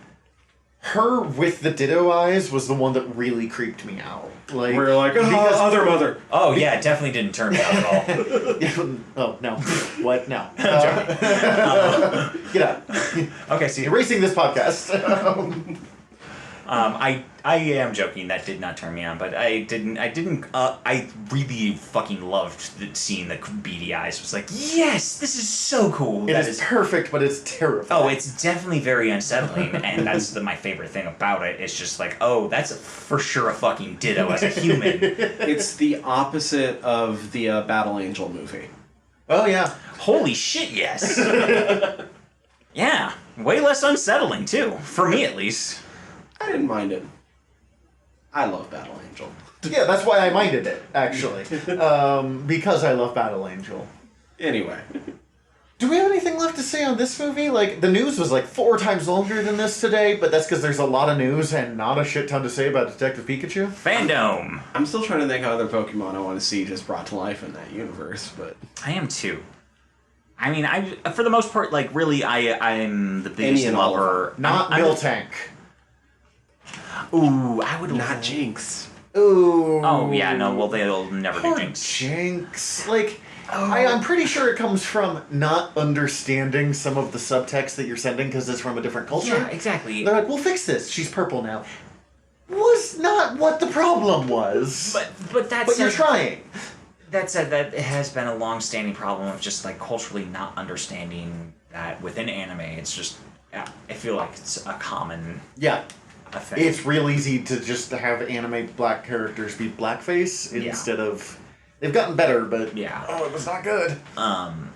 Her with the Ditto eyes was the one that really creeped me out. Like We're like, because- other mother. Oh yeah, it definitely didn't turn me out at all. Oh no! What? No. Get out! Okay, see, Erasing this podcast. I am joking. That did not turn me on, but I didn't. I really fucking loved seeing the beady eyes. It was like, yes, this is so cool. It is perfect, but it's terrifying. Oh, it's definitely very unsettling, and that's my favorite thing about it. It's just like, oh, that's for sure a fucking Ditto as a human. It's the opposite of the Battle Angel movie. Oh yeah. Holy shit, yes. Yeah, way less unsettling too, for me at least. I didn't mind it. I love Battle Angel. Yeah, that's why I minded it, actually. Because I love Battle Angel. Anyway. Do we have anything left to say on this movie? Like, the news was like 4 times longer than this today, but that's because there's a lot of news and not a shit ton to say about Detective Pikachu. Fandome. I'm still trying to think of other Pokemon I want to see just brought to life in that universe, but... I am too. I mean, for the most part, like, really, I'm the biggest and all of lover. Not I'm- Miltank. Ooh, I would Not Jinx. Ooh. Oh yeah, no. Well, they'll never Poor do Jinx. Jinx. Like, I'm pretty sure it comes from not understanding some of the subtext that you're sending because it's from a different culture. Yeah, exactly. They're like, we'll fix this. She's purple now. Was not what the problem was. But that's But you're trying. That said, that has been a long-standing problem of just like culturally not understanding that within anime. It's just, yeah, I feel like it's a common Yeah. thing. It's real easy to just have anime black characters be blackface instead of... They've gotten better, but... Yeah. Oh, it was not good. I'm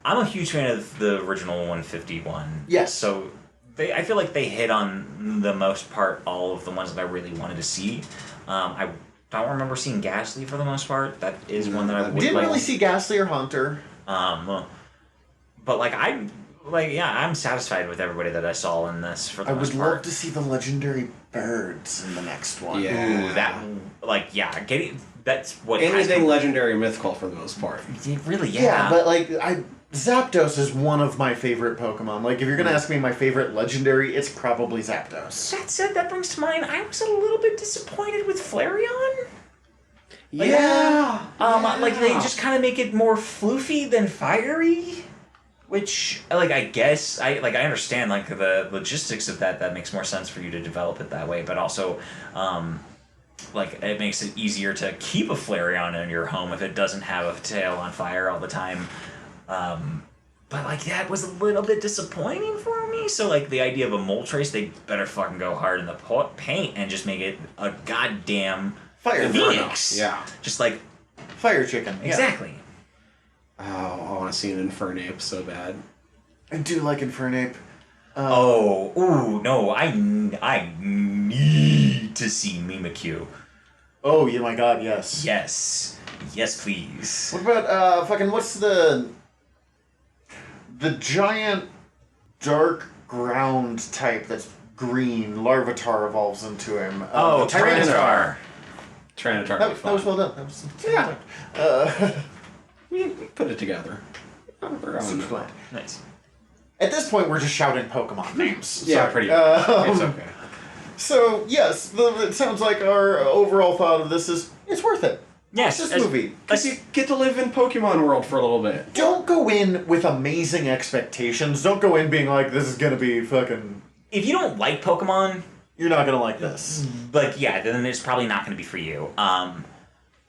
a huge fan of the original 151. Yes. So I feel like they hit on the most part all of the ones that I really wanted to see. I don't remember seeing Ghastly for the most part. That is one that I would Didn't like. really see Ghastly or Haunter. But like I'm satisfied with everybody that I saw in this for the I most would part. love to see the legendary birds in the next one. Yeah. Ooh, that getting that's what Anything legendary and mythical for the most part. really Yeah, but like Zapdos is one of my favorite Pokemon. Like if you're gonna ask me my favorite legendary, it's probably Zapdos. That said, that brings to mind I was a little bit disappointed with Flareon. Like they just kind of make it more floofy than fiery, which like I guess I understand like the logistics of that. That makes more sense for you to develop it that way, but also like it makes it easier to keep a Flareon in your home if it doesn't have a tail on fire all the time. But, like, that was a little bit disappointing for me. So, like, the idea of a Moltres, they better fucking go hard in the paint and just make it a goddamn Fire Phoenix. Yeah. Just like, Fire chicken. Yeah. exactly. Oh, I want to see an Infernape so bad. I do like Infernape. No, I need to see Mimikyu. Oh, yeah, my God, yes. Yes, please. What about, what's the giant dark ground type that's green? Larvitar evolves into him. Tyranitar. Tyranitar. That was well done. That was, We put it together. super glad. Nice. At this point, we're just shouting Pokemon names. Yeah, Sorry. pretty much. It's okay. So, yes, it sounds like our overall thought of this is, it's worth it. Yes. Watch this movie. Because you get to live in Pokemon World for a little bit. Don't go in with amazing expectations. Don't go in being like, this is gonna be fucking... If you don't like Pokemon, You're not gonna like this. like, yeah, then it's probably not going to be for you.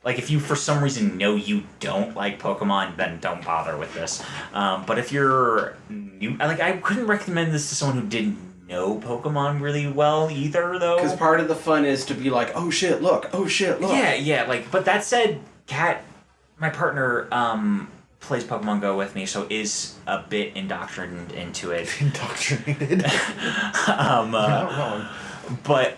Like, if you for some reason know you don't like Pokemon, then don't bother with this. But if you're new, like, I couldn't recommend this to someone who didn't know Pokemon really well either, though. Because part of the fun is to be like, oh shit, look, oh shit, look. Yeah, like, but that said, Kat, my partner, plays Pokemon Go with me, so is a bit indoctrinated into it. Indoctrinated. Not wrong. but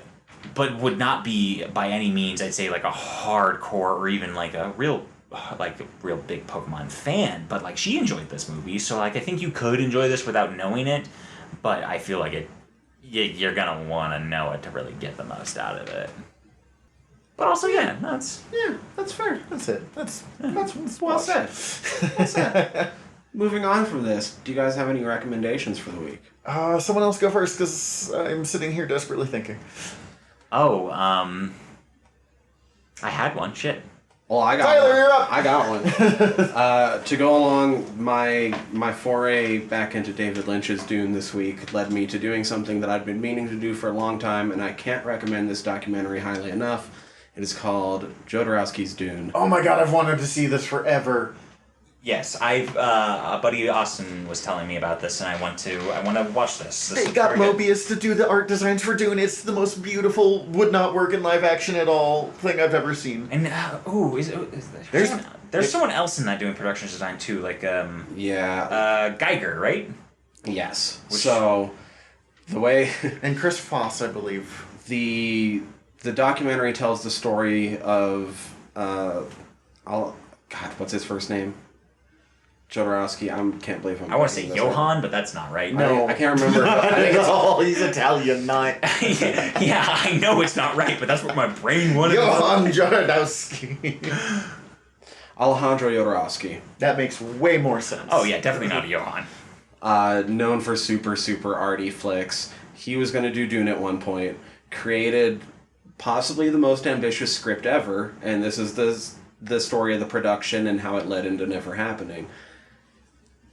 would not be by any means, I'd say, like a hardcore or even like a real big Pokemon fan. But like, she enjoyed this movie, so like, I think you could enjoy this without knowing it. But I feel like you're gonna want to know it to really get the most out of it. But also, yeah, that's fair. That's it. That's Well said. Well said. Moving on from this, do you guys have any recommendations for the week? Someone else go first, because I'm sitting here desperately thinking. I had one. Shit. Well, I got Tyler, one. you're up. I got one. To go along, my foray back into David Lynch's Dune this week led me to doing something that I've been meaning to do for a long time, and I can't recommend this documentary highly enough. It is called Jodorowsky's Dune. Oh my God, I've wanted to see this forever. Yes, a buddy Austin was telling me about this, and I want to watch this. They got Mobius to do the art designs for Dune. It's the most beautiful, would not work in live action at all thing I've ever seen. And there's someone else in that doing production design too, like Geiger, right? Yes. So the way And Chris Foss, I believe. the documentary tells the story of what's his first name? Jodorowsky. I can't believe I'm. I want to say getting this Johann, but that's not right. No. I can't remember. I think it's he's Italian, not yeah, I know it's not right, but that's what my brain wanted. Johann Jodorowsky. Alejandro Jodorowsky. That makes way more sense. Oh yeah, definitely not a Johann. Known for super arty flicks. He was going to do Dune at one point. Created possibly the most ambitious script ever, and this is the story of the production and how it led into never happening.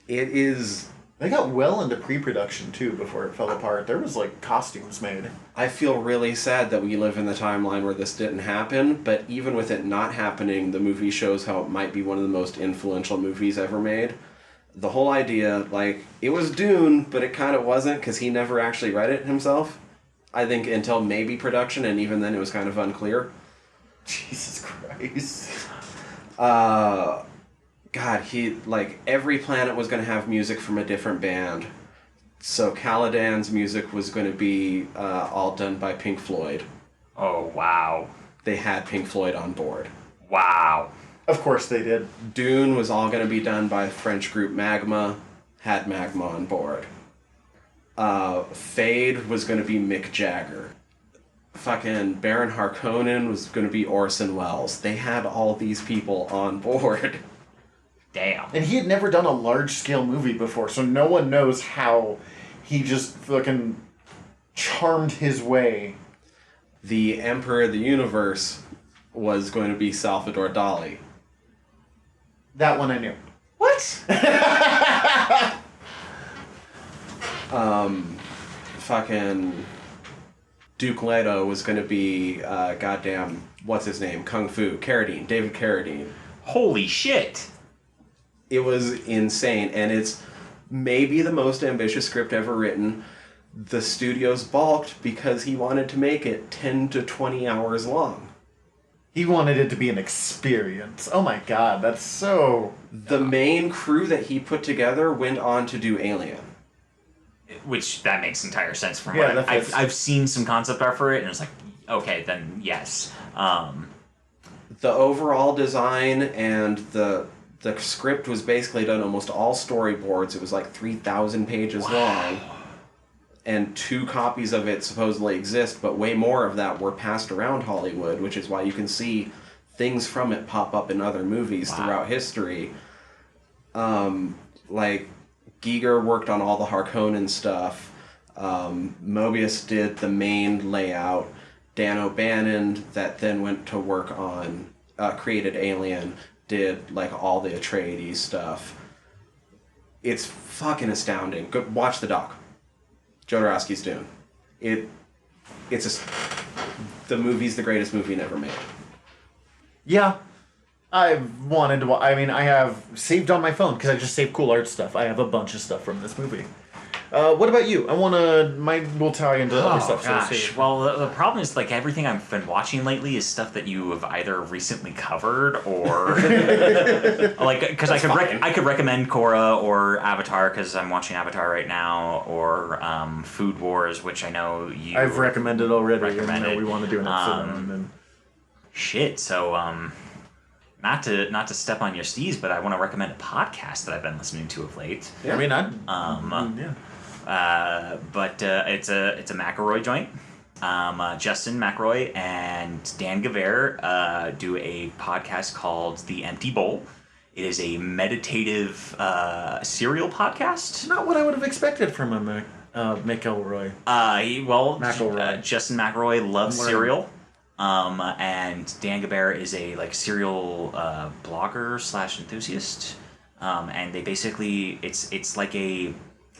It is... They got well into pre-production, too, before it fell apart. There was, like, costumes made. I feel really sad that we live in the timeline where this didn't happen, but even with it not happening, the movie shows how it might be one of the most influential movies ever made. The whole idea, like, it was Dune, but it kind of wasn't, because he never actually read it himself. I think until maybe production, and even then it was kind of unclear. Jesus Christ. God, every planet was going to have music from a different band. So Caladan's music was going to be all done by Pink Floyd. Oh wow. They had Pink Floyd on board. Wow. Of course they did. Dune was all going to be done by French group Magma. Had Magma on board. Fade was going to be Mick Jagger. Fucking Baron Harkonnen was going to be Orson Welles. They had all these people on board. Damn. And he had never done a large-scale movie before, so no one knows how he just fucking charmed his way. The Emperor of the Universe was going to be Salvador Dali. That one I knew. What? Fucking Duke Leto was going to be goddamn what's his name? Kung Fu Carradine, David Carradine. Holy shit. It was insane, and it's maybe the most ambitious script ever written. The studios balked because he wanted to make it 10 to 20 hours long. He wanted it to be an experience. Oh my god, that's so... The main crew that he put together went on to do Alien. Which, that makes entire sense from Yeah, what that fits. I've seen some concept art for it, and it's like, okay, then yes. The overall design and the script was basically done almost all storyboards. It was like 3,000 pages long. And 2 copies of it supposedly exist, but way more of that were passed around Hollywood, which is why you can see things from it pop up in other movies throughout history. Like, Giger worked on all the Harkonnen stuff. Mobius did the main layout. Dan O'Bannon, that then went to work on, created Alien, did, like, all the Atreides stuff. It's fucking astounding. Go watch the doc. Jodorowsky's Dune. The movie's the greatest movie never made. Yeah. I've wanted to... I mean, I have saved on my phone, because I just save cool art stuff. I have a bunch of stuff from this movie. What about you? I want to... We'll tie into other stuff. So Gosh, well, the problem is, like, everything I've been watching lately is stuff that you have either recently covered or... like, because I could recommend Korra or Avatar, because I'm watching Avatar right now, or Food Wars, which I know you... I've recommended already. recommended. And, we want to do an episode on it. Shit, so, not to step on your steez, but I want to recommend a podcast that I've been listening to of late. Yeah. I mean, yeah. But it's a McElroy joint. Justin McElroy and Dan Gavere do a podcast called The Empty Bowl. It is a meditative serial podcast. Not what I would have expected from a McElroy. McElroy. Justin McElroy loves cereal. And Dan Gabert is a serial blogger / enthusiast, and they basically it's like a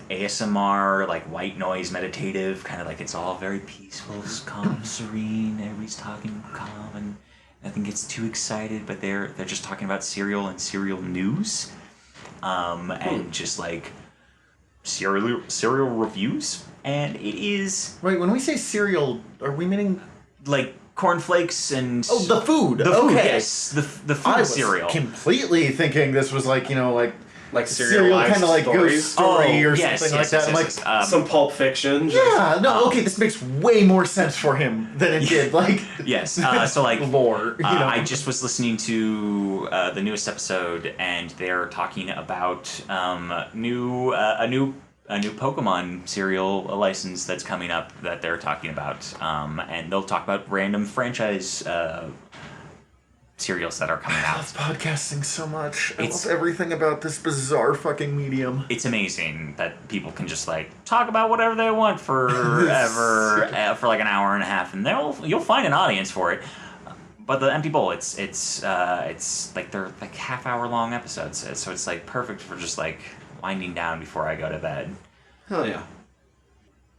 ASMR white noise meditative kind of it's all very peaceful, calm, serene. Everybody's talking calm and nothing gets too excited, but they're just talking about cereal and cereal news, and just cereal reviews, and it is Wait, when we say cereal, are we meaning cornflakes and the food? The okay. food, yes, the food I was cereal. completely thinking this was like serialized kind of like stories. Ghost Story or yes, something yes, like that. yes, I'm yes. Some Pulp Fiction. yeah, no, okay, this makes way more sense for him than it did. Yes, so lore. I just was listening to the newest episode, and they're talking about a new Pokemon cereal license that's coming up that they're talking about, and they'll talk about random franchise cereals that are coming I out. love podcasting so much. I love everything about this bizarre fucking medium. It's amazing that people can just talk about whatever they want forever for an hour and a half, and you'll find an audience for it. But the Empty Bowl, it's they're half-hour long episodes, so it's perfect for just winding down before I go to bed. Hell yeah.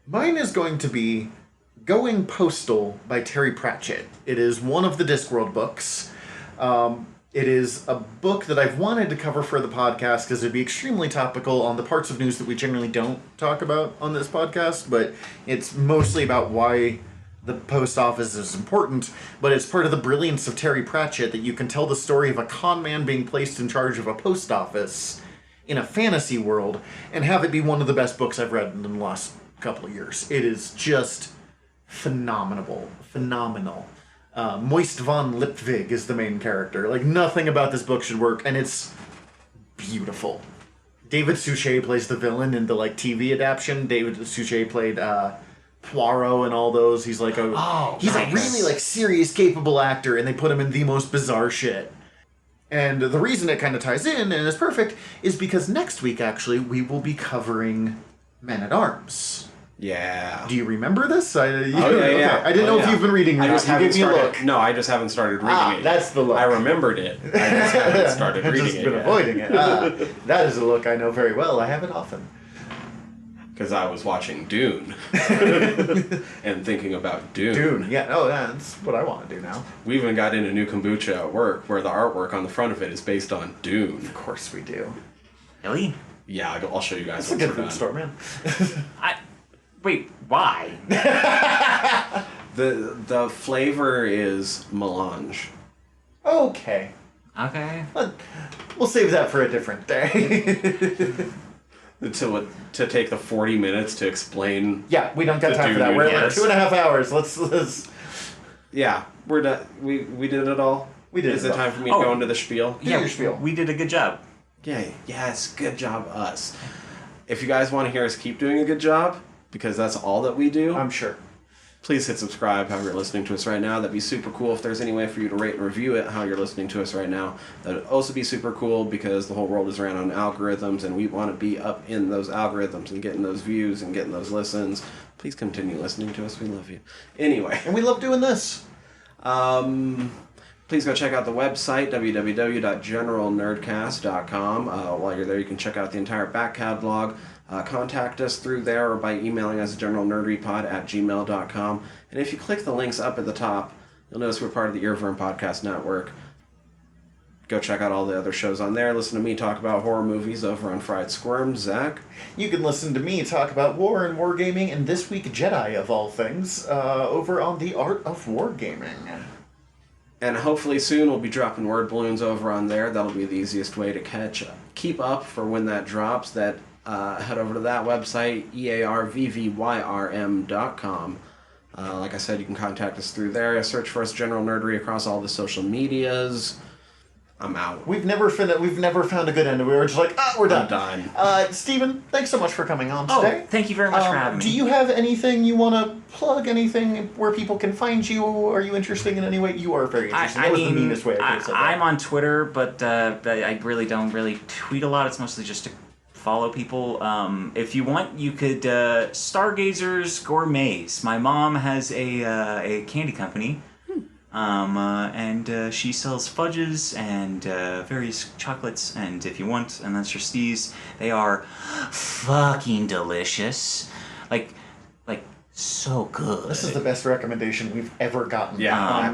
Mine is going to be Going Postal by Terry Pratchett. It is one of the Discworld books. It is a book that I've wanted to cover for the podcast because it'd be extremely topical on the parts of news that we generally don't talk about on this podcast, but it's mostly about why the post office is important, but it's part of the brilliance of Terry Pratchett that you can tell the story of a con man being placed in charge of a post office in a fantasy world and have it be one of the best books I've read in the last couple of years. It is just phenomenal. Moist von Lipwig is the main character. Nothing about this book should work, and it's beautiful. David Suchet plays the villain in the TV adaptation. David Suchet played Poirot and all those. He's a really serious, capable actor, and they put him in the most bizarre shit. And the reason it kind of ties in and is perfect is because next week, actually, we will be covering Men-at-Arms. Yeah. Do you remember this? Yeah. Okay. I didn't know if you've been reading it. I just haven't gave me a started. look. No, I just haven't started reading it. That's the look. I remembered it. I just haven't started I've reading just it. been avoiding it. That is a look I know very well. I have it often. Because I was watching Dune and thinking about Dune. Dune. Yeah. Oh, that's what I want to do now. We even got into new kombucha at work where the artwork on the front of it is based on Dune. Of course we do. Really? Yeah, I'll show you guys. It's a once good we're food done. store, man. Wait, why? The flavor is melange. Okay. Okay. We'll save that for a different day. To take the 40 minutes to explain. Yeah, we don't got To time do for that. We're new like 2.5 hours. Let's. Yeah, we're done. We did it all. We did Is it it all. time for me to go into the spiel? Yeah, your spiel. We did a good job. Yay. Yes, good job, us. If you guys want to hear us keep doing a good job, because that's all that we do, I'm sure. please hit subscribe however you're listening to us right now. That'd be super cool if there's any way for you to rate and review it how you're listening to us right now. That'd also be super cool because the whole world is ran on algorithms and we want to be up in those algorithms and getting those views and getting those listens. Please continue listening to us. We love you. Anyway. And we love doing this. Please go check out the website, www.generalnerdcast.com. While you're there, you can check out the entire back catalog. Contact us through there or by emailing us at generalnerderypod@gmail.com. And if you click the links up at the top, you'll notice we're part of the Earworm Podcast Network. Go check out all the other shows on there. Listen to me talk about horror movies over on Fried Squirm. Zach? You can listen to me talk about war and wargaming and This Week Jedi, of all things, over on The Art of Wargaming. And hopefully soon we'll be dropping word balloons over on there. That'll be the easiest way to keep up for when that drops. Head over to that website, earvvyrm.com. Like I said, you can contact us through there. Search for us, General Nerdery, across all the social medias. I'm out. We've never found a good end. We were just like, we're done. I'm done. Steven, thanks so much for coming on today. Oh, thank you very much for having me. Do you have anything you want to plug? Anything where people can find you? Are you interesting in any way? You are very interesting. That was the meanest way I could have said that. I'm on Twitter, but I really don't tweet a lot. It's mostly just to follow people. If you want, you could Stargazers Gourmets. My mom has a candy company. And she sells fudges and various chocolates, and if you want, and that's your steez, they are fucking delicious. Like so good. This is the best recommendation we've ever gotten. Yeah.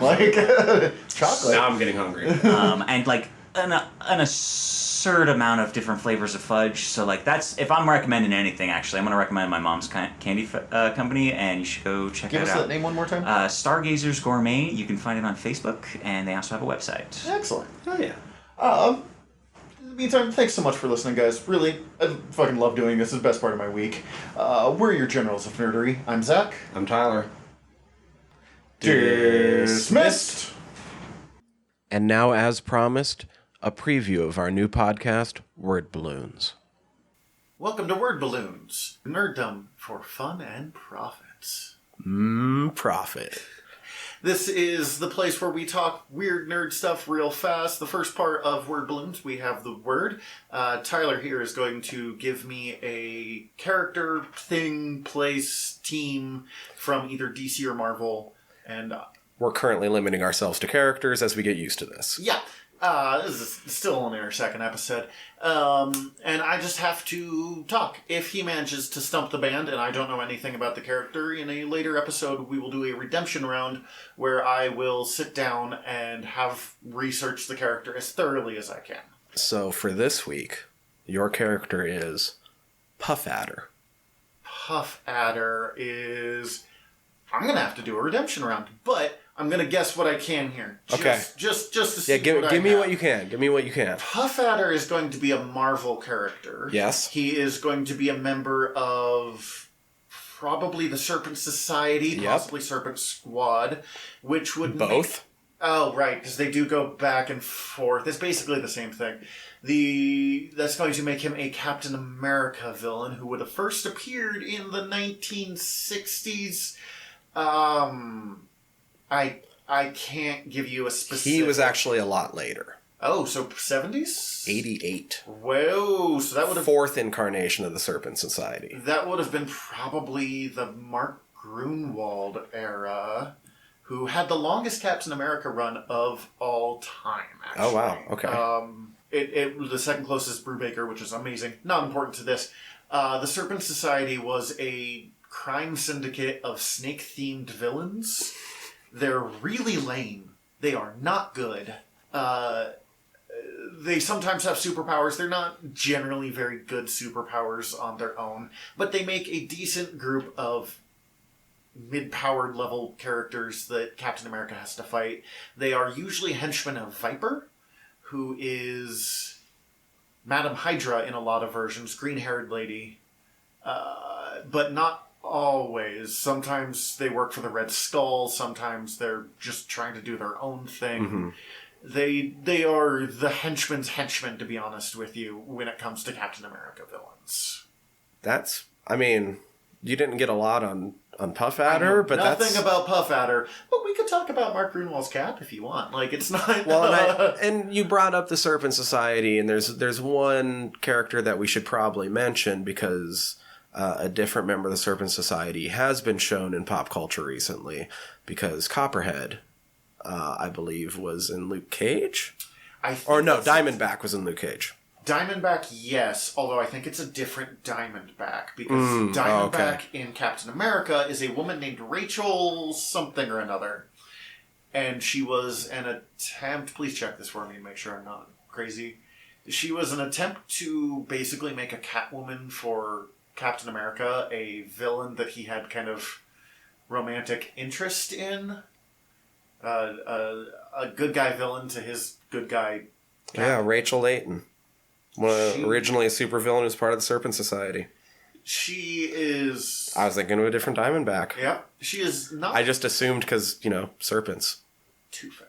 Chocolate. Now I'm getting hungry. And like an absurd amount of different flavors of fudge. So like that's, if I'm recommending anything, actually, I'm going to recommend my mom's candy company, and you should go check it out. Give us that name one more time. Stargazers Gourmet. You can find it on Facebook, and they also have a website. Excellent. Oh yeah. In the meantime, thanks so much for listening, guys. Really, I fucking love doing this. It's the best part of my week. We're your generals of nerdery. I'm Zach. I'm Tyler. Dismissed. And now, as promised, a preview of our new podcast, Word Balloons. Welcome to Word Balloons. Nerddom for fun and profits. Profit. This is the place where we talk weird nerd stuff real fast. The first part of Word Balloons, we have the word. Tyler here is going to give me a character, thing, place, team from either DC or Marvel. And We're currently limiting ourselves to characters as we get used to this. yeah, this is still only our second episode. And I just have to talk. If he manages to stump the band and I don't know anything about the character, in a later episode we will do a redemption round where I will sit down and have researched the character as thoroughly as I can. So for this week, your character is Puff Adder. Puff Adder is... I'm going to have to do a redemption round, but I'm going to guess what I can here. Okay. Just to see Yeah, what give me have. what you can. Give me what you can. Puff Adder is going to be a Marvel character. Yes. He is going to be a member of probably the Serpent Society, Yep. possibly Serpent Squad, which would Both? Oh, right, because they do go back and forth. It's basically the same thing. That's going to make him a Captain America villain who would have first appeared in the 1960s. I can't give you a specific... He was actually a lot later. Oh, so 70s? 88. Whoa, so that would have... Fourth incarnation of the Serpent Society. That would have been probably the Mark Grunwald era, who had the longest Captain America run of all time, actually. Oh, wow. Okay. It was the second closest Brubaker, which is amazing. Not important to this. The Serpent Society was a crime syndicate of snake-themed villains. They're really lame. They are not good. they sometimes have superpowers. They're not generally very good superpowers on their own, but they make a decent group of mid-powered level characters that Captain America has to fight. They are usually henchmen of Viper, who is Madam Hydra in a lot of versions, green-haired lady, but not always. Sometimes they work for the Red Skull, sometimes they're just trying to do their own thing. Mm-hmm. They are the henchman's henchmen, to be honest with you, when it comes to Captain America villains. You didn't get a lot on Puff Adder, but nothing about Puff Adder. But we could talk about Mark Grunwald's Cap if you want. Like, it's not... Well, and you brought up the Serpent Society, and there's one character that we should probably mention because a different member of the Serpent Society has been shown in pop culture recently, because Copperhead, I believe, was in Luke Cage? Diamondback was in Luke Cage. Diamondback, yes, although I think it's a different Diamondback, because Diamondback in Captain America is a woman named Rachel something or another. And she was an attempt... Please check this for me and make sure I'm not crazy. She was an attempt to basically make a Catwoman for Captain America, a villain that he had kind of romantic interest in. A good guy villain to his good guy Catwoman. Yeah, Rachel Layton. Originally a supervillain who's part of the Serpent Society. She is... I was thinking of a different Diamondback. Yeah, she is not... I just assumed because, serpents. Too fair.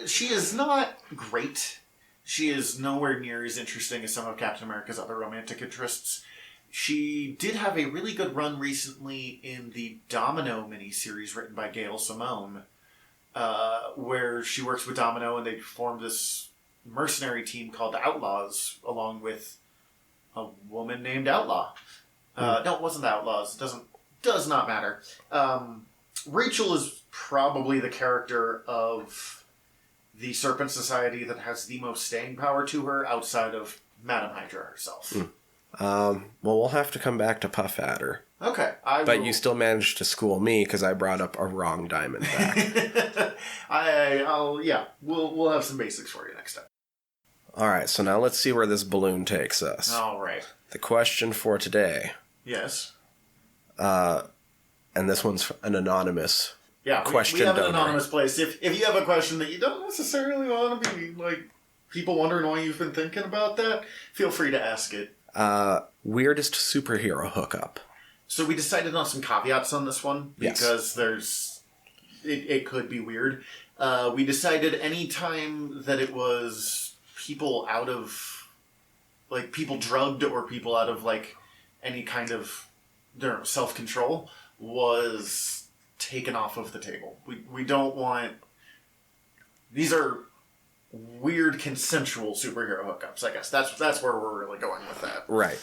She is not great. She is nowhere near as interesting as some of Captain America's other romantic interests. She did have a really good run recently in the Domino miniseries written by Gail Simone, where she works with Domino and they formed this mercenary team called the Outlaws, along with a woman named Outlaw. No, it wasn't the Outlaws. Does not matter. Rachel is probably the character of the Serpent Society that has the most staying power to her outside of Madam Hydra herself. Well, we'll have to come back to Puff Adder. Okay, But you still managed to school me because I brought up a wrong Diamondback. We'll have some basics for you next time. All right, so now let's see where this balloon takes us. All right. The question for today. Yes. And this one's an anonymous question we have an donor. anonymous place. If you have a question that you don't necessarily want to be, people wondering why you've been thinking about that, feel free to ask it. Weirdest superhero hookup. So we decided on some caveats on this one, because it could be weird. We decided any time that it was people out of, people drugged or people out of, any kind of self-control was taken off of the table. We don't want... These are weird consensual superhero hookups, I guess. That's where we're really going with that. Right.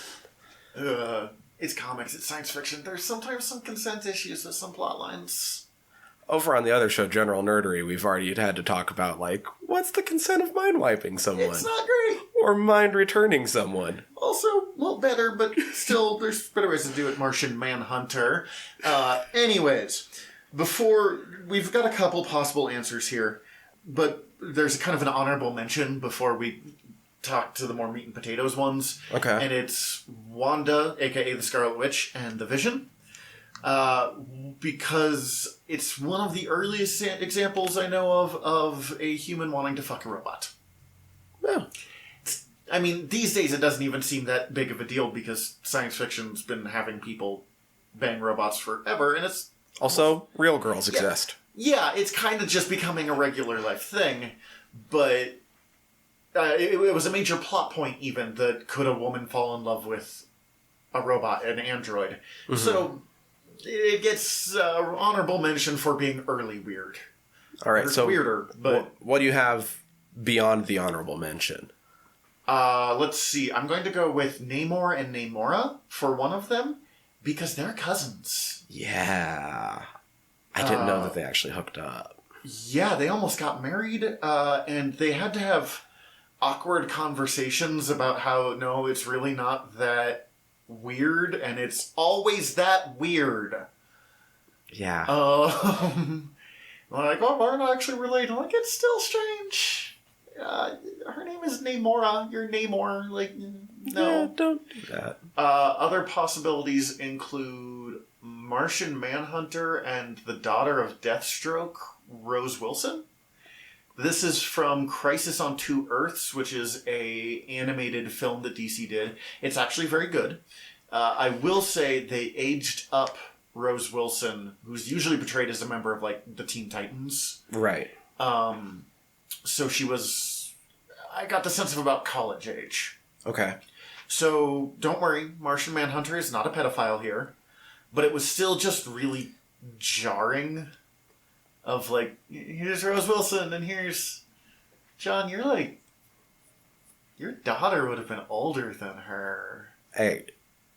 It's comics, it's science fiction. There's sometimes some consent issues with some plot lines. Over on the other show, General Nerdery, we've already had to talk about, what's the consent of mind wiping someone? It's not great. Or mind returning someone. Also, a little better, but still, there's better ways to do it. Martian Manhunter. Anyways, we've got a couple possible answers here, but there's kind of an honorable mention before we talk to the more meat and potatoes ones. Okay. And it's Wanda, aka the Scarlet Witch, and the Vision. Because it's one of the earliest examples I know of a human wanting to fuck a robot. Yeah. These days it doesn't even seem that big of a deal because science fiction's been having people bang robots forever, and it's... Also, real girls exist. Yeah, it's kind of just becoming a regular life thing, but it was a major plot point even that could a woman fall in love with a robot, an android. Mm-hmm. So... it gets honorable mention for being early weird. All right, so weirder, but what do you have beyond the honorable mention? Let's see. I'm going to go with Namor and Namora for one of them because they're cousins. Yeah, I didn't know that they actually hooked up. Yeah, they almost got married, and they had to have awkward conversations about how no, it's really not that weird, and it's always that weird. Yeah. We're not actually related. It's still strange. her name is Namora. You're Namor. Like, no. Yeah, don't do that. Other possibilities include Martian Manhunter and the daughter of Deathstroke, Rose Wilson. This is from Crisis on Two Earths, which is a animated film that DC did. It's actually very good. I will say they aged up Rose Wilson, who's usually portrayed as a member of, like, the Teen Titans. Right. So she was... I got the sense of about college age. Okay. So, don't worry, Martian Manhunter is not a pedophile here. But it was still just really jarring. Of, like, here's Rose Wilson, and here's... John, you're like... Your daughter would have been older than her. Hey,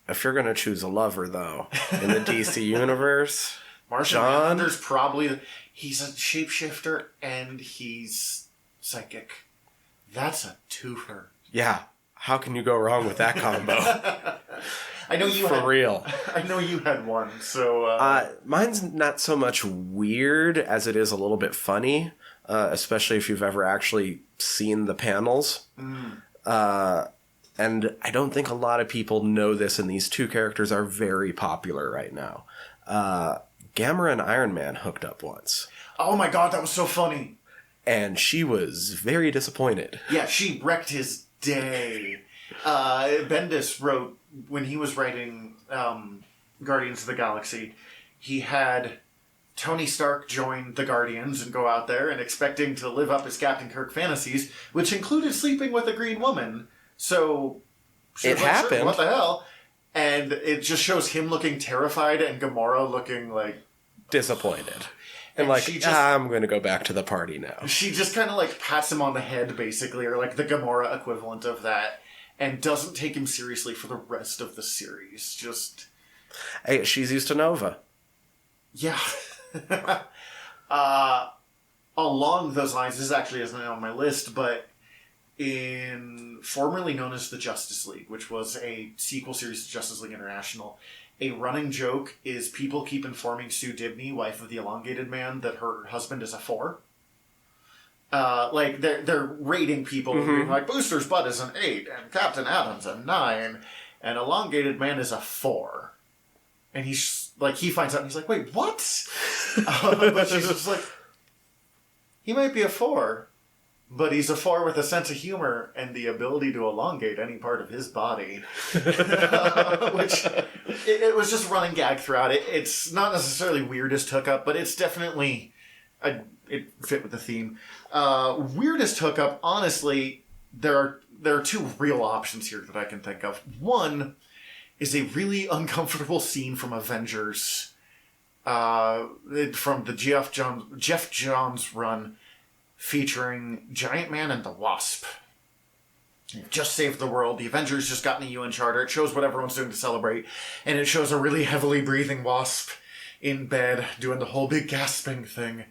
if you're going to choose a lover, though, in the DC universe... Martian John? Manhunter's probably... He's a shapeshifter, and he's psychic. That's a twofer. Yeah. How can you go wrong with that combo? I know you For real. I know you had one, so... Mine's not so much weird as it is a little bit funny, especially if you've ever actually seen the panels. And I don't think a lot of people know this, and these two characters are very popular right now. Gamera and Iron Man hooked up once. Oh my god, that was so funny. And she was very disappointed. Yeah, she wrecked his day. Bendis wrote, when he was writing Guardians of the Galaxy, he had Tony Stark join the Guardians and go out there and expecting to live up his Captain Kirk fantasies, which included sleeping with a green woman. So, It happened. Sure, what the hell? And it just shows him looking terrified and Gamora looking like... Disappointed. And And like, she just- I'm going to go back to the party now. She just kind of like pats him on the head, basically, or like the Gamora equivalent of that, and doesn't take him seriously for the rest of the series. Just... Hey, she's used to Nova. Yeah. Along those lines, this actually isn't on my list, but in formerly known as the Justice League, which was a sequel series to Justice League International, a running joke is people keep informing Sue Dibney, wife of the Elongated Man, that her husband is a 4. Like, they're rating people, being like, Booster's butt is an 8, and Captain Atom's a 9, and Elongated Man is a 4. And he's like, he finds out, and he's like, wait, what? But she's just like, he might be a 4, but he's a 4 with a sense of humor and the ability to elongate any part of his body. Which, it was just running gag throughout it. It's not necessarily weirdest hookup, but it's definitely, it fit with the theme. Weirdest hookup, honestly, there are two real options here that I can think of. One is a really uncomfortable scene from Avengers, from the Jeff Johns run, featuring Giant Man and the Wasp. They've just saved the world. The Avengers just got in a UN charter. It shows what everyone's doing to celebrate. And it shows a really heavily breathing Wasp in bed doing the whole big gasping thing.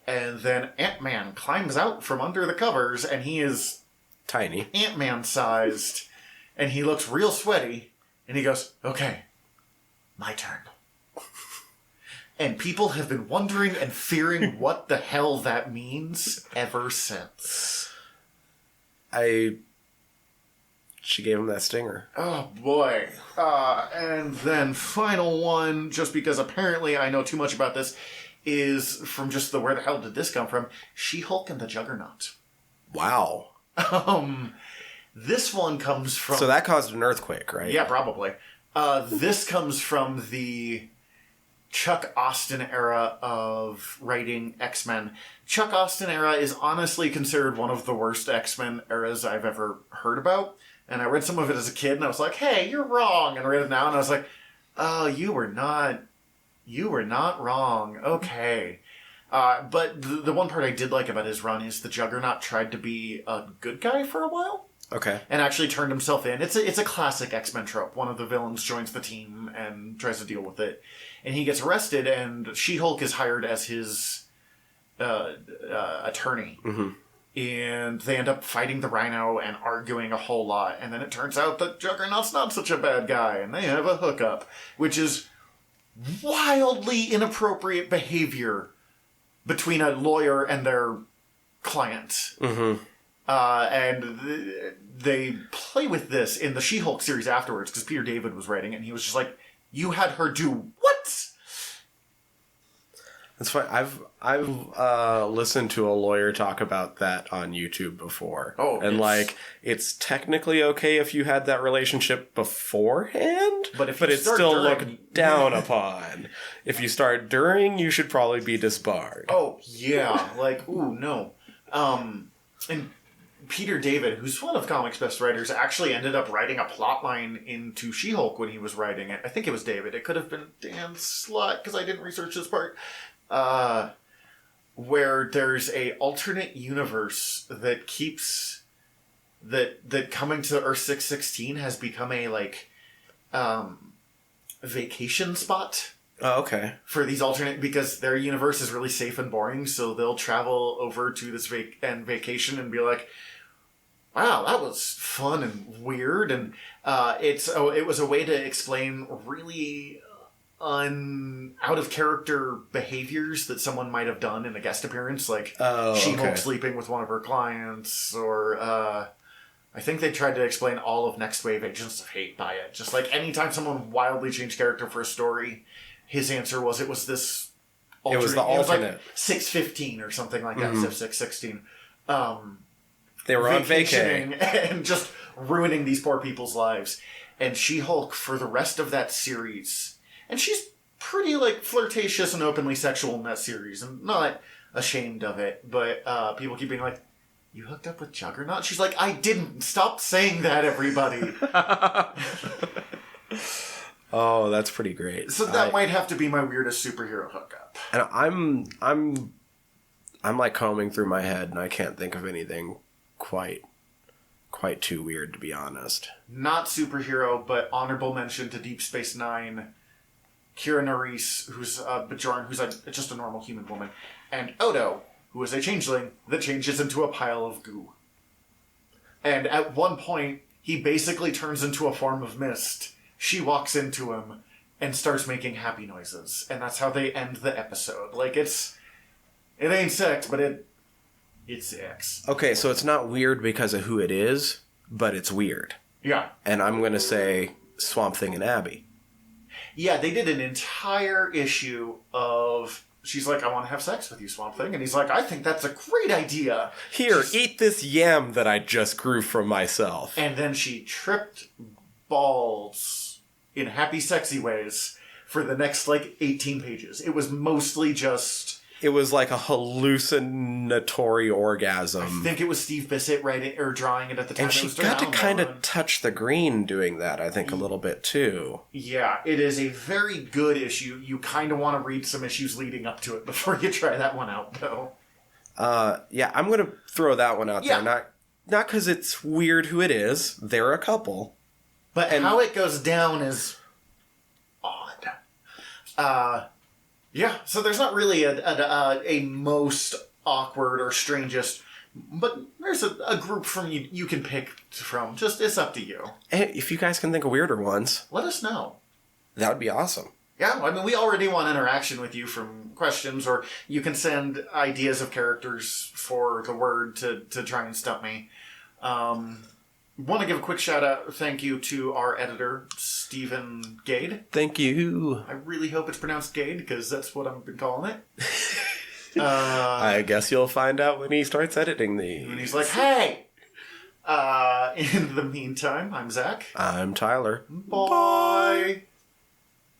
And then Ant-Man climbs out from under the covers, and he is Tiny. Ant-Man sized. And he looks real sweaty. And he goes, okay, my turn. And people have been wondering and fearing what the hell that means ever since. She gave him that stinger. Oh, boy. And then final one, just because apparently I know too much about this, is from just the where the hell did this come from? She-Hulk and the Juggernaut. Wow. This one comes from... So that caused an earthquake, right? Yeah, probably. This comes from the Chuck Austin era of writing X-Men. Chuck Austin era is honestly considered one of the worst X-Men eras I've ever heard about. And I read some of it as a kid, and I was like, hey, you're wrong. And I read it now, and I was like, oh, you were not wrong. Okay. But the one part I did like about his run is the Juggernaut tried to be a good guy for a while. Okay. And actually turned himself in. It's a classic X-Men trope. One of the villains joins the team and tries to deal with it. And he gets arrested, and She-Hulk is hired as his attorney. Mm-hmm. And they end up fighting the Rhino and arguing a whole lot. And then it turns out that Juggernaut's not such a bad guy, and they have a hookup, which is wildly inappropriate behavior between a lawyer and their client. Mm-hmm. They play with this in the She-Hulk series afterwards, because Peter David was writing it, and he was just like, you had her do what? That's fine. I've listened to a lawyer talk about that on YouTube before. Oh, and like it's technically okay if you had that relationship beforehand, but if it's start still during, looked down upon. If you start during, you should probably be disbarred. Oh yeah, like ooh no. And Peter David, who's one of comics' best writers, actually ended up writing a plotline into She-Hulk when he was writing it. I think it was David. It could have been Dan Slott because I didn't research this part. Where there's a alternate universe that keeps that coming to Earth 616 has become a vacation spot. Oh, okay. For these alternate, because their universe is really safe and boring, so they'll travel over to this vacation and be like, wow, that was fun and weird, and it was a way to explain really out of character behaviors that someone might have done in a guest appearance, like She-Hulk sleeping with one of her clients, or I think they tried to explain all of Next Wave Agents of Hate by it. Just like anytime someone wildly changed character for a story, his answer was it was this alternate. It was the alternate. It was like 615 or something like that, 616. They were on vacation and just ruining these poor people's lives. And She-Hulk, for the rest of that series, and she's pretty flirtatious and openly sexual in that series, and not ashamed of it, but people keep being like, you hooked up with Juggernaut? She's like, I didn't. Stop saying that, everybody. Oh, that's pretty great. So that might have to be my weirdest superhero hookup. And I'm like combing through my head, and I can't think of anything quite too weird, to be honest. Not superhero, but honorable mention to Deep Space Nine, Kira Nerys, who's Bajorn, who's just a normal human woman, and Odo, who is a changeling that changes into a pile of goo. And at one point, he basically turns into a form of mist. She walks into him and starts making happy noises. And that's how they end the episode. It ain't sex, but it's sex. Okay, so it's not weird because of who it is, but it's weird. Yeah. And I'm going to say Swamp Thing and Abby. Yeah, they did an entire issue of... She's like, I want to have sex with you, Swamp Thing. And he's like, I think that's a great idea. Here, eat this yam that I just grew from myself. And then she tripped balls in happy, sexy ways for the next, 18 pages. It was mostly just... It was like a hallucinatory orgasm. I think it was Steve Bissett writing or drawing it at the time. And she got to kind of touch the green doing that, I think, a little bit, too. Yeah, it is a very good issue. You kind of want to read some issues leading up to it before you try that one out, though. Yeah, I'm going to throw that one out there. Not because it's weird who it is. They're a couple. But how it goes down is odd. Yeah, so there's not really a most awkward or strangest, but there's a group from you can pick from. Just, it's up to you. Hey, if you guys can think of weirder ones, let us know. That would be awesome. Yeah, I mean, we already want interaction with you from questions, or you can send ideas of characters for the word to try and stump me. Want to give a quick shout out, thank you to our editor, Stephen Gade. Thank you. I really hope it's pronounced Gade, because that's what I've been calling it. I guess you'll find out when he starts editing these. And he's like, hey! In the meantime, I'm Zach. I'm Tyler. Bye!